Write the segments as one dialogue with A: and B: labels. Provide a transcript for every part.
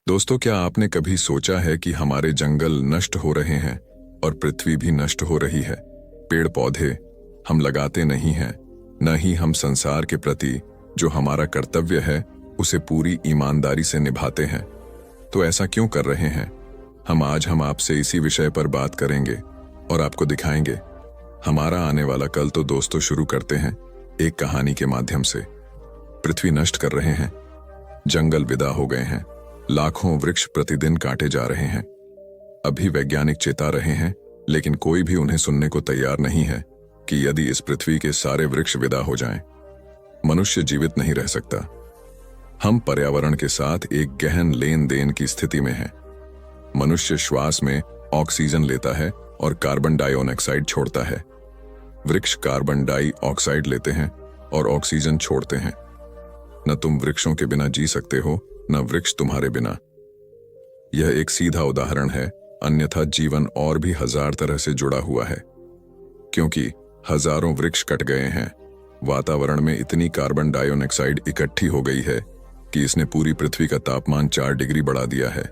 A: दोस्तों, क्या आपने कभी सोचा है कि हमारे जंगल नष्ट हो रहे हैं और पृथ्वी भी नष्ट हो रही है। पेड़ पौधे हम लगाते नहीं हैं, न ही हम संसार के प्रति जो हमारा कर्तव्य है उसे पूरी ईमानदारी से निभाते हैं। तो ऐसा क्यों कर रहे हैं? हम आपसे इसी विषय पर बात करेंगे और आपको दिखाएंगे हमारा आने वाला कल। तो दोस्तों, शुरू करते हैं एक कहानी के माध्यम से। पृथ्वी नष्ट कर रहे हैं, जंगल विदा हो गए हैं, लाखों वृक्ष प्रतिदिन काटे जा रहे हैं। अभी वैज्ञानिक चेता रहे हैं, लेकिन कोई भी उन्हें सुनने को तैयार नहीं है कि यदि इस पृथ्वी के सारे वृक्ष विदा हो जाएं, मनुष्य जीवित नहीं रह सकता। हम पर्यावरण के साथ एक गहन लेन देन की स्थिति में हैं। मनुष्य श्वास में ऑक्सीजन लेता है और कार्बन डाइऑक्साइड छोड़ता है। वृक्ष कार्बन डाइऑक्साइड लेते हैं और ऑक्सीजन छोड़ते हैं। न तुम वृक्षों के बिना जी सकते हो, न वृक्ष तुम्हारे बिना। यह एक सीधा उदाहरण है, अन्यथा जीवन और भी हजार तरह से जुड़ा हुआ है। क्योंकि हजारों वृक्ष कट गए हैं, वातावरण में इतनी कार्बन डाइऑक्साइड इकट्ठी हो गई है कि इसने पूरी पृथ्वी का तापमान 4 डिग्री बढ़ा दिया है।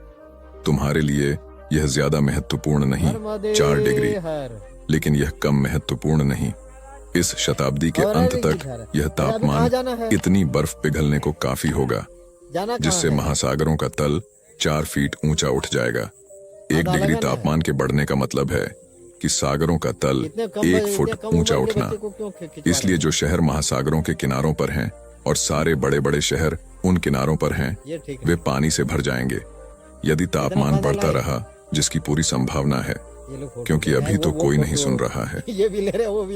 A: तुम्हारे लिए यह ज्यादा महत्वपूर्ण नहीं, 4 डिग्री, लेकिन यह कम महत्वपूर्ण नहीं। इस शताब्दी के अंत तक यह तापमान इतनी बर्फ पिघलने को काफी होगा जिससे महासागरों का तल 4 फीट ऊंचा उठ जाएगा। 1 डिग्री तापमान के बढ़ने का मतलब है कि सागरों का तल 1 फुट ऊंचा उठना। इसलिए जो शहर महासागरों के किनारों पर हैं और सारे बड़े बड़े शहर उन किनारों पर हैं, वे पानी से भर जाएंगे यदि तापमान बढ़ता रहा, जिसकी पूरी संभावना है, क्योंकि अभी तो कोई नहीं सुन रहा है।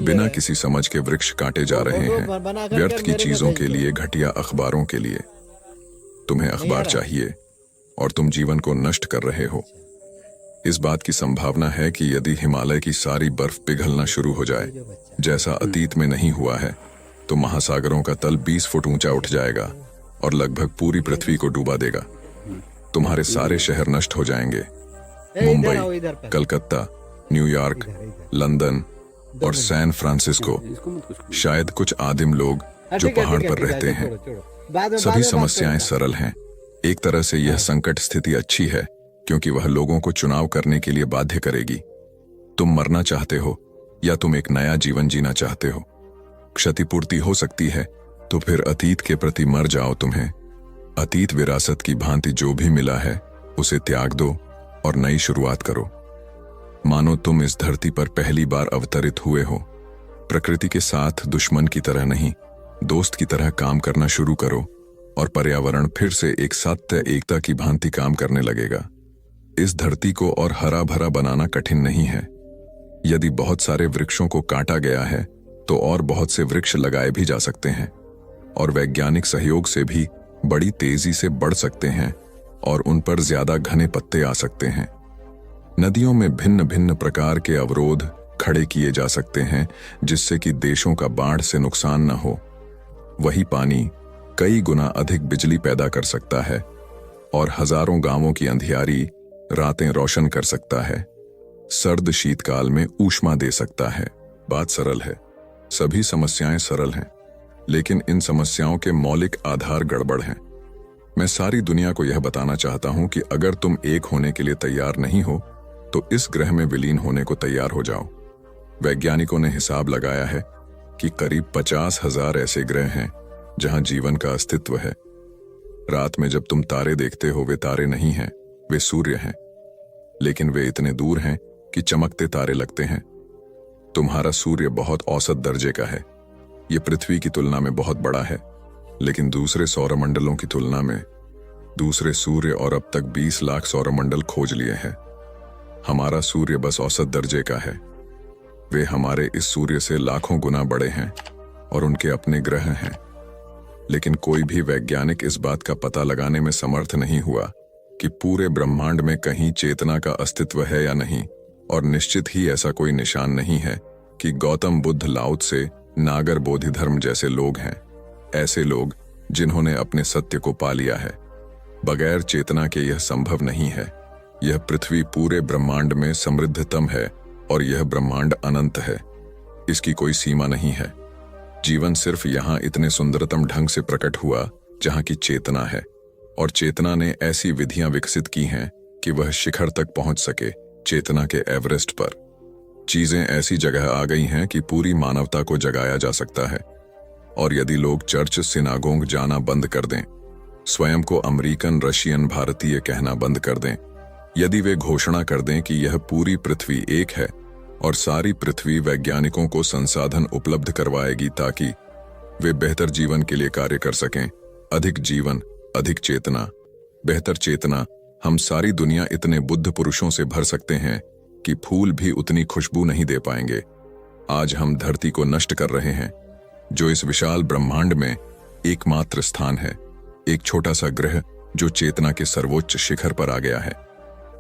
A: बिना किसी समझ के वृक्ष काटे जा रहे हैं, व्यर्थ की चीजों के लिए, घटिया अखबारों के लिए। तुम्हें अखबार चाहिए और तुम जीवन को नष्ट कर रहे हो। इस बात की संभावना है कि यदि हिमालय की सारी बर्फ पिघलना शुरू हो जाए, जैसा अतीत में नहीं हुआ है, तो महासागरों का तल 20 फुट ऊंचा उठ जाएगा और लगभग पूरी पृथ्वी को डुबा देगा। तुम्हारे सारे शहर नष्ट हो जाएंगे। मुंबई, कलकत्ता, न्यूयॉर्क, लंदन और सैन फ्रांसिस्को, शायद कुछ आदिम लोग जो पहाड़ पर रहते हैं। सभी समस्याएं सरल हैं। एक तरह से यह संकट स्थिति अच्छी है, क्योंकि वह लोगों को चुनाव करने के लिए बाध्य करेगी। तुम मरना चाहते हो या तुम एक नया जीवन जीना चाहते हो। क्षतिपूर्ति हो सकती है, तो फिर अतीत के प्रति मर जाओ। तुम्हें अतीत विरासत की भांति जो भी मिला है उसे त्याग दो और नई शुरुआत करो। मानो तुम इस धरती पर पहली बार अवतरित हुए हो। प्रकृति के साथ दुश्मन की तरह नहीं, दोस्त की तरह काम करना शुरू करो और पर्यावरण फिर से एक सत्य एकता की भांति काम करने लगेगा। इस धरती को और हरा भरा बनाना कठिन नहीं है। यदि बहुत सारे वृक्षों को काटा गया है, तो और बहुत से वृक्ष लगाए भी जा सकते हैं और वैज्ञानिक सहयोग से भी बड़ी तेजी से बढ़ सकते हैं और उन पर ज्यादा घने पत्ते आ सकते हैं। नदियों में भिन्न भिन्न प्रकार के अवरोध खड़े किए जा सकते हैं, जिससे कि देशों का बाढ़ से नुकसान न हो। वही पानी कई गुना अधिक बिजली पैदा कर सकता है और हजारों गांवों की अंधियारी रातें रोशन कर सकता है। सर्द शीतकाल में ऊष्मा दे सकता है। बात सरल है, सभी समस्याएं सरल हैं, लेकिन इन समस्याओं के मौलिक आधार गड़बड़ हैं। मैं सारी दुनिया को यह बताना चाहता हूं कि अगर तुम एक होने के लिए तैयार नहीं हो, तो इस ग्रह में विलीन होने को तैयार हो जाओ। वैज्ञानिकों ने हिसाब लगाया है कि करीब 50,000 ऐसे ग्रह हैं जहां जीवन का अस्तित्व है। रात में जब तुम तारे देखते हो, वे तारे नहीं हैं, वे सूर्य हैं, लेकिन वे इतने दूर हैं कि चमकते तारे लगते हैं। तुम्हारा सूर्य बहुत औसत दर्जे का है। ये पृथ्वी की तुलना में बहुत बड़ा है, लेकिन दूसरे सौरमंडलों की तुलना में दूसरे सूर्य और अब तक 20 लाख सौरमंडल खोज लिए हैं। हमारा सूर्य बस औसत दर्जे का है। वे हमारे इस सूर्य से लाखों गुना बड़े हैं और उनके अपने ग्रह हैं। लेकिन कोई भी वैज्ञानिक इस बात का पता लगाने में समर्थ नहीं हुआ कि पूरे ब्रह्मांड में कहीं चेतना का अस्तित्व है या नहीं, और निश्चित ही ऐसा कोई निशान नहीं है कि गौतम बुद्ध, लाओ त्से, नागर बोधिधर्म जैसे लोग हैं। ऐसे लोग जिन्होंने अपने सत्य को पा लिया है। बगैर चेतना के यह संभव नहीं है। यह पृथ्वी पूरे ब्रह्मांड में समृद्धतम है और यह ब्रह्मांड अनंत है। इसकी कोई सीमा नहीं है। जीवन सिर्फ यहाँ इतने सुंदरतम ढंग से प्रकट हुआ जहाँ की चेतना है। और चेतना ने ऐसी विधियां विकसित की हैं कि वह शिखर तक पहुंच सके, चेतना के एवरेस्ट पर। चीजें ऐसी जगह आ गई हैं कि पूरी मानवता को जगाया जा सकता है। और यदि लोग चर्च, सिनागोग जाना बंद कर दें, स्वयं को अमेरिकन, रशियन, भारतीय कहना बंद कर दें, यदि वे घोषणा कर दें कि यह पूरी पृथ्वी एक है और सारी पृथ्वी वैज्ञानिकों को संसाधन उपलब्ध करवाएगी ताकि वे बेहतर जीवन के लिए कार्य कर सकें, अधिक जीवन, अधिक चेतना, बेहतर चेतना, हम सारी दुनिया इतने बुद्ध पुरुषों से भर सकते हैं कि फूल भी उतनी खुशबू नहीं दे पाएंगे। आज हम धरती को नष्ट कर रहे हैं, जो इस विशाल ब्रह्मांड में एकमात्र स्थान है, एक छोटा सा ग्रह जो चेतना के सर्वोच्च शिखर पर आ गया है।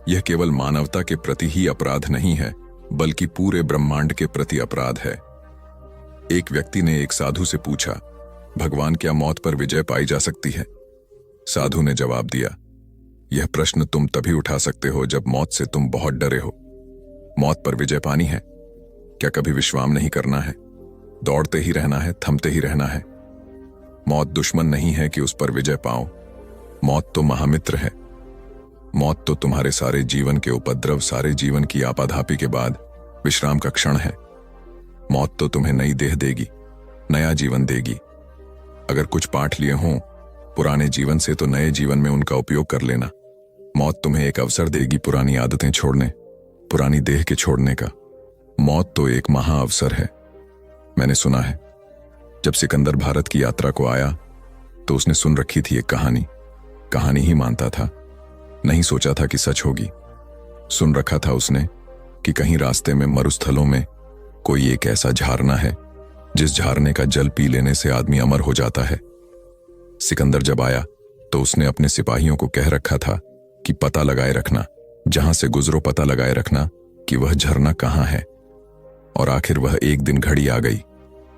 A: यह केवल मानवता के प्रति ही अपराध नहीं है, बल्कि पूरे ब्रह्मांड के प्रति अपराध है। एक व्यक्ति ने एक साधु से पूछा, भगवान, क्या मौत पर विजय पाई जा सकती है? साधु ने जवाब दिया, यह प्रश्न तुम तभी उठा सकते हो जब मौत से तुम बहुत डरे हो। मौत पर विजय पानी है, क्या कभी विश्राम नहीं करना है? दौड़ते ही रहना है, थमते ही रहना है। मौत दुश्मन नहीं है कि उस पर विजय पाओ, मौत तो महामित्र है। मौत तो तुम्हारे सारे जीवन के उपद्रव, सारे जीवन की आपाधापी के बाद विश्राम का क्षण है। मौत तो तुम्हें नई देह देगी, नया जीवन देगी। अगर कुछ पाठ लिए हों पुराने जीवन से तो नए जीवन में उनका उपयोग कर लेना। मौत तुम्हें एक अवसर देगी पुरानी आदतें छोड़ने, पुरानी देह के छोड़ने का। मौत तो एक महा अवसर है। मैंने सुना है, जब सिकंदर भारत की यात्रा को आया तो उसने सुन रखी थी एक कहानी ही मानता था, नहीं सोचा था कि सच होगी। सुन रखा था उसने कि कहीं रास्ते में मरुस्थलों में कोई एक ऐसा झरना है जिस झरने का जल पी लेने से आदमी अमर हो जाता है। सिकंदर जब आया तो उसने अपने सिपाहियों को कह रखा था कि पता लगाए रखना, जहां से गुजरो पता लगाए रखना कि वह झरना कहां है। और आखिर वह एक दिन घड़ी आ गई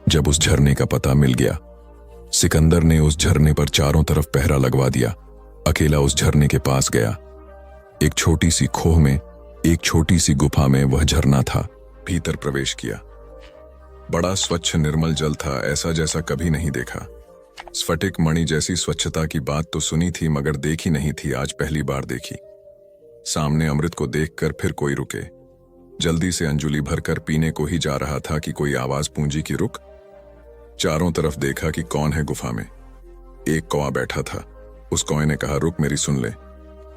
A: जब उस झरने का पता मिल गया। सिकंदर ने उस झरने पर चारों तरफ पहरा लगवा दिया, अकेला उस झरने के पास गया। एक छोटी सी खोह में, एक छोटी सी गुफा में वह झरना था। भीतर प्रवेश किया। बड़ा स्वच्छ निर्मल जल था, ऐसा जैसा कभी नहीं देखा। स्फटिक मणि जैसी स्वच्छता की बात तो सुनी थी मगर देखी नहीं थी, आज पहली बार देखी। सामने अमृत को देखकर फिर कोई रुके। जल्दी से अंजुली भरकर पीने को ही जा रहा था कि कोई आवाज पूंजी कि रुक। चारों तरफ देखा कि कौन है गुफा में। एक कौवा बैठा था। उस कौवे ने कहा, रुक, मेरी सुन ले,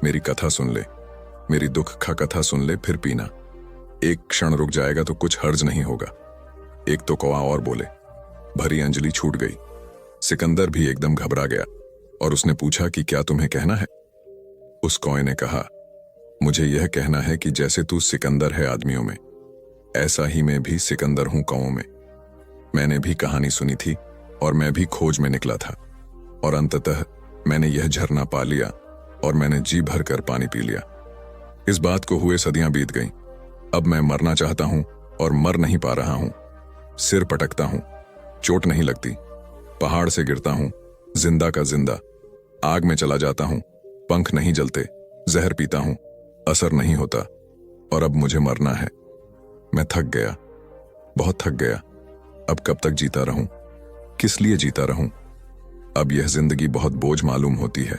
A: मेरी कथा सुन ले, मेरी दुख का कथा सुन ले, फिर पीना। एक क्षण रुक जाएगा तो कुछ हर्ज नहीं होगा। एक तो कौवा और बोले। भरी अंजलि छूट गई। सिकंदर भी एकदम घबरा गया और उसने पूछा कि क्या तुम्हें कहना है? उस कौवे ने कहा, मुझे यह कहना है कि जैसे तू सिकंदर है आदमियों में, ऐसा ही मैं भी सिकंदर हूं कौवों में। मैंने भी कहानी सुनी थी और मैं भी खोज में निकला था और अंततः मैंने यह झरना पा लिया और मैंने जी भर कर पानी पी लिया। इस बात को हुए सदियां बीत गईं। अब मैं मरना चाहता हूं और मर नहीं पा रहा हूं। सिर पटकता हूं, चोट नहीं लगती। पहाड़ से गिरता हूं, जिंदा का जिंदा। आग में चला जाता हूं, पंख नहीं जलते। जहर पीता हूं, असर नहीं होता। और अब मुझे मरना है। मैं थक गया, बहुत थक गया। अब कब तक जीता रहूं? किस लिए जीता रहूं? अब यह जिंदगी बहुत बोझ मालूम होती है।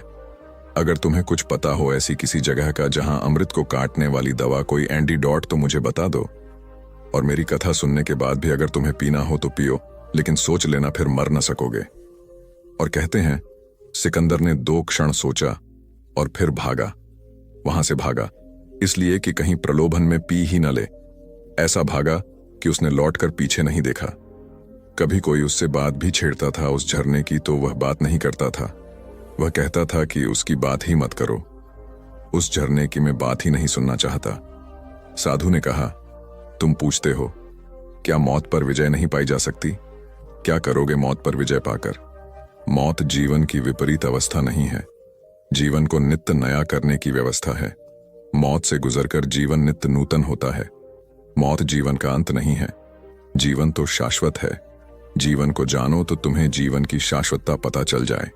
A: अगर तुम्हें कुछ पता हो ऐसी किसी जगह का जहां अमृत को काटने वाली दवा, कोई एंटीडोट, तो मुझे बता दो। और मेरी कथा सुनने के बाद भी अगर तुम्हें पीना हो तो पियो, लेकिन सोच लेना फिर मर न सकोगे। और कहते हैं सिकंदर ने 2 क्षण सोचा और फिर भागा। वहां से भागा इसलिए कि कहीं प्रलोभन में पी ही न ले। ऐसा भागा कि उसने लौटकर पीछे नहीं देखा। कभी कोई उससे बात भी छेड़ता था उस झरने की तो वह बात नहीं करता था। वह कहता था कि उसकी बात ही मत करो, उस झरने की मैं बात ही नहीं सुनना चाहता। साधु ने कहा, तुम पूछते हो क्या मौत पर विजय नहीं पाई जा सकती? क्या करोगे मौत पर विजय पाकर? मौत जीवन की विपरीत अवस्था नहीं है, जीवन को नित्य नया करने की व्यवस्था है। मौत से गुजरकर जीवन नित्य नूतन होता है। मौत जीवन का अंत नहीं है, जीवन तो शाश्वत है। जीवन को जानो तो तुम्हें जीवन की शाश्वतता पता चल जाए।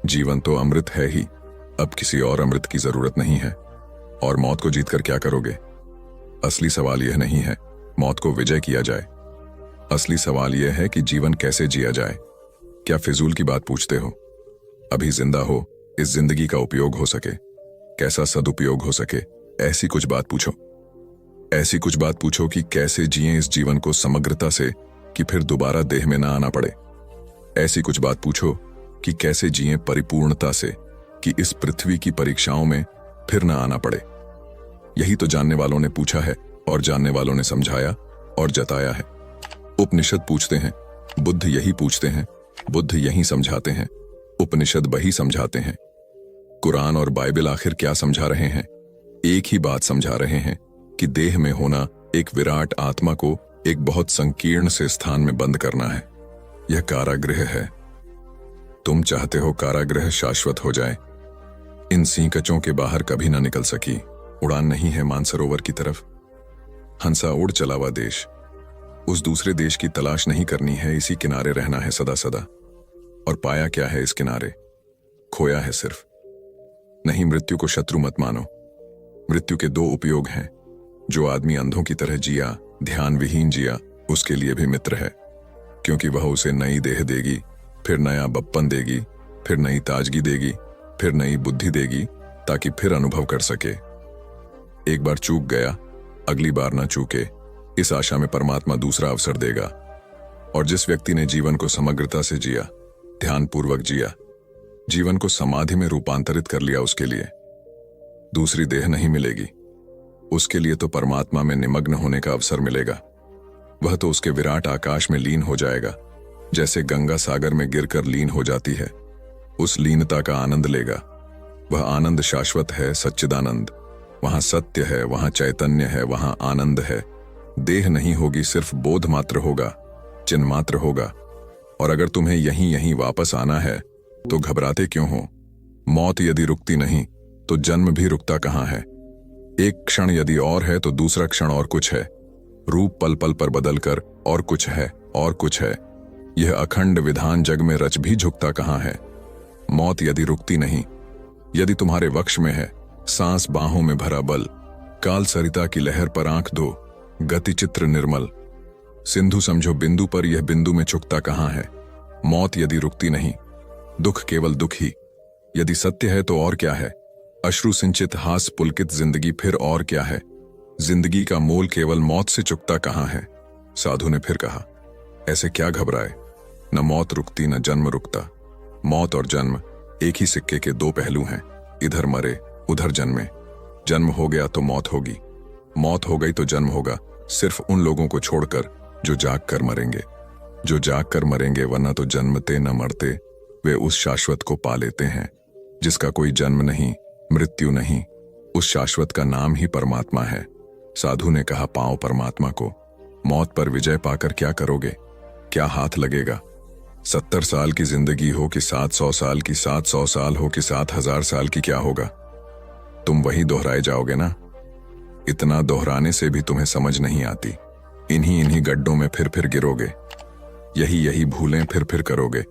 A: जीवन तो अमृत है ही, अब किसी और अमृत की जरूरत नहीं है। और मौत को जीतकर क्या करोगे? असली सवाल यह नहीं है मौत को विजय किया जाए। असली सवाल यह है कि जीवन कैसे जिया जाए। क्या फिजूल की बात पूछते हो? अभी जिंदा हो इस जिंदगी का उपयोग हो सके, कैसा सदुपयोग हो सके, ऐसी कुछ बात पूछो। ऐसी कुछ बात पूछो कि कैसे जिएं इस जीवन को समग्रता से कि फिर दोबारा देह में ना आना पड़े। ऐसी कुछ बात पूछो कि कैसे जिएं परिपूर्णता से कि इस पृथ्वी की परीक्षाओं में फिर ना आना पड़े। यही तो जानने वालों ने पूछा है और जानने वालों ने समझाया और जताया है। उपनिषद पूछते हैं, बुद्ध यही पूछते हैं, बुद्ध यही समझाते हैं, उपनिषद वही समझाते हैं। कुरान और बाइबल आखिर क्या समझा रहे हैं? एक ही बात समझा रहे हैं कि देह में होना एक विराट आत्मा को एक बहुत संकीर्ण से स्थान में बंद करना है। यह कारागृह है। तुम चाहते हो कारागृह शाश्वत हो जाए, इन सींकचों के बाहर कभी ना निकल सकी। उड़ान नहीं है मानसरोवर की तरफ, हंसा उड़ चला हुआ देश। उस दूसरे देश की तलाश नहीं करनी है, इसी किनारे रहना है सदा सदा। और पाया क्या है इस किनारे? खोया है सिर्फ। नहीं, मृत्यु को शत्रु मत मानो। मृत्यु के दो उपयोग हैं। जो आदमी अंधों की तरह जिया, ध्यान विहीन जिया, उसके लिए भी मित्र है, क्योंकि वह उसे नई देह देगी, फिर नया बप्पन देगी, फिर नई ताजगी देगी, फिर नई बुद्धि देगी, ताकि फिर अनुभव कर सके। एक बार चूक गया, अगली बार ना चूके, इस आशा में परमात्मा दूसरा अवसर देगा। और जिस व्यक्ति ने जीवन को समग्रता से जिया, ध्यानपूर्वक जिया, जीवन को समाधि में रूपांतरित कर लिया, उसके लिए दूसरी देह नहीं मिलेगी। उसके लिए तो परमात्मा में निमग्न होने का अवसर मिलेगा। वह तो उसके विराट आकाश में लीन हो जाएगा, जैसे गंगा सागर में गिरकर लीन हो जाती है। उस लीनता का आनंद लेगा। वह आनंद शाश्वत है, सच्चिदानंद। वहां सत्य है, वहां चैतन्य है, वहां आनंद है। देह नहीं होगी, सिर्फ बोध मात्र होगा, चिन्ह मात्र होगा। और अगर तुम्हें यहीं वापस आना है तो घबराते क्यों हो? मौत यदि रुकती नहीं तो जन्म भी रुकता कहां है? एक क्षण यदि और है तो दूसरा क्षण और कुछ है। रूप पल पल पर बदलकर और कुछ है, और कुछ है। यह अखंड विधान जग में रच भी झुकता कहां है? मौत यदि रुकती नहीं, यदि तुम्हारे वक्ष में है, सांस बाहों में भरा बल, काल सरिता की लहर पर आंख दो, गति चित्र निर्मल। सिंधु समझो बिंदु पर, यह बिंदु में चुकता कहां है? मौत यदि रुकती नहीं, दुख केवल दुख ही। यदि सत्य है तो और क्या है? अश्रु सिंचित हास पुलकित जिंदगी, फिर और क्या है? जिंदगी का मोल केवल मौत से चुकता कहां है? साधु ने फिर कहा, ऐसे क्या घबराए? न मौत रुकती न जन्म रुकता। मौत और जन्म एक ही सिक्के के दो पहलू हैं। इधर मरे उधर जन्मे। जन्म हो गया तो मौत होगी, मौत हो गई तो जन्म होगा। सिर्फ उन लोगों को छोड़कर जो जाग कर मरेंगे। जो जाग कर मरेंगे, वरना तो जन्मते न मरते, वे उस शाश्वत को पा लेते हैं जिसका कोई जन्म नहीं, मृत्यु नहीं। उस शाश्वत का नाम ही परमात्मा है। साधु ने कहा, पाओ परमात्मा को। मौत पर विजय पाकर क्या करोगे? क्या हाथ लगेगा? 70 साल की जिंदगी हो कि 700 साल की, 700 साल हो कि 7000 साल की, क्या होगा? तुम वही दोहराए जाओगे ना। इतना दोहराने से भी तुम्हें समझ नहीं आती। इन्हीं गड्ढों में फिर गिरोगे। यही भूलें फिर करोगे।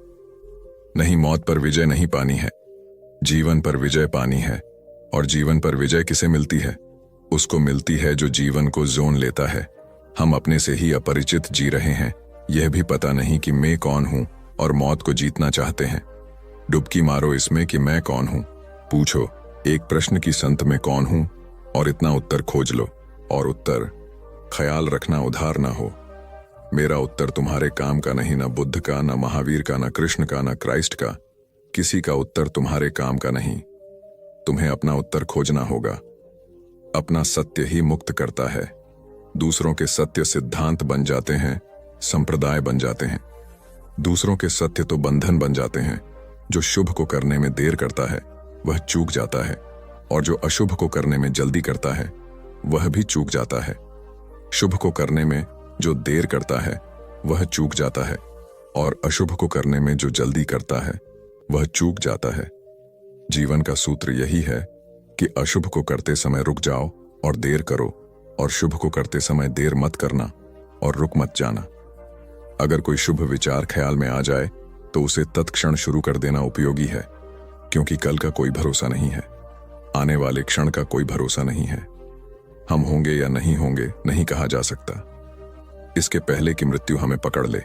A: नहीं, मौत पर विजय नहीं पानी है, जीवन पर विजय पानी है। और जीवन पर विजय किसे मिलती है? उसको मिलती है जो जीवन को जोन लेता है। हम अपने से ही अपरिचित जी रहे हैं, यह भी पता नहीं कि मैं कौन हूं, और मौत को जीतना चाहते हैं। डुबकी मारो इसमें कि मैं कौन हूं। पूछो एक प्रश्न की संत में कौन हूं, और इतना उत्तर खोज लो। और उत्तर, ख्याल रखना उधार ना हो। मेरा उत्तर तुम्हारे काम का नहीं, ना बुद्ध का, ना महावीर का, ना कृष्ण का, ना क्राइस्ट का। किसी का उत्तर तुम्हारे काम का नहीं। तुम्हें अपना उत्तर खोजना होगा। अपना सत्य ही मुक्त करता है। दूसरों के सत्य सिद्धांत बन जाते हैं, संप्रदाय बन जाते हैं। दूसरों के सत्य तो बंधन बन जाते हैं। जो शुभ को करने में देर करता है वह चूक जाता है, और जो अशुभ को करने में जल्दी करता है वह भी चूक जाता है। शुभ को करने में जो देर करता है वह चूक जाता है, और अशुभ को करने में जो जल्दी करता है वह चूक जाता है। जीवन का सूत्र यही है कि अशुभ को करते समय रुक जाओ और देर करो, और शुभ को करते समय देर मत करना और रुक मत जाना। अगर कोई शुभ विचार ख्याल में आ जाए तो उसे तत्क्षण शुरू कर देना उपयोगी है, क्योंकि कल का कोई भरोसा नहीं है, आने वाले क्षण का कोई भरोसा नहीं है। हम होंगे या नहीं होंगे नहीं कहा जा सकता। इसके पहले कि मृत्यु हमें पकड़ ले,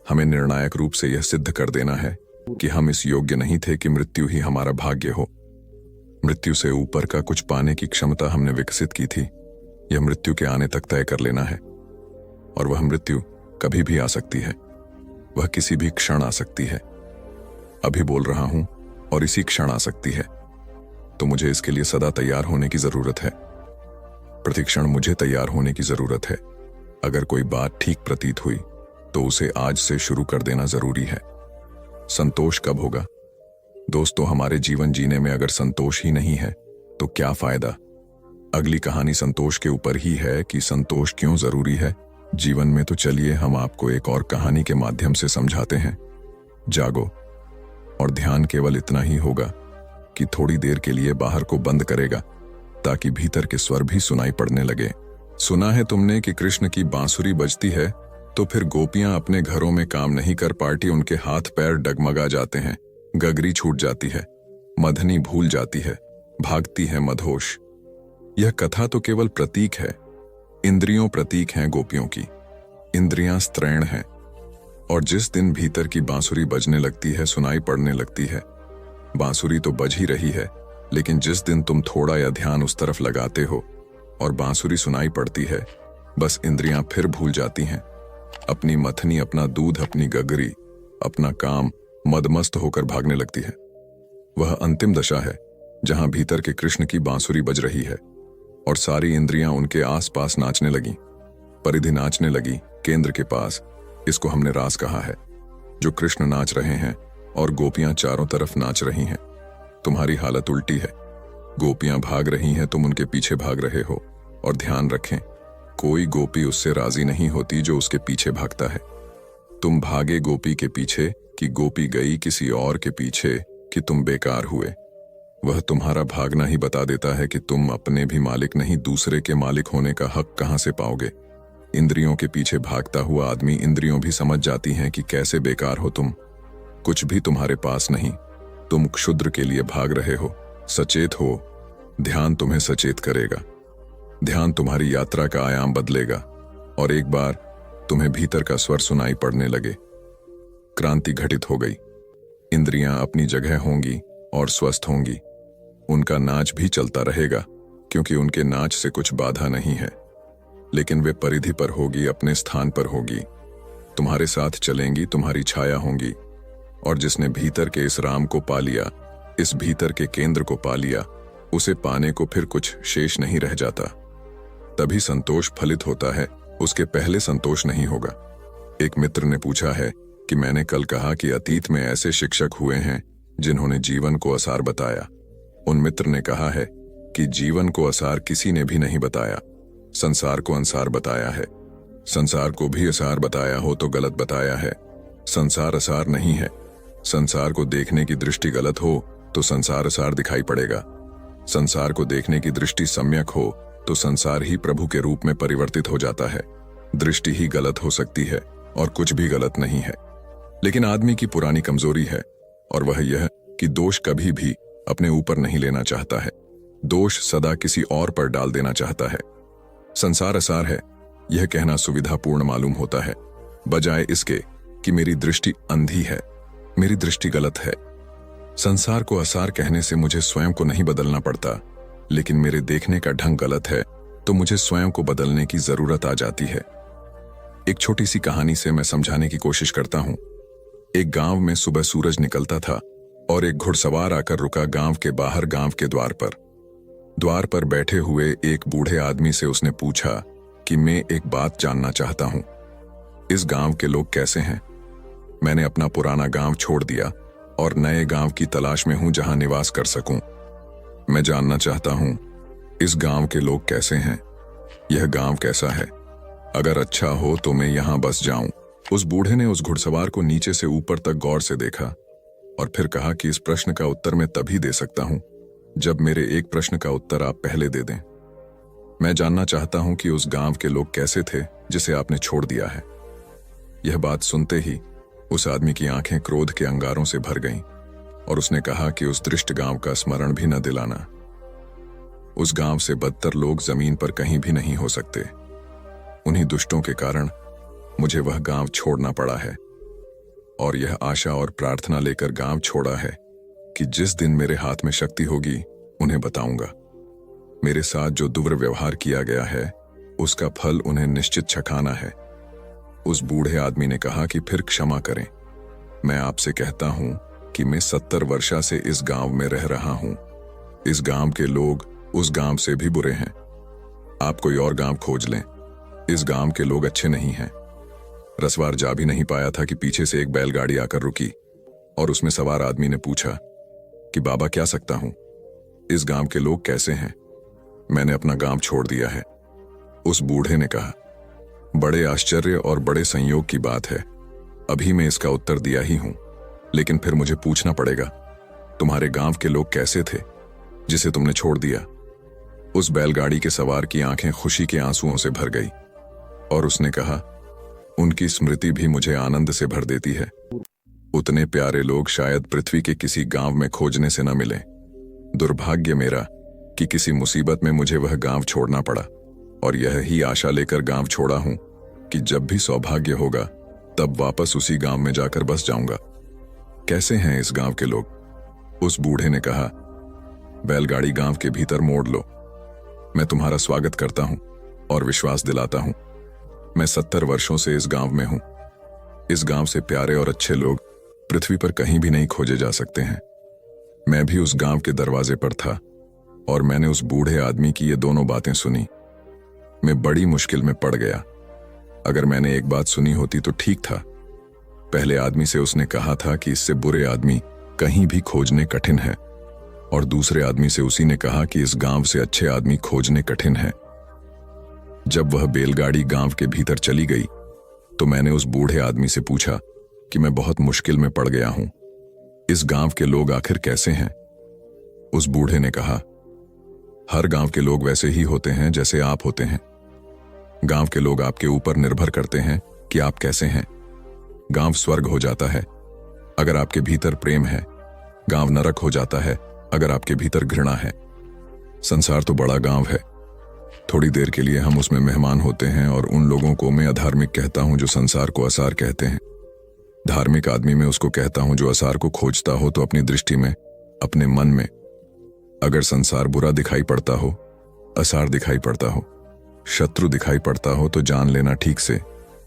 A: हमें निर्णायक रूप से यह सिद्ध कर देना है कि हम इस योग्य नहीं थे कि मृत्यु ही हमारा भाग्य हो। मृत्यु से ऊपर का कुछ पाने की क्षमता हमने विकसित की थी। यह मृत्यु के आने तक तय कर लेना है, और वह मृत्यु कभी भी आ सकती है। वह किसी भी क्षण आ सकती है। अभी बोल रहा हूं और इसी क्षण आ सकती है, तो मुझे इसके लिए सदा तैयार होने की जरूरत है। प्रतिक्षण मुझे तैयार होने की जरूरत है। अगर कोई बात ठीक प्रतीत हुई तो उसे आज से शुरू कर देना जरूरी है। संतोष कब होगा? दोस्तों, हमारे जीवन जीने में अगर संतोष ही नहीं है तो क्या फायदा? अगली कहानी संतोष के ऊपर ही है कि संतोष क्यों जरूरी है जीवन में। तो चलिए हम आपको एक और कहानी के माध्यम से समझाते हैं। जागो, और ध्यान केवल इतना ही होगा कि थोड़ी देर के लिए बाहर को बंद करेगा ताकि भीतर के स्वर भी सुनाई पड़ने लगे। सुना है तुमने कि कृष्ण की बांसुरी बजती है तो फिर गोपियां अपने घरों में काम नहीं कर पाती, उनके हाथ पैर डगमगा जाते हैं, गगरी छूट जाती है, मधनी भूल जाती है, भागती है मदहोश। यह कथा तो केवल प्रतीक है। इंद्रियों प्रतीक हैं गोपियों की। इंद्रियां स्त्रैण हैं, और जिस दिन भीतर की बांसुरी बजने लगती है, सुनाई पड़ने लगती है। बांसुरी तो बज ही रही है, लेकिन जिस दिन तुम थोड़ा या ध्यान उस तरफ लगाते हो और बांसुरी सुनाई पड़ती है, बस इंद्रियां फिर भूल जाती हैं अपनी मथनी, अपना दूध, अपनी गगरी, अपना काम, मदमस्त होकर भागने लगती है। वह अंतिम दशा है जहां भीतर के कृष्ण की बांसुरी बज रही है और सारी इंद्रियां उनके आसपास नाचने लगी, परिधि नाचने लगी केंद्र के पास। इसको हमने रास कहा है। जो कृष्ण नाच रहे हैं और गोपियां चारों तरफ नाच रही हैं। तुम्हारी हालत उल्टी है। गोपियां भाग रही हैं, तुम उनके पीछे भाग रहे हो। और ध्यान रखें, कोई गोपी उससे राजी नहीं होती जो उसके पीछे भागता है। तुम भागे गोपी के पीछे कि गोपी गई किसी और के पीछे कि तुम बेकार हुए। वह तुम्हारा भागना ही बता देता है कि तुम अपने भी मालिक नहीं, दूसरे के मालिक होने का हक कहां से पाओगे। इंद्रियों के पीछे भागता हुआ आदमी, इंद्रियों भी समझ जाती हैं कि कैसे बेकार हो तुम। कुछ भी तुम्हारे पास नहीं, तुम क्षुद्र के लिए भाग रहे हो। सचेत हो, ध्यान तुम्हें सचेत करेगा। ध्यान तुम्हारी यात्रा का आयाम बदलेगा और एक बार तुम्हें भीतर का स्वर सुनाई पड़ने लगे। क्रांति घटित हो गई। इंद्रियां अपनी जगह होंगी और स्वस्थ होंगी। उनका नाच भी चलता रहेगा, क्योंकि उनके नाच से कुछ बाधा नहीं है, लेकिन वे परिधि पर होगी, अपने स्थान पर होगी, तुम्हारे साथ चलेंगी, तुम्हारी छाया होंगी। और जिसने भीतर के इस राम को पा लिया, इस भीतर के केंद्र को पा लिया, उसे पाने को फिर कुछ शेष नहीं रह जाता। तभी संतोष फलित होता है, उसके पहले संतोष नहीं होगा। एक मित्र ने पूछा है कि मैंने कल कहा कि अतीत में ऐसे शिक्षक हुए हैं जिन्होंने जीवन को असार बताया। उन मित्र ने कहा है कि जीवन को असार किसी ने भी नहीं बताया, संसार को अंसार बताया है। संसार को भी असार बताया हो तो गलत बताया है। संसार असार नहीं है। संसार को देखने की दृष्टि गलत हो तो संसार असार दिखाई पड़ेगा। संसार को देखने की दृष्टि सम्यक हो तो संसार ही प्रभु के रूप में परिवर्तित हो जाता है। दृष्टि ही गलत हो सकती है और कुछ भी गलत नहीं है। लेकिन आदमी की पुरानी कमजोरी है, और वह यह कि दोष कभी भी अपने ऊपर नहीं लेना चाहता है। दोष सदा किसी और पर डाल देना चाहता है। संसार असार है, यह कहना सुविधापूर्ण मालूम होता है, बजाय इसके कि मेरी दृष्टि अंधी है, मेरी दृष्टि गलत है। संसार को असार कहने से मुझे स्वयं को नहीं बदलना पड़ता, लेकिन मेरे देखने का ढंग गलत है तो मुझे स्वयं को बदलने की जरूरत आ जाती है। एक छोटी सी कहानी से मैं समझाने की कोशिश करता हूं। एक गांव में सुबह सूरज निकलता था और एक घुड़सवार आकर रुका गांव के बाहर, गांव के द्वार पर। द्वार पर बैठे हुए एक बूढ़े आदमी से उसने पूछा कि मैं एक बात जानना चाहता हूं, इस गांव के लोग कैसे हैं? मैंने अपना पुराना गांव छोड़ दिया और नए गांव की तलाश में हूं जहां निवास कर सकूं। मैं जानना चाहता हूं, इस गांव के लोग कैसे हैं? यह गांव कैसा है? अगर अच्छा हो तो मैं यहां बस जाऊं। उस बूढ़े ने उस घुड़सवार को नीचे से ऊपर तक गौर से देखा और फिर कहा कि इस प्रश्न का उत्तर मैं तभी दे सकता हूं जब मेरे एक प्रश्न का उत्तर आप पहले दे दें। मैं जानना चाहता हूं कि उस गांव के लोग कैसे थे जिसे आपने छोड़ दिया है। यह बात सुनते ही उस आदमी की आंखें क्रोध के अंगारों से भर गईं और उसने कहा कि उस दृष्ट गांव का स्मरण भी न दिलाना। उस गांव से बदतर लोग जमीन पर कहीं भी नहीं हो सकते। उन्हीं दुष्टों के कारण मुझे वह गांव छोड़ना पड़ा है और यह आशा और प्रार्थना लेकर गांव छोड़ा है कि जिस दिन मेरे हाथ में शक्ति होगी उन्हें बताऊंगा। मेरे साथ जो दुर्व्यवहार किया गया है उसका फल उन्हें निश्चित चखाना है। उस बूढ़े आदमी ने कहा कि फिर क्षमा करें, मैं आपसे कहता हूं कि मैं 70 वर्षा से इस गांव में रह रहा हूं। इस गांव के लोग उस गांव से भी बुरे हैं। आप कोई और गांव खोज लें, इस गांव के लोग अच्छे नहीं हैं। रसवार जा भी नहीं पाया था कि पीछे से एक बैलगाड़ी आकर रुकी और उसमें सवार आदमी ने पूछा कि बाबा क्या सकता हूं, इस गांव के लोग कैसे हैं? मैंने अपना गांव छोड़ दिया है। उस बूढ़े ने कहा, बड़े आश्चर्य और बड़े संयोग की बात है, अभी मैं इसका उत्तर दिया ही हूं, लेकिन फिर मुझे पूछना पड़ेगा, तुम्हारे गांव के लोग कैसे थे जिसे तुमने छोड़ दिया? उस बैलगाड़ी के सवार की आंखें खुशी के आंसुओं से भर गई और उसने कहा, उनकी स्मृति भी मुझे आनंद से भर देती है। उतने प्यारे लोग शायद पृथ्वी के किसी गांव में खोजने से न मिले। दुर्भाग्य मेरा कि किसी मुसीबत में मुझे वह गांव छोड़ना पड़ा, और यह ही आशा लेकर गांव छोड़ा हूं कि जब भी सौभाग्य होगा तब वापस उसी गांव में जाकर बस जाऊंगा। कैसे हैं इस गांव के लोग? उस बूढ़े ने कहा, बैलगाड़ी गांव के भीतर मोड़ लो। मैं तुम्हारा स्वागत करता हूं और विश्वास दिलाता हूं, मैं 70 वर्षों से इस गांव में हूं। इस गांव से प्यारे और अच्छे लोग पृथ्वी पर कहीं भी नहीं खोजे जा सकते हैं। मैं भी उस गांव के दरवाजे पर था और मैंने उस बूढ़े आदमी की ये दोनों बातें सुनी। मैं बड़ी मुश्किल में पड़ गया। अगर मैंने एक बात सुनी होती तो ठीक था। पहले आदमी से उसने कहा था कि इससे बुरे आदमी कहीं भी खोजने कठिन है, और दूसरे आदमी से उसी ने कहा कि इस गांव से अच्छे आदमी खोजने कठिन है। जब वह बैलगाड़ी गांव के भीतर चली गई तो मैंने उस बूढ़े आदमी से पूछा कि मैं बहुत मुश्किल में पड़ गया हूं, इस गांव के लोग आखिर कैसे हैं? उस बूढ़े ने कहा, हर गांव के लोग वैसे ही होते हैं जैसे आप होते हैं। गांव के लोग आपके ऊपर निर्भर करते हैं कि आप कैसे हैं। गांव स्वर्ग हो जाता है अगर आपके भीतर प्रेम है, गांव नरक हो जाता है अगर आपके भीतर घृणा है। संसार तो बड़ा गांव है, थोड़ी देर के लिए हम उसमें मेहमान होते हैं, और उन लोगों को मैं अधार्मिक कहता हूं जो संसार को असार कहते हैं। धार्मिक आदमी मैं उसको कहता हूं जो असार को खोजता हो तो अपनी दृष्टि में, अपने मन में। अगर संसार बुरा दिखाई पड़ता हो, असार दिखाई पड़ता हो, शत्रु दिखाई पड़ता हो, तो जान लेना ठीक से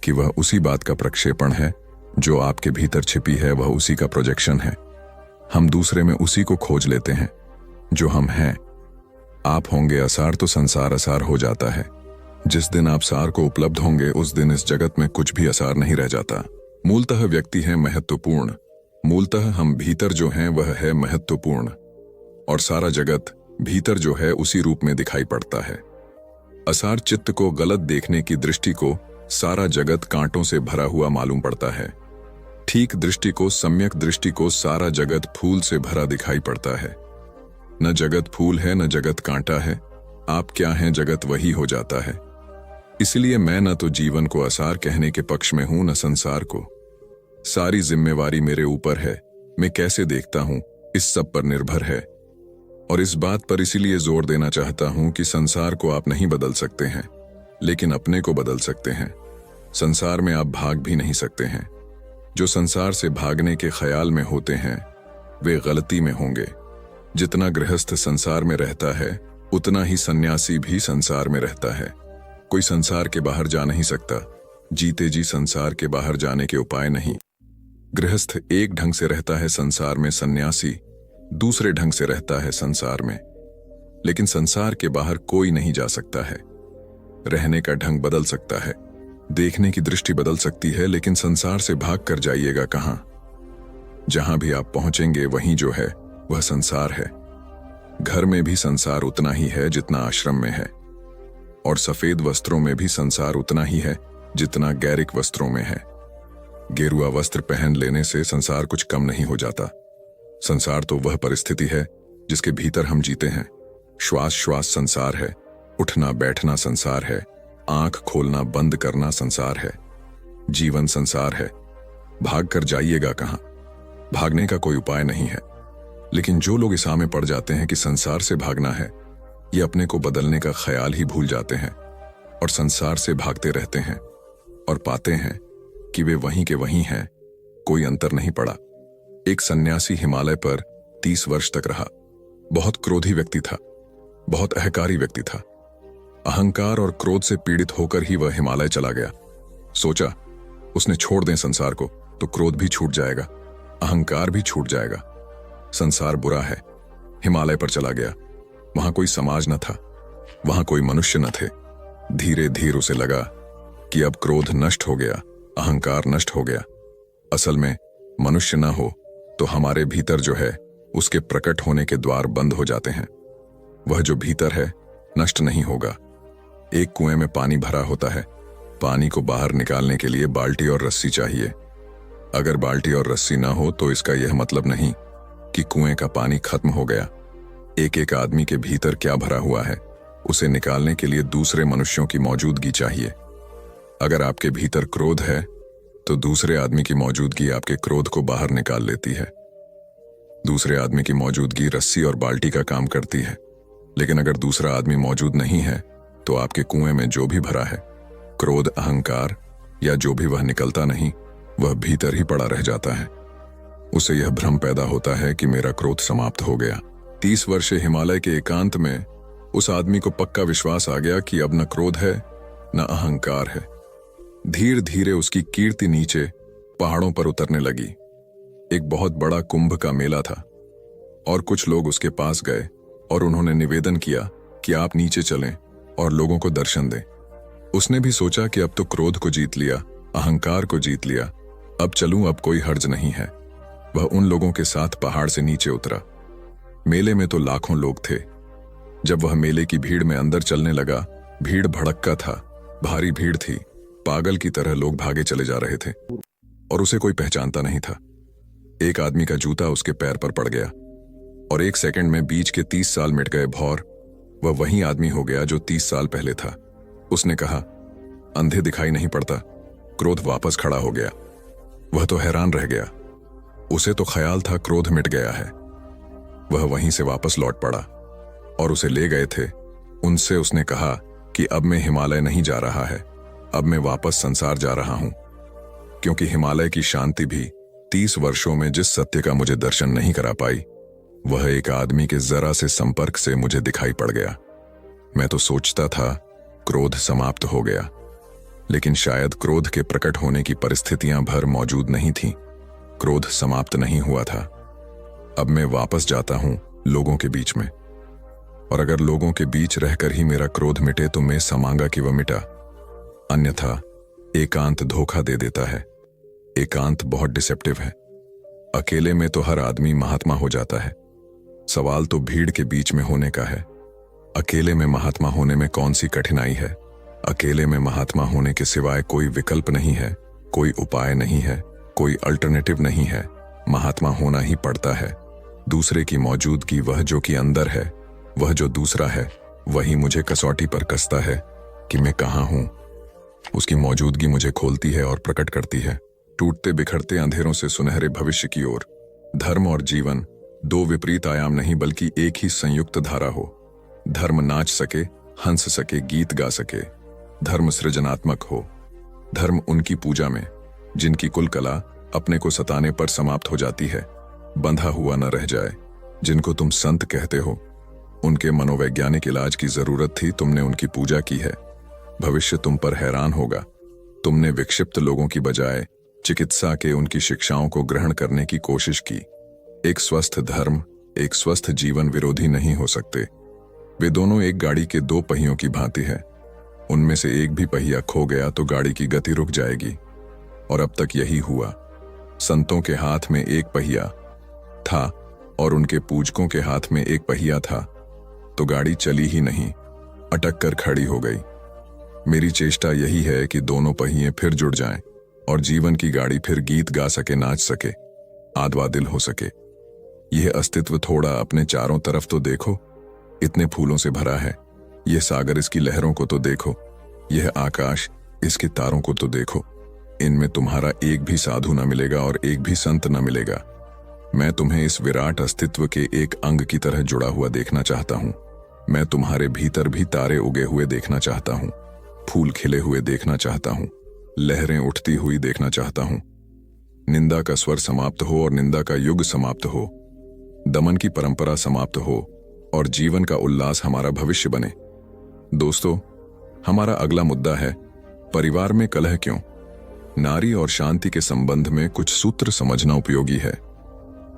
A: कि वह उसी बात का प्रक्षेपण है जो आपके भीतर छिपी है, वह उसी का प्रोजेक्शन है। हम दूसरे में उसी को खोज लेते हैं जो हम हैं। आप होंगे असार तो संसार असार हो जाता है। जिस दिन आप सार को उपलब्ध होंगे उस दिन इस जगत में कुछ भी असार नहीं रह जाता। मूलतः व्यक्ति है महत्वपूर्ण, मूलतः हम भीतर जो हैं वह है महत्वपूर्ण, और सारा जगत भीतर जो है उसी रूप में दिखाई पड़ता है। असार चित्त को गलत देखने की दृष्टि को सारा जगत कांटों से भरा हुआ मालूम पड़ता है। ठीक दृष्टि को, सम्यक दृष्टि को सारा जगत फूल से भरा दिखाई पड़ता है। न जगत फूल है न जगत कांटा है, आप क्या हैं जगत वही हो जाता है। इसलिए मैं न तो जीवन को असार कहने के पक्ष में हूं न संसार को। सारी जिम्मेवारी मेरे ऊपर है, मैं कैसे देखता हूं इस सब पर निर्भर है। और इस बात पर इसीलिए जोर देना चाहता हूं कि संसार को आप नहीं बदल सकते हैं, लेकिन अपने को बदल सकते हैं। संसार में आप भाग भी नहीं सकते हैं। जो संसार से भागने के ख्याल में होते हैं वे गलती में होंगे। जितना गृहस्थ संसार में रहता है उतना ही सन्यासी भी संसार में रहता है। कोई संसार के बाहर जा नहीं सकता, जीते जी संसार के बाहर जाने के उपाय नहीं। गृहस्थ एक ढंग से रहता है संसार में, सन्यासी दूसरे ढंग से रहता है संसार में। लेकिन संसार के बाहर कोई नहीं जा सकता है। रहने का ढंग बदल सकता है, देखने की दृष्टि बदल सकती है, लेकिन संसार से भाग कर जाइएगा कहां? जहां भी आप पहुंचेंगे वहीं जो है वह संसार है। घर में भी संसार उतना ही है जितना आश्रम में है, और सफेद वस्त्रों में भी संसार उतना ही है जितना गैरिक वस्त्रों में है। गेरुआ वस्त्र पहन लेने से संसार कुछ कम नहीं हो जाता। संसार तो वह परिस्थिति है जिसके भीतर हम जीते हैं। श्वास श्वास संसार है, उठना बैठना संसार है, आंख खोलना बंद करना संसार है, जीवन संसार है। भाग कर जाइएगा कहां? भागने का कोई उपाय नहीं है। लेकिन जो लोग इस में पड़ जाते हैं कि संसार से भागना है, ये अपने को बदलने का ख्याल ही भूल जाते हैं और संसार से भागते रहते हैं और पाते हैं कि वे वहीं के वहीं हैं, कोई अंतर नहीं पड़ा। एक सन्यासी हिमालय पर 30 वर्ष तक रहा। बहुत क्रोधी व्यक्ति था, बहुत अहंकारी व्यक्ति था। अहंकार और क्रोध से पीड़ित होकर ही वह हिमालय चला गया। सोचा उसने छोड़ दें संसार को तो क्रोध भी छूट जाएगा, अहंकार भी छूट जाएगा। संसार बुरा है। हिमालय पर चला गया। वहां कोई समाज न था, वहां कोई मनुष्य न थे। धीरे धीरे उसे लगा कि अब क्रोध नष्ट हो गया, अहंकार नष्ट हो गया। असल में मनुष्य न हो तो हमारे भीतर जो है उसके प्रकट होने के द्वार बंद हो जाते हैं। वह जो भीतर है नष्ट नहीं होगा। एक कुएं में पानी भरा होता है, पानी को बाहर निकालने के लिए बाल्टी और रस्सी चाहिए। अगर बाल्टी और रस्सी ना हो तो इसका यह मतलब नहीं कि कुएं का पानी खत्म हो गया। एक एक आदमी के भीतर क्या भरा हुआ है उसे निकालने के लिए दूसरे मनुष्यों की मौजूदगी चाहिए। अगर आपके भीतर क्रोध है तो दूसरे आदमी की मौजूदगी आपके क्रोध को बाहर निकाल लेती है। दूसरे आदमी की मौजूदगी रस्सी और बाल्टी का काम करती है। लेकिन अगर दूसरा आदमी मौजूद नहीं है तो आपके कुएं में जो भी भरा है, क्रोध, अहंकार या जो भी, वह निकलता नहीं, वह भीतर ही पड़ा रह जाता है। उसे यह भ्रम पैदा होता है कि मेरा क्रोध समाप्त हो गया। 30 वर्षे हिमालय के एकांत में उस आदमी को पक्का विश्वास आ गया कि अब न क्रोध है न अहंकार है। धीरे धीरे उसकी कीर्ति नीचे पहाड़ों पर उतरने लगी। एक बहुत बड़ा कुंभ का मेला था और कुछ लोग उसके पास गए और उन्होंने निवेदन किया कि आप नीचे चलें और लोगों को दर्शन दें। उसने भी सोचा कि अब तो क्रोध को जीत लिया, अहंकार को जीत लिया, अब चलूं, अब कोई हर्ज नहीं है। वह उन लोगों के साथ पहाड़ से नीचे उतरा। मेले में तो लाखों लोग थे। जब वह मेले की भीड़ में अंदर चलने लगा, भीड़ भड़क्का था, भारी भीड़ थी। पागल की तरह लोग भागे चले जा रहे थे और उसे कोई पहचानता नहीं था। एक आदमी का जूता उसके पैर पर पड़ गया और एक सेकंड में बीच के 30 साल मिट गए भौर। वह वही आदमी हो गया जो 30 साल पहले था। उसने कहा, अंधे दिखाई नहीं पड़ता। क्रोध वापस खड़ा हो गया। वह तो हैरान रह गया। उसे तो ख्याल था क्रोध मिट गया है। वह वहीं से वापस लौट पड़ा और उसे ले गए थे। उनसे उसने कहा कि अब मैं हिमालय नहीं जा रहा है, अब मैं वापस संसार जा रहा हूं, क्योंकि हिमालय की शांति भी 30 वर्षों में जिस सत्य का मुझे दर्शन नहीं करा पाई, वह एक आदमी के जरा से संपर्क से मुझे दिखाई पड़ गया। मैं तो सोचता था क्रोध समाप्त हो गया, लेकिन शायद क्रोध के प्रकट होने की परिस्थितियां भर मौजूद नहीं थीं। क्रोध समाप्त नहीं हुआ था। अब मैं वापस जाता हूं लोगों के बीच में, और अगर लोगों के बीच रहकर ही मेरा क्रोध मिटे तो मैं समांगा कि वह मिटा। अन्यथा एकांत धोखा दे देता है। एकांत बहुत डिसेप्टिव है। अकेले में तो हर आदमी महात्मा हो जाता है। सवाल तो भीड़ के बीच में होने का है। अकेले में महात्मा होने में कौन सी कठिनाई है? अकेले में महात्मा होने के सिवाय कोई विकल्प नहीं है, कोई उपाय नहीं है, कोई अल्टरनेटिव नहीं है। महात्मा होना ही पड़ता है। दूसरे की मौजूदगी, वह जो कि अंदर है, वह जो दूसरा है, वही मुझे कसौटी पर कसता है कि मैं कहाँ हूं। उसकी मौजूदगी मुझे खोलती है और प्रकट करती है, टूटते बिखरते अंधेरों से सुनहरे भविष्य की ओर। धर्म और जीवन दो विपरीत आयाम नहीं बल्कि एक ही संयुक्त धारा हो। धर्म नाच सके, हंस सके, गीत गा सके। धर्म सृजनात्मक हो। धर्म उनकी पूजा में जिनकी कुल कला अपने को सताने पर समाप्त हो जाती है, बंधा हुआ न रह जाए। जिनको तुम संत कहते हो, उनके मनोवैज्ञानिक इलाज की जरूरत थी, तुमने उनकी पूजा की है। भविष्य तुम पर हैरान होगा। तुमने विक्षिप्त लोगों की बजाय चिकित्सा के उनकी शिक्षाओं को ग्रहण करने की कोशिश की। एक स्वस्थ धर्म, एक स्वस्थ जीवन विरोधी नहीं हो सकते। वे दोनों एक गाड़ी के दो पहियों की भांति है। उनमें से एक भी पहिया खो गया तो गाड़ी की गति रुक जाएगी, और अब तक यही हुआ। संतों के हाथ में एक पहिया था और उनके पूजकों के हाथ में एक पहिया था, तो गाड़ी चली ही नहीं, अटक कर खड़ी हो गई। मेरी चेष्टा यही है कि दोनों पहिए फिर जुड़ जाएं और जीवन की गाड़ी फिर गीत गा सके, नाच सके, आदवा दिल हो सके। यह अस्तित्व थोड़ा अपने चारों तरफ तो देखो, इतने फूलों से भरा है। यह सागर, इसकी लहरों को तो देखो। यह आकाश, इसके तारों को तो देखो। इनमें तुम्हारा एक भी साधु न मिलेगा और एक भी संत न मिलेगा। मैं तुम्हें इस विराट अस्तित्व के एक अंग की तरह जुड़ा हुआ देखना चाहता हूं। मैं तुम्हारे भीतर भी तारे उगे हुए देखना चाहता हूं, फूल खिले हुए देखना चाहता हूं, लहरें उठती हुई देखना चाहता हूं। निंदा का स्वर समाप्त हो और निंदा का युग समाप्त हो, दमन की परंपरा समाप्त हो और जीवन का उल्लास हमारा भविष्य बने। दोस्तों, हमारा अगला मुद्दा है परिवार में कलह क्यों। नारी और शांति के संबंध में कुछ सूत्र समझना उपयोगी है।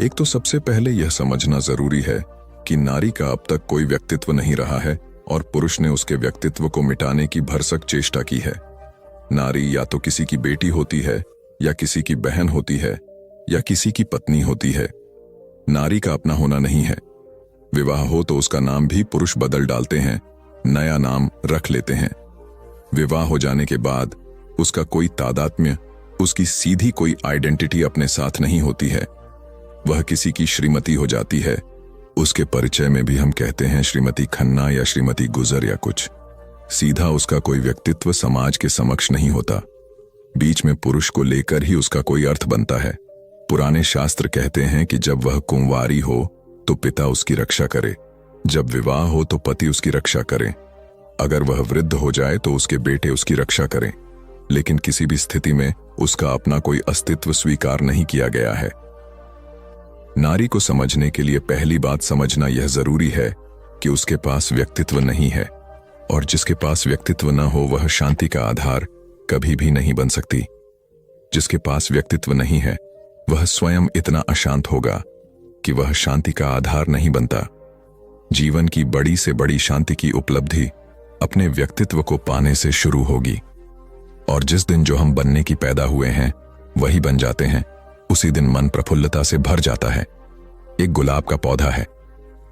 A: एक तो सबसे पहले यह समझना जरूरी है कि नारी का अब तक कोई व्यक्तित्व नहीं रहा है और पुरुष ने उसके व्यक्तित्व को मिटाने की भरसक चेष्टा की है। नारी या तो किसी की बेटी होती है, या किसी की बहन होती है, या किसी की पत्नी होती है। नारी का अपना होना नहीं है। विवाह हो तो उसका नाम भी पुरुष बदल डालते हैं, नया नाम रख लेते हैं। विवाह हो जाने के बाद उसका कोई तादात्म्य, उसकी सीधी कोई आइडेंटिटी अपने साथ नहीं होती है। वह किसी की श्रीमती हो जाती है। उसके परिचय में भी हम कहते हैं श्रीमती खन्ना या श्रीमती गुजर या कुछ। सीधा उसका कोई व्यक्तित्व समाज के समक्ष नहीं होता। बीच में पुरुष को लेकर ही उसका कोई अर्थ बनता है। पुराने शास्त्र कहते हैं कि जब वह कुंवारी हो तो पिता उसकी रक्षा करे, जब विवाह हो तो पति उसकी रक्षा करें, अगर वह वृद्ध हो जाए तो उसके बेटे उसकी रक्षा करें। लेकिन किसी भी स्थिति में उसका अपना कोई अस्तित्व स्वीकार नहीं किया गया है। नारी को समझने के लिए पहली बात समझना यह जरूरी है कि उसके पास व्यक्तित्व नहीं है, और जिसके पास व्यक्तित्व न हो वह शांति का आधार कभी भी नहीं बन सकती। जिसके पास व्यक्तित्व नहीं है वह स्वयं इतना अशांत होगा कि वह शांति का आधार नहीं बनता। जीवन की बड़ी से बड़ी शांति की उपलब्धि अपने व्यक्तित्व को पाने से शुरू होगी, और जिस दिन जो हम बनने की पैदा हुए हैं वही बन जाते हैं, उसी दिन मन प्रफुल्लता से भर जाता है। एक गुलाब का पौधा है,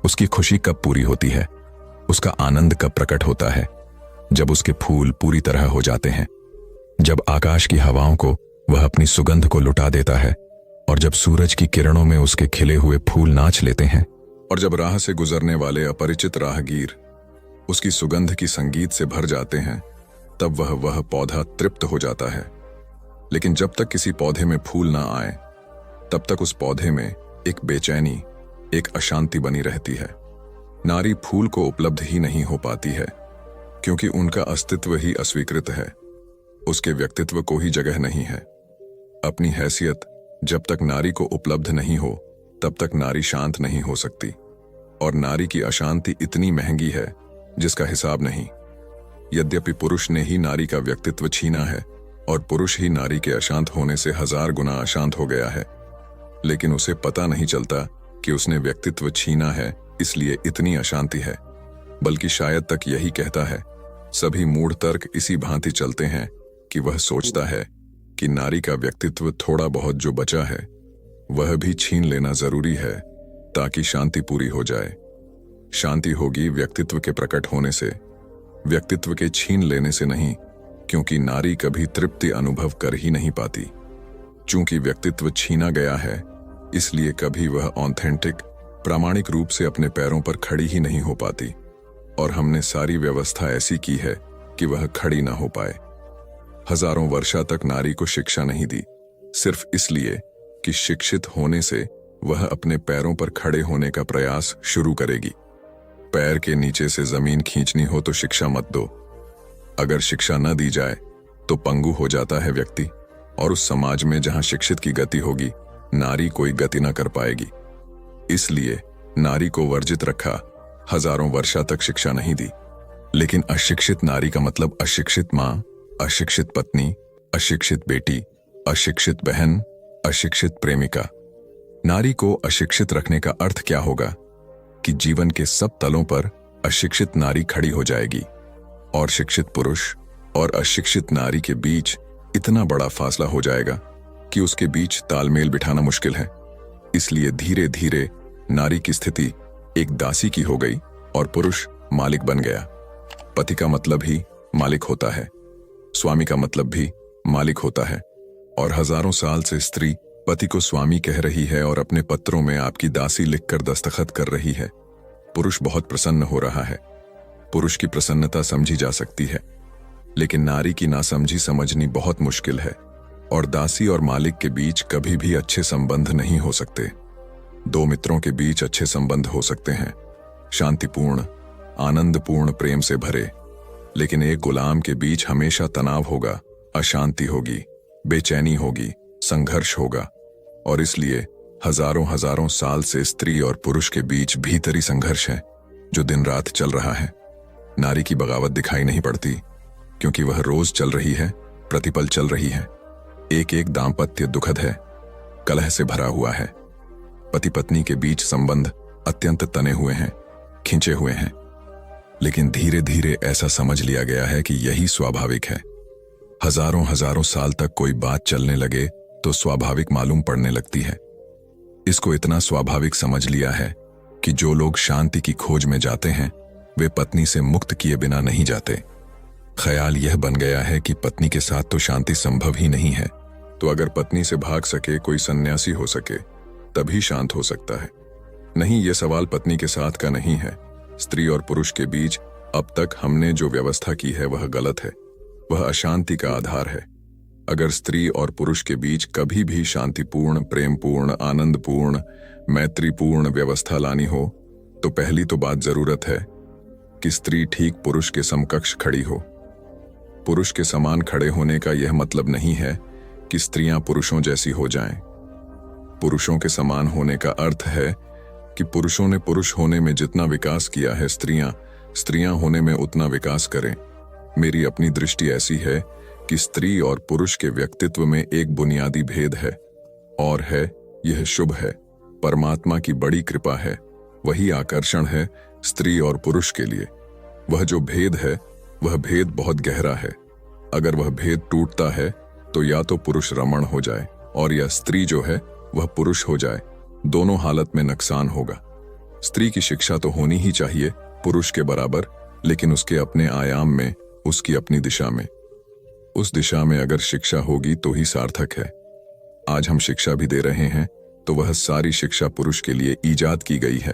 A: उसकी खुशी कब पूरी होती है, उसका आनंद कब प्रकट होता है? जब उसके फूल पूरी तरह हो जाते हैं, जब आकाश की हवाओं को वह अपनी सुगंध को लुटा देता है, और जब सूरज की किरणों में उसके खिले हुए फूल नाच लेते हैं, और जब राह से गुजरने वाले अपरिचित राहगीर उसकी सुगंध की संगीत से भर जाते हैं, तब वह पौधा तृप्त हो जाता है। लेकिन जब तक किसी पौधे में फूल ना आए तब तक उस पौधे में एक बेचैनी, एक अशांति बनी रहती है। नारी फूल को उपलब्ध ही नहीं हो पाती है क्योंकि उनका अस्तित्व ही अस्वीकृत है। उसके व्यक्तित्व को ही जगह नहीं है। अपनी हैसियत जब तक नारी को उपलब्ध नहीं हो तब तक नारी शांत नहीं हो सकती, और नारी की अशांति इतनी महंगी है जिसका हिसाब नहीं। यद्यपि पुरुष ने ही नारी का व्यक्तित्व छीना है और पुरुष ही नारी के अशांत होने से 1000 गुना अशांत हो गया है, लेकिन उसे पता नहीं चलता कि उसने व्यक्तित्व छीना है इसलिए इतनी अशांति है, बल्कि शायद तक यही कहता है। सभी मूढ़ तर्क इसी भांति चलते हैं कि वह सोचता है कि नारी का व्यक्तित्व थोड़ा बहुत जो बचा है वह भी छीन लेना जरूरी है ताकि शांति पूरी हो जाए। शांति होगी व्यक्तित्व के प्रकट होने से, व्यक्तित्व के छीन लेने से नहीं, क्योंकि नारी कभी तृप्ति अनुभव कर ही नहीं पाती। चूंकि व्यक्तित्व छीना गया है इसलिए कभी वह ऑथेंटिक, प्रामाणिक रूप से अपने पैरों पर खड़ी ही नहीं हो पाती, और हमने सारी व्यवस्था ऐसी की है कि वह खड़ी ना हो पाए। हजारों वर्षों तक नारी को शिक्षा नहीं दी, सिर्फ इसलिए कि शिक्षित होने से वह अपने पैरों पर खड़े होने का प्रयास शुरू करेगी। पैर के नीचे से जमीन खींचनी हो तो शिक्षा मत दो। अगर शिक्षा न दी जाए तो पंगु हो जाता है व्यक्ति, और उस समाज में जहां शिक्षित की गति होगी नारी कोई गति न कर पाएगी। इसलिए नारी को वर्जित रखा, हजारों वर्षों तक शिक्षा नहीं दी। लेकिन अशिक्षित नारी का मतलब अशिक्षित मां, अशिक्षित पत्नी, अशिक्षित बेटी, अशिक्षित बहन, अशिक्षित प्रेमिका। नारी को अशिक्षित रखने का अर्थ क्या होगा कि जीवन के सब तलों पर अशिक्षित नारी खड़ी हो जाएगी, और शिक्षित पुरुष और अशिक्षित नारी के बीच इतना बड़ा फासला हो जाएगा कि उसके बीच तालमेल बिठाना मुश्किल है। इसलिए धीरे धीरे नारी की स्थिति एक दासी की हो गई और पुरुष मालिक बन गया। पति का मतलब ही मालिक होता है, स्वामी का मतलब भी मालिक होता है, और हजारों साल से स्त्री पति को स्वामी कह रही है और अपने पत्रों में आपकी दासी लिखकर दस्तखत कर रही है। पुरुष बहुत प्रसन्न हो रहा है। पुरुष की प्रसन्नता समझी जा सकती है, लेकिन नारी की नासमझी समझनी बहुत मुश्किल है, और दासी और मालिक के बीच कभी भी अच्छे संबंध नहीं हो सकते। दो मित्रों के बीच अच्छे संबंध हो सकते हैं, शांतिपूर्ण, आनंदपूर्ण, प्रेम से भरे, लेकिन एक गुलाम के बीच हमेशा तनाव होगा, अशांति होगी, बेचैनी होगी, संघर्ष होगा। और इसलिए हजारों हजारों साल से स्त्री और पुरुष के बीच भीतरी संघर्ष है जो दिन रात चल रहा है। नारी की बगावत दिखाई नहीं पड़ती क्योंकि वह रोज चल रही है, प्रतिपल चल रही है। एक एक दाम्पत्य दुखद है, कलह से भरा हुआ है। पति पत्नी के बीच संबंध अत्यंत तने हुए हैं, खिंचे हुए हैं। लेकिन धीरे धीरे ऐसा समझ लिया गया है कि यही स्वाभाविक है। हजारों हजारों साल तक कोई बात चलने लगे तो स्वाभाविक मालूम पड़ने लगती है। इसको इतना स्वाभाविक समझ लिया है कि जो लोग शांति की खोज में जाते हैं वे पत्नी से मुक्त किए बिना नहीं जाते। ख्याल यह बन गया है कि पत्नी के साथ तो शांति संभव ही नहीं है, तो अगर पत्नी से भाग सके कोई सन्यासी हो सके तभी शांत हो सकता है। नहीं, यह सवाल पत्नी के साथ का नहीं है। स्त्री और पुरुष के बीच अब तक हमने जो व्यवस्था की है वह गलत है, वह अशांति का आधार है। अगर स्त्री और पुरुष के बीच कभी भी शांतिपूर्ण, प्रेमपूर्ण, आनंदपूर्ण, मैत्रीपूर्ण व्यवस्था लानी हो तो पहली तो बात जरूरत है कि स्त्री ठीक पुरुष के समकक्ष खड़ी हो। पुरुष के समान खड़े होने का यह मतलब नहीं है कि स्त्रियां पुरुषों जैसी हो जाएं। पुरुषों के समान होने का अर्थ है कि पुरुषों ने पुरुष होने में जितना विकास किया है स्त्रियां होने में उतना विकास करें। मेरी अपनी दृष्टि ऐसी है कि स्त्री और पुरुष के व्यक्तित्व में एक बुनियादी भेद है और है यह शुभ है, परमात्मा की बड़ी कृपा है। वही आकर्षण है स्त्री और पुरुष के लिए। वह जो भेद है वह भेद बहुत गहरा है। अगर वह भेद टूटता है तो या तो पुरुष रमण हो जाए और या स्त्री जो है वह पुरुष हो जाए। दोनों हालत में नुकसान होगा। स्त्री की शिक्षा तो होनी ही चाहिए पुरुष के बराबर, लेकिन उसके अपने आयाम में, उसकी अपनी दिशा में। उस दिशा में अगर शिक्षा होगी तो ही सार्थक है। आज हम शिक्षा भी दे रहे हैं तो वह सारी शिक्षा पुरुष के लिए ईजाद की गई है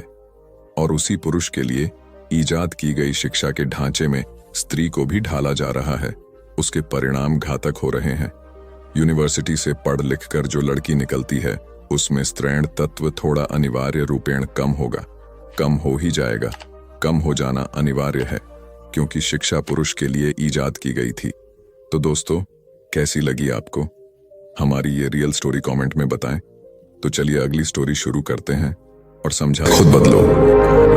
A: और उसी पुरुष के लिए ईजाद की गई शिक्षा के ढांचे में स्त्री को भी ढाला जा रहा है। उसके परिणाम घातक हो रहे हैं। यूनिवर्सिटी से पढ़ लिख कर जो लड़की निकलती है उसमें स्त्रैण तत्व थोड़ा अनिवार्य रूपेण कम होगा, कम हो ही जाएगा। कम हो जाना अनिवार्य है क्योंकि शिक्षा पुरुष के लिए ईजाद की गई थी। तो दोस्तों, कैसी लगी आपको हमारी ये रियल स्टोरी? कमेंट में बताएं। तो चलिए अगली स्टोरी शुरू करते हैं और समझा खुद बदलो।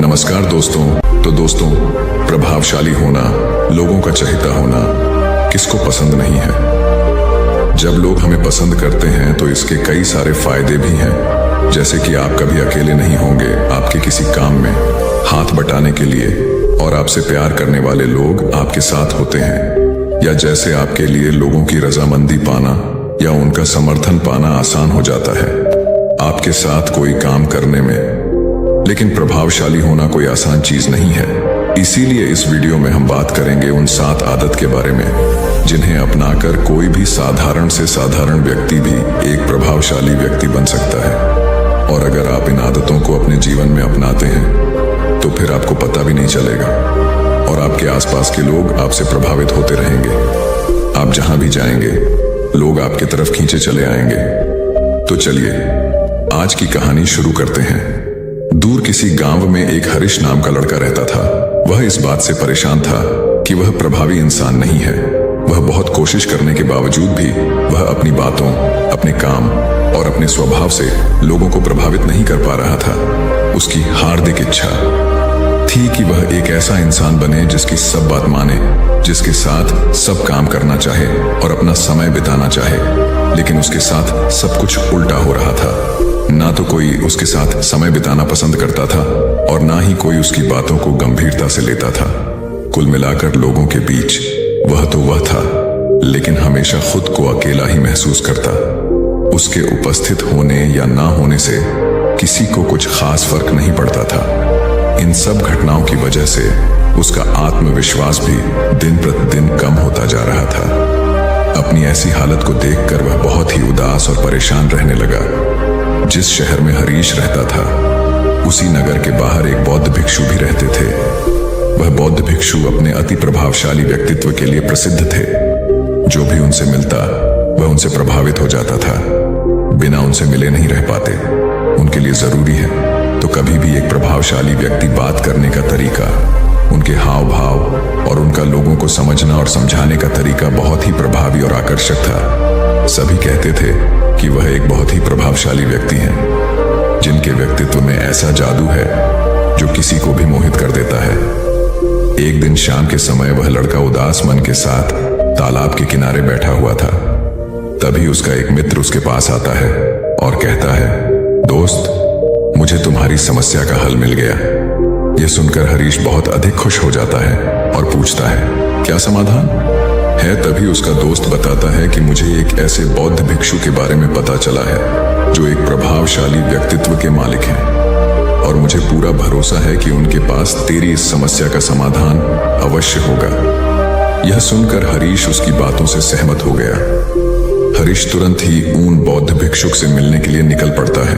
A: नमस्कार दोस्तों। तो दोस्तों, प्रभावशाली होना, लोगों का चहेता होना किसको पसंद नहीं है? जब लोग हमें पसंद करते हैं तो इसके कई सारे फायदे भी हैं, जैसे कि आप कभी अकेले नहीं होंगे आपके किसी काम में हाथ बटाने के लिए, और आपसे प्यार करने वाले लोग आपके साथ होते हैं, या जैसे आपके लिए लोगों की रजामंदी पाना या उनका समर्थन पाना आसान हो जाता है आपके साथ कोई काम करने में। लेकिन प्रभावशाली होना कोई आसान चीज नहीं है। इसीलिए इस वीडियो में हम बात करेंगे उन 7 आदत के बारे में जिन्हें अपनाकर कोई भी साधारण से साधारण व्यक्ति भी एक प्रभावशाली व्यक्ति बन सकता है। और अगर आप इन आदतों को अपने जीवन में अपनाते हैं तो फिर आपको पता भी नहीं चलेगा और आपके आसपास के लोग आपसे प्रभावित होते रहेंगे। आप जहां भी जाएंगे लोग आपकी तरफ खींचे चले आएंगे। तो चलिए आज की कहानी शुरू करते हैं। दूर किसी गांव में एक हरीश नाम का लड़का रहता था। वह इस बात से परेशान था कि वह प्रभावी इंसान नहीं है। वह बहुत कोशिश करने के बावजूद भी वह अपनी बातों, अपने काम और अपने स्वभाव से लोगों को प्रभावित नहीं कर पा रहा था। उसकी हार्दिक इच्छा थी कि वह एक ऐसा इंसान बने जिसकी सब बात माने, जिसके साथ सब काम करना चाहे और अपना समय बिताना चाहे। लेकिन उसके साथ सब कुछ उल्टा हो रहा था। ना तो कोई उसके साथ समय बिताना पसंद करता था और ना ही कोई उसकी बातों को गंभीरता से लेता था। कुल मिलाकर लोगों के बीच वह तो वह था, लेकिन हमेशा खुद को अकेला ही महसूस करता। उसके उपस्थित होने या ना होने से किसी को कुछ खास फर्क नहीं पड़ता था। इन सब घटनाओं की वजह से उसका आत्मविश्वास भी दिन प्रतिदिन कम होता जा रहा था। अपनी ऐसी हालत को देखकर वह बहुत ही उदास और परेशान रहने लगा। जिस शहर में हरीश रहता था उसी नगर के बाहर एक बौद्ध भिक्षु भी रहते थे। वह बौद्ध भिक्षु अपने अति प्रभावशाली व्यक्तित्व के लिए प्रसिद्ध थे। जो भी उनसे मिलता वह उनसे प्रभावित हो जाता था। बिना उनसे मिले नहीं रह पाते। उनके लिए जरूरी है तो कभी भी एक प्रभावशाली व्यक्ति बात करने का तरीका, उनके हाव भाव और उनका लोगों को समझना और समझाने का तरीका बहुत ही प्रभावी और आकर्षक था। सभी कहते थे कि वह एक बहुत ही प्रभावशाली व्यक्ति हैं, जिनके व्यक्तित्व में ऐसा जादू है जो किसी को भी मोहित कर देता है। एक दिन शाम के समय वह लड़का उदास मन के साथ तालाब के किनारे बैठा हुआ था। तभी उसका एक मित्र उसके पास आता है और कहता है, दोस्त, मुझे तुम्हारी समस्या का हल मिल गया। यह सुनकर हरीश बहुत अधिक खुश हो जाता है और पूछता है, क्या समाधान है? तभी उसका दोस्त बताता है कि मुझे एक ऐसे बौद्ध भिक्षु के बारे में पता चला है जो एक प्रभावशाली व्यक्तित्व के मालिक हैं, और मुझे पूरा भरोसा है कि उनके पास तेरी इस समस्या का समाधान अवश्य होगा। यह सुनकर हरीश उसकी बातों से सहमत हो गया। हरीश तुरंत ही उन बौद्ध भिक्षुक से मिलने के लिए निकल पड़ता है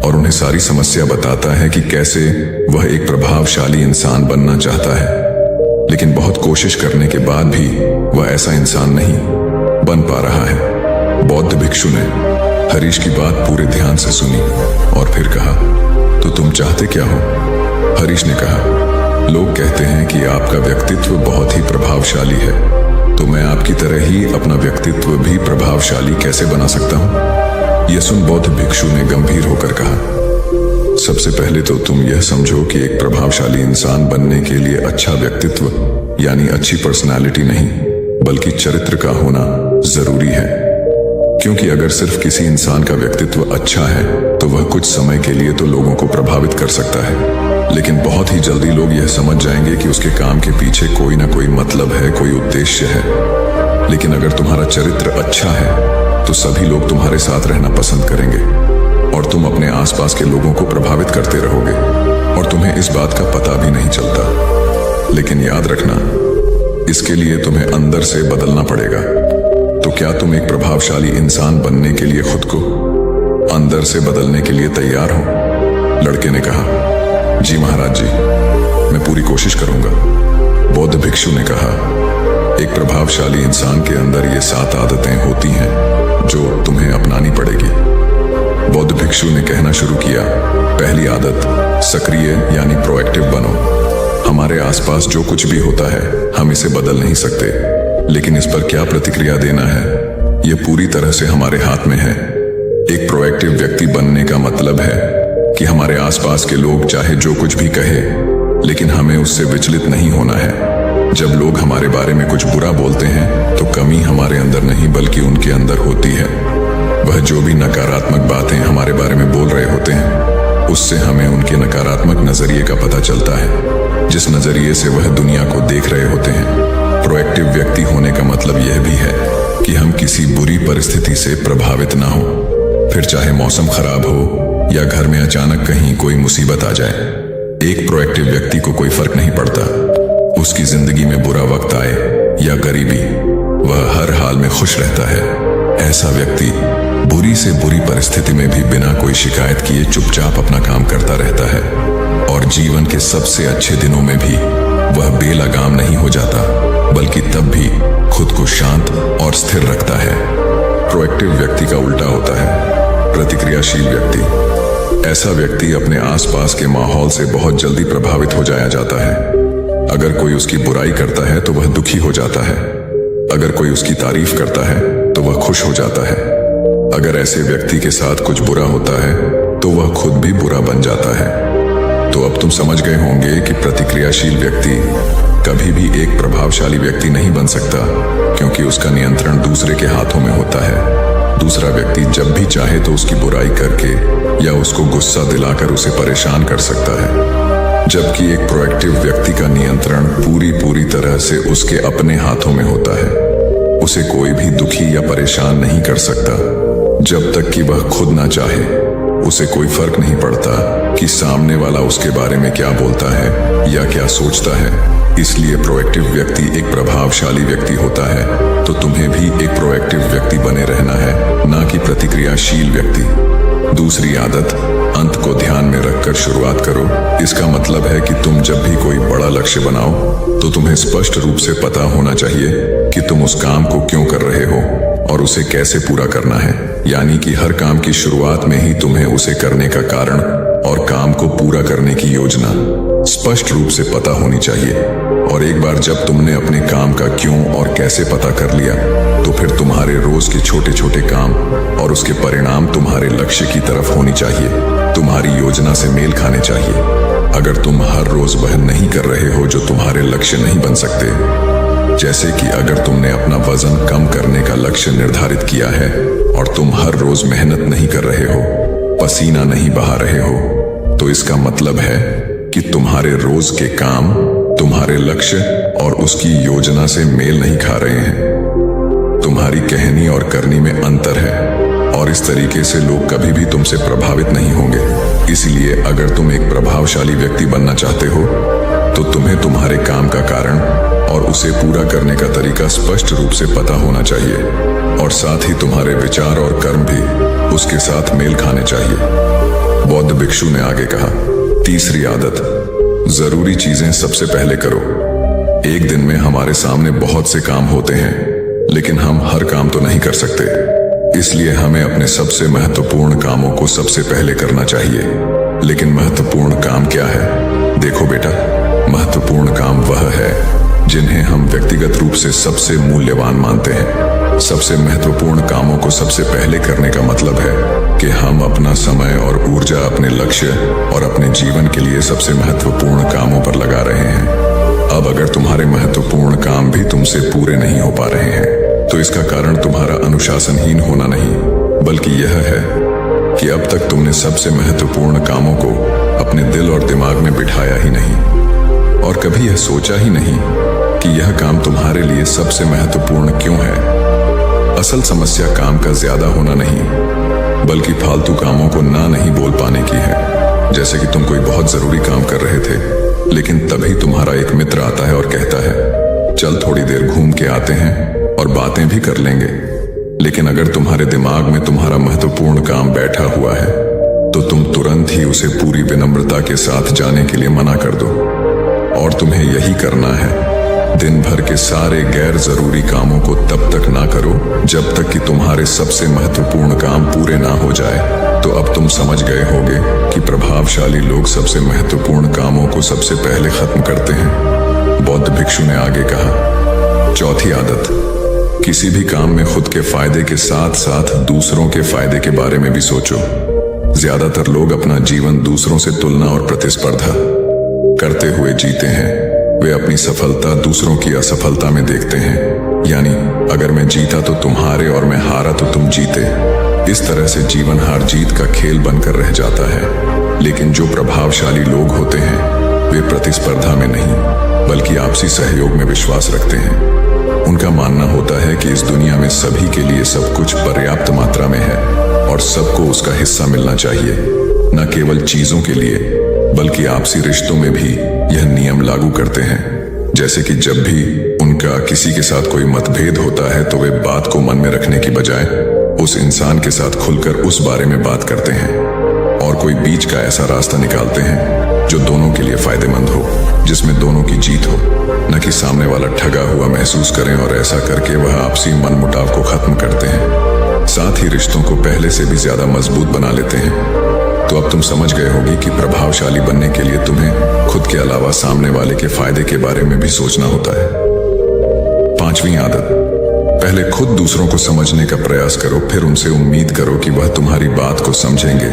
A: और उन्हें सारी समस्या बताता है कि कैसे वह एक प्रभावशाली इंसान बनना चाहता है, लेकिन बहुत कोशिश करने के बाद भी वह ऐसा इंसान नहीं बन पा रहा है। बौद्ध भिक्षु ने हरीश की बात पूरे ध्यान से सुनी और फिर कहा, तो तुम चाहते क्या हो? हरीश ने कहा, लोग कहते हैं कि आपका व्यक्तित्व बहुत ही प्रभावशाली है, तो मैं आपकी तरह ही अपना व्यक्तित्व भी प्रभावशाली कैसे बना सकता हूं? यह सुन बौद्ध भिक्षु ने गंभीर होकर कहा, सबसे पहले तो तुम यह समझो कि एक प्रभावशाली इंसान बनने के लिए अच्छा व्यक्तित्व यानी अच्छी पर्सनालिटी नहीं बल्कि चरित्र का होना जरूरी है। क्योंकि अगर सिर्फ किसी इंसान का व्यक्तित्व अच्छा है तो वह कुछ समय के लिए तो लोगों को प्रभावित कर सकता है, लेकिन बहुत ही जल्दी लोग यह समझ जाएंगे कि उसके काम के पीछे कोई ना कोई मतलब है, कोई उद्देश्य है। लेकिन अगर तुम्हारा चरित्र अच्छा है तो सभी लोग तुम्हारे साथ रहना पसंद करेंगे और तुम अपने आसपास के लोगों को प्रभावित करते रहोगे और तुम्हें इस बात का पता भी नहीं चलता। लेकिन याद रखना, इसके लिए तुम्हें अंदर से बदलना पड़ेगा। तो क्या तुम एक प्रभावशाली इंसान बनने के लिए खुद को अंदर से बदलने के लिए तैयार हो? लड़के ने कहा, जी महाराज जी, मैं पूरी कोशिश करूंगा। बौद्ध भिक्षु ने कहा, एक प्रभावशाली इंसान के अंदर ये 7 आदतें होती हैं जो तुम्हें अपनानी पड़ेगी। बौद्ध भिक्षु ने कहना शुरू किया, पहली आदत, सक्रिय यानी प्रोएक्टिव बनो। हमारे आसपास जो कुछ भी होता है हम इसे बदल नहीं सकते, लेकिन इस पर क्या प्रतिक्रिया देना है यह पूरी तरह से हमारे हाथ में है। एक प्रोएक्टिव व्यक्ति बनने का मतलब है कि हमारे आसपास के लोग चाहे जो कुछ भी कहे, लेकिन हमें उससे विचलित नहीं होना है। जब लोग हमारे बारे में कुछ बुरा बोलते हैं तो कमी हमारे अंदर नहीं बल्कि उनके अंदर होती है। वह जो भी नकारात्मक बातें हमारे बारे में बोल रहे होते हैं उससे हमें उनके नकारात्मक नजरिए का पता चलता है, जिस नजरिए से वह दुनिया को देख रहे होते हैं। प्रोएक्टिव व्यक्ति होने का मतलब यह भी है कि हम किसी बुरी परिस्थिति से प्रभावित ना हो, फिर चाहे मौसम खराब हो या घर में अचानक कहीं कोई मुसीबत आ जाए। एक प्रोएक्टिव व्यक्ति को कोई फर्क नहीं पड़ता, उसकी जिंदगी में बुरा वक्त आए या गरीबी, वह हर हाल में खुश रहता है। ऐसा व्यक्ति बुरी से बुरी परिस्थिति में भी बिना कोई शिकायत किए चुपचाप अपना काम करता रहता है और जीवन के सबसे अच्छे दिनों में भी वह बेलगाम नहीं हो जाता, बल्कि तब भी खुद को शांत और स्थिर रखता है। प्रोएक्टिव व्यक्ति का उल्टा होता है प्रतिक्रियाशील व्यक्ति। ऐसा व्यक्ति अपने आसपास के माहौल से बहुत जल्दी प्रभावित हो जाया जाता है। अगर कोई उसकी बुराई करता है तो वह दुखी हो जाता है, अगर कोई उसकी तारीफ करता है तो वह खुश हो जाता है। अगर ऐसे व्यक्ति के साथ कुछ बुरा होता है तो वह खुद भी बुरा बन जाता है। तो अब तुम समझ गए होंगे कि प्रतिक्रियाशील व्यक्ति कभी भी एक प्रभावशाली व्यक्ति नहीं बन सकता, क्योंकि उसका नियंत्रण दूसरे के हाथों में होता है। दूसरा व्यक्ति जब भी चाहे तो उसकी बुराई करके या उसको गुस्सा दिलाकर उसे परेशान कर सकता है, जबकि एक प्रोएक्टिव व्यक्ति का नियंत्रण पूरी तरह से उसके अपने हाथों में होता है। उसे कोई भी दुखी या परेशान नहीं कर सकता जब तक कि वह खुद ना चाहे। उसे कोई फर्क नहीं पड़ता कि सामने वाला उसके बारे में क्या बोलता है या क्या सोचता है। इसलिए प्रोएक्टिव व्यक्ति एक प्रभावशाली व्यक्ति होता है। तो तुम्हें भी एक प्रोएक्टिव व्यक्ति बने रहना है, ना कि प्रतिक्रियाशील व्यक्ति। दूसरी आदत, अंत को ध्यान में रखकर शुरुआत करो। इसका मतलब है कि तुम जब भी कोई बड़ा लक्ष्य बनाओ तो तुम्हें स्पष्ट रूप से पता होना चाहिए कि तुम उस काम को क्यों कर रहे हो और उसे कैसे पूरा करना है। यानी कि हर काम की शुरुआत में ही तुम्हें उसे करने का कारण और काम को पूरा करने की योजना स्पष्ट रूप से पता होनी चाहिए। और एक बार जब तुमने अपने काम का क्यों और कैसे पता कर लिया, तो फिर तुम्हारे रोज के छोटे छोटे काम और उसके परिणाम तुम्हारे लक्ष्य की तरफ होनी चाहिए, तुम्हारी योजना से मेल खाने चाहिए। अगर तुम हर रोज वह नहीं कर रहे हो जो तुम्हारे लक्ष्य नहीं बन सकते, जैसे कि अगर तुमने अपना वजन कम करने का लक्ष्य निर्धारित किया है और तुम हर रोज मेहनत नहीं कर रहे हो, पसीना नहीं बहा रहे हो, तो इसका मतलब है कि तुम्हारे रोज के काम तुम्हारे लक्ष्य और उसकी योजना से मेल नहीं खा रहे हैं। तुम्हारी कहनी और करनी में अंतर है और इस तरीके से लोग कभी भी तुमसे प्रभावित नहीं होंगे। इसलिए अगर तुम एक प्रभावशाली व्यक्ति बनना चाहते हो तो तुम्हें तुम्हारे काम का कारण और उसे पूरा करने का तरीका स्पष्ट रूप से पता होना चाहिए और साथ ही तुम्हारे विचार और कर्म भी उसके साथ मेल खाने चाहिए। बौद्ध भिक्षु ने आगे कहा, तीसरी आदत, जरूरी चीजें सबसे पहले करो। एक दिन में हमारे सामने बहुत से काम होते हैं, लेकिन हम हर काम तो नहीं कर सकते, इसलिए हमें अपने सबसे महत्वपूर्ण कामों को सबसे पहले करना चाहिए। लेकिन महत्वपूर्ण काम क्या है? देखो बेटा, महत्वपूर्ण काम वह है जिन्हें हम व्यक्तिगत रूप से सबसे मूल्यवान मानते हैं। सबसे महत्वपूर्ण कामों को सबसे पहले करने का मतलब है कि हम अपना समय और ऊर्जा अपने लक्ष्य और अपने जीवन के लिए सबसे महत्वपूर्ण कामों पर लगा रहे हैं। अब अगर तुम्हारे महत्वपूर्ण काम भी तुमसे पूरे नहीं हो पा रहे हैं, तो इसका कारण तुम्हारा अनुशासनहीन होना नहीं, बल्कि यह है कि अब तक तुमने सबसे महत्वपूर्ण कामों को अपने दिल और दिमाग में बिठाया ही नहीं और कभी यह सोचा ही नहीं कि यह काम तुम्हारे लिए सबसे महत्वपूर्ण क्यों है। असल समस्या काम का ज्यादा होना नहीं, बल्कि फालतू कामों को ना नहीं बोल पाने की है। जैसे कि तुम कोई बहुत जरूरी काम कर रहे थे, लेकिन तभी तुम्हारा एक मित्र आता है और कहता है, चल थोड़ी देर घूम के आते हैं और बातें भी कर लेंगे। लेकिन अगर तुम्हारे दिमाग में तुम्हारा महत्वपूर्ण काम बैठा हुआ है, तो तुम तुरंत ही उसे पूरी विनम्रता के साथ जाने के लिए मना कर दो। और तुम्हें यही करना है। दिन भर के सारे गैर जरूरी कामों को तब तक ना करो जब तक कि तुम्हारे सबसे महत्वपूर्ण काम पूरे ना हो जाए। तो अब तुम समझ गए होगे कि प्रभावशाली लोग सबसे महत्वपूर्ण कामों को सबसे पहले खत्म करते हैं। बौद्ध भिक्षु ने आगे कहा, चौथी आदत, किसी भी काम में खुद के फायदे के साथ साथ दूसरों के फायदे के बारे में भी सोचो। ज्यादातर लोग अपना जीवन दूसरों से तुलना और प्रतिस्पर्धा करते हुए जीते हैं। वे अपनी सफलता दूसरों की असफलता में देखते हैं। यानी अगर मैं जीता तो तुम हारे और मैं हारा तो तुम जीते। इस तरह से जीवन हार जीत का खेल बनकर रह जाता है। लेकिन जो प्रभावशाली लोग होते हैं, वे प्रतिस्पर्धा में नहीं, बल्कि आपसी सहयोग में विश्वास रखते हैं। उनका मानना होता है कि इस दुनिया में सभी के लिए सब कुछ पर्याप्त मात्रा में है और सबको उसका हिस्सा मिलना चाहिए। न केवल चीजों के लिए, बल्कि आपसी रिश्तों में भी यह नियम लागू करते हैं। जैसे कि जब भी उनका किसी के साथ कोई मतभेद होता है, तो वे बात को मन में रखने की बजाय उस इंसान के साथ खुलकर उस बारे में बात करते हैं और कोई बीच का ऐसा रास्ता निकालते हैं जो दोनों के लिए फायदेमंद हो, जिसमें दोनों की जीत हो, न कि सामने वाला ठगा हुआ महसूस करें। और ऐसा करके वह आपसी मनमुटाव को खत्म करते हैं, साथ ही रिश्तों को पहले से भी ज्यादा मजबूत बना लेते हैं। तो अब तुम समझ गए होगी कि प्रभावशाली बनने के लिए तुम्हें खुद के अलावा सामने वाले के फायदे के बारे में भी सोचना होता है। पांचवी आदत, पहले खुद दूसरों को समझने का प्रयास करो, फिर उनसे उम्मीद करो कि वह तुम्हारी बात को समझेंगे।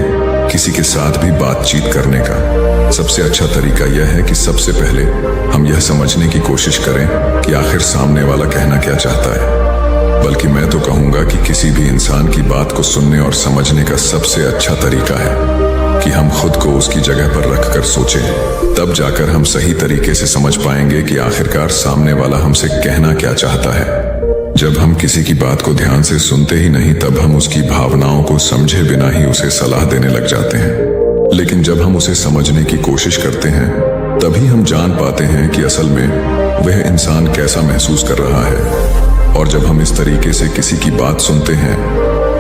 A: किसी के साथ भी बातचीत करने का सबसे अच्छा तरीका यह है कि सबसे पहले हम यह समझने की कोशिश करें कि आखिर सामने वाला कहना क्या चाहता है। बल्कि मैं तो कहूंगा कि किसी भी इंसान की बात को सुनने और समझने का सबसे अच्छा तरीका है कि हम खुद को उसकी जगह पर रखकर सोचें। तब जाकर हम सही तरीके से समझ पाएंगे कि आखिरकार सामने वाला हमसे कहना क्या चाहता है। जब हम किसी की बात को ध्यान से सुनते ही नहीं, तब हम उसकी भावनाओं को समझे बिना ही उसे सलाह देने लग जाते हैं। लेकिन जब हम उसे समझने की कोशिश करते हैं, तभी हम जान पाते हैं कि असल में वह इंसान कैसा महसूस कर रहा है। और जब हम इस तरीके से किसी की बात सुनते हैं,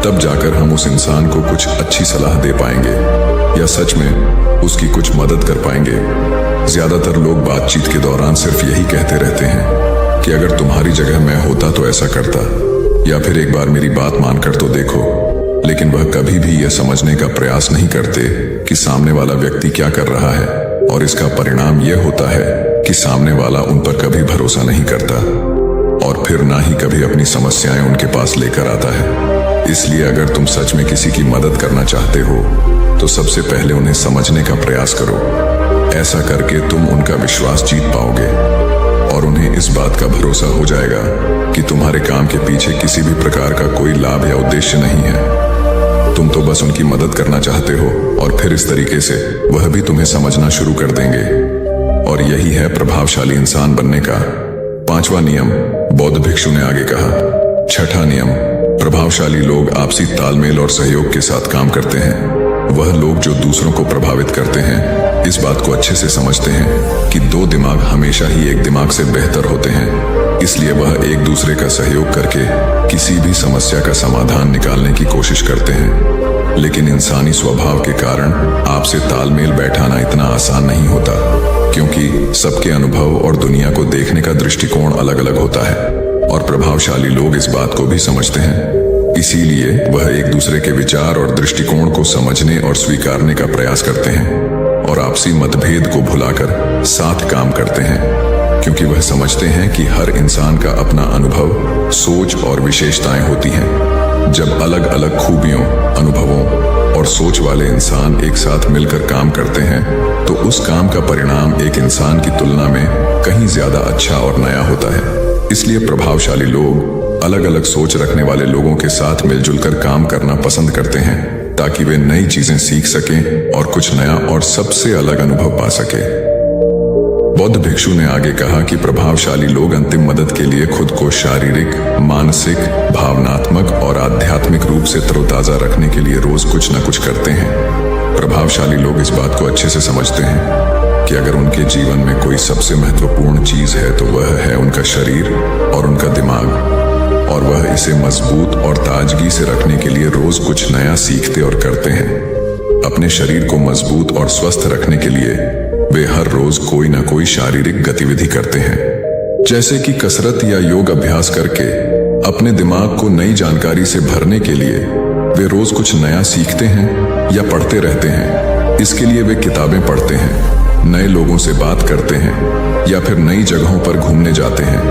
A: तब जाकर हम उस इंसान को कुछ अच्छी सलाह दे पाएंगे या सच में उसकी कुछ मदद कर पाएंगे। ज्यादातर लोग बातचीत के दौरान सिर्फ यही कहते रहते हैं कि अगर तुम्हारी जगह मैं होता तो ऐसा करता, या फिर एक बार मेरी बात मानकर तो देखो। लेकिन वह कभी भी यह समझने का प्रयास नहीं करते कि सामने वाला व्यक्ति क्या कर रहा है। और इसका परिणाम यह होता है कि सामने वाला उन पर कभी भरोसा नहीं करता और फिर ना ही कभी अपनी समस्याएं उनके पास लेकर आता है। इसलिए अगर तुम सच में किसी की मदद करना चाहते हो तो सबसे पहले उन्हें समझने का प्रयास करो। ऐसा करके तुम उनका विश्वास जीत पाओगे और उन्हें इस बात का भरोसा हो जाएगा कि तुम्हारे काम के पीछे किसी भी प्रकार का कोई लाभ या उद्देश्य नहीं है। तुम तो बस उनकी मदद करना चाहते हो और फिर इस तरीके से वह भी तुम्हें समझना शुरू कर देंगे। और यही है प्रभावशाली इंसान बनने का 5वां नियम, बौद्ध भिक्षु ने आगे कहा। 6ठा नियम, प्रभावशाली लोग आपसी तालमेल और सहयोग के साथ काम करते हैं। वह लोग जो दूसरों को प्रभावित करते हैं इस बात को अच्छे से समझते हैं कि 2 दिमाग हमेशा ही एक दिमाग से बेहतर होते हैं। इसलिए वह एक दूसरे का सहयोग करके किसी भी समस्या का समाधान निकालने की कोशिश करते हैं। लेकिन इंसानी स्वभाव के कारण आपसे तालमेल बैठाना इतना आसान नहीं होता, क्योंकि सबके अनुभव और दुनिया को देखने का दृष्टिकोण अलग अलग होता है और प्रभावशाली लोग इस बात को भी समझते हैं। इसीलिए वह एक दूसरे के विचार और दृष्टिकोण को समझने और स्वीकारने का प्रयास करते हैं और आपसी मतभेद को भुलाकर साथ काम करते हैं, क्योंकि वह समझते हैं कि हर इंसान का अपना अनुभव, सोच और विशेषताएं होती हैं। जब अलग अलग खूबियों, अनुभवों और सोच वाले इंसान एक साथ मिलकर काम करते हैं तो उस काम का परिणाम एक इंसान की तुलना में कहीं ज्यादा अच्छा और नया होता है। इसलिए प्रभावशाली लोग अलग अलग सोच रखने वाले लोगों के साथ मिलजुल कर काम करना पसंद करते हैं ताकि वे नई चीजें सीख सकें और कुछ नया और सबसे अलग अनुभव पा सके। बौद्ध भिक्षु ने आगे कहा कि प्रभावशाली लोग अंतिम मदद के लिए खुद को शारीरिक, मानसिक, भावनात्मक और आध्यात्मिक रूप से तरोताजा रखने के लिए रोज कुछ न कुछ करते हैं। प्रभावशाली लोग इस बात को अच्छे से समझते हैं कि अगर उनके जीवन में कोई सबसे महत्वपूर्ण चीज है तो वह है उनका शरीर और उनका दिमाग, और वह इसे मजबूत और ताजगी से रखने के लिए रोज कुछ नया सीखते और करते हैं। अपने शरीर को मजबूत और स्वस्थ रखने के लिए वे हर रोज कोई ना कोई शारीरिक गतिविधि करते हैं, जैसे कि कसरत या योग अभ्यास करके। अपने दिमाग को नई जानकारी से भरने के लिए वे रोज कुछ नया सीखते हैं या पढ़ते रहते हैं। इसके लिए वे किताबें पढ़ते हैं, नए लोगों से बात करते हैं या फिर नई जगहों पर घूमने जाते हैं।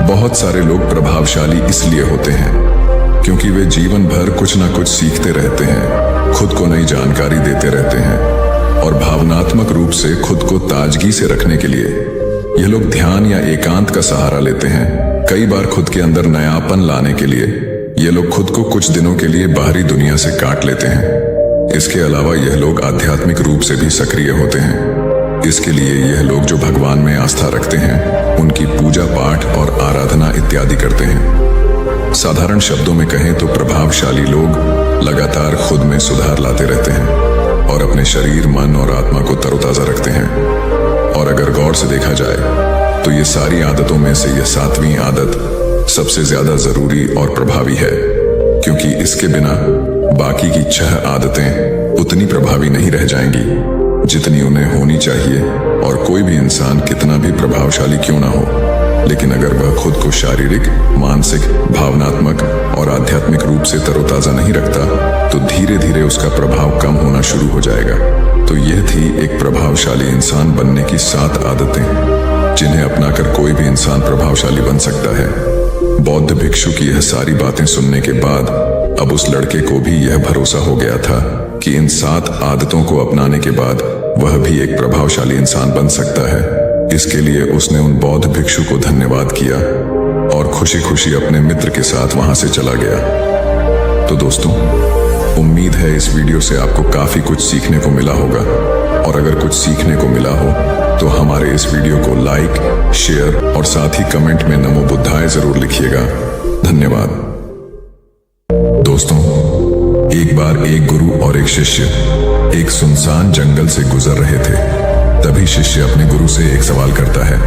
A: बहुत सारे लोग प्रभावशाली इसलिए होते हैं क्योंकि वे जीवन भर कुछ ना कुछ सीखते रहते हैं, खुद को नई जानकारी देते रहते हैं और भावनात्मक रूप से खुद को ताजगी से रखने के लिए ये लोग ध्यान या एकांत का सहारा लेते हैं। कई बार खुद के अंदर नयापन लाने के लिए ये लोग खुद को कुछ दिनों के लिए बाहरी दुनिया से काट लेते हैं। इसके अलावा यह लोग आध्यात्मिक रूप से भी सक्रिय होते हैं। इसके लिए यह लोग जो भगवान में आस्था रखते हैं उनकी पूजा पाठ और आराधना इत्यादि करते हैं। साधारण शब्दों में कहें तो प्रभावशाली लोग लगातार खुद में सुधार लाते रहते हैं और अपने शरीर, मन और आत्मा को तरोताजा रखते हैं। और अगर गौर से देखा जाए तो ये सारी आदतों में से यह 7वीं आदत सबसे ज्यादा जरूरी और प्रभावी है, क्योंकि इसके बिना बाकी की 6 आदतें उतनी प्रभावी नहीं रह जाएंगी जितनी उन्हें होनी चाहिए। और कोई भी इंसान कितना भी प्रभावशाली क्यों ना हो, लेकिन अगर वह खुद को शारीरिक, मानसिक, भावनात्मक और आध्यात्मिक रूप से तरोताजा नहीं रखता तो धीरे धीरे उसका प्रभाव कम होना शुरू हो जाएगा। तो यह थी एक प्रभावशाली इंसान बनने की 7 आदतें जिन्हें अपनाकर कोई भी इंसान प्रभावशाली बन सकता है। बौद्ध भिक्षु की यह सारी बातें सुनने के बाद अब उस लड़के को भी यह भरोसा हो गया था कि इन 7 आदतों को अपनाने के बाद वह भी एक प्रभावशाली इंसान बन सकता है। इसके लिए उसने उन बौद्ध भिक्षु को धन्यवाद किया और खुशी खुशी अपने मित्र के साथ वहां से चला गया। तो दोस्तों, उम्मीद है इस वीडियो से आपको काफी कुछ सीखने को मिला होगा, और अगर कुछ सीखने को मिला हो तो हमारे इस वीडियो को लाइक, शेयर और साथ ही कमेंट में नमो बुद्धाय जरूर लिखिएगा। धन्यवाद। दोस्तों, एक बार एक गुरु और एक शिष्य एक सुनसान जंगल से गुजर रहे थे। तभी शिष्य अपने गुरु से एक सवाल करता है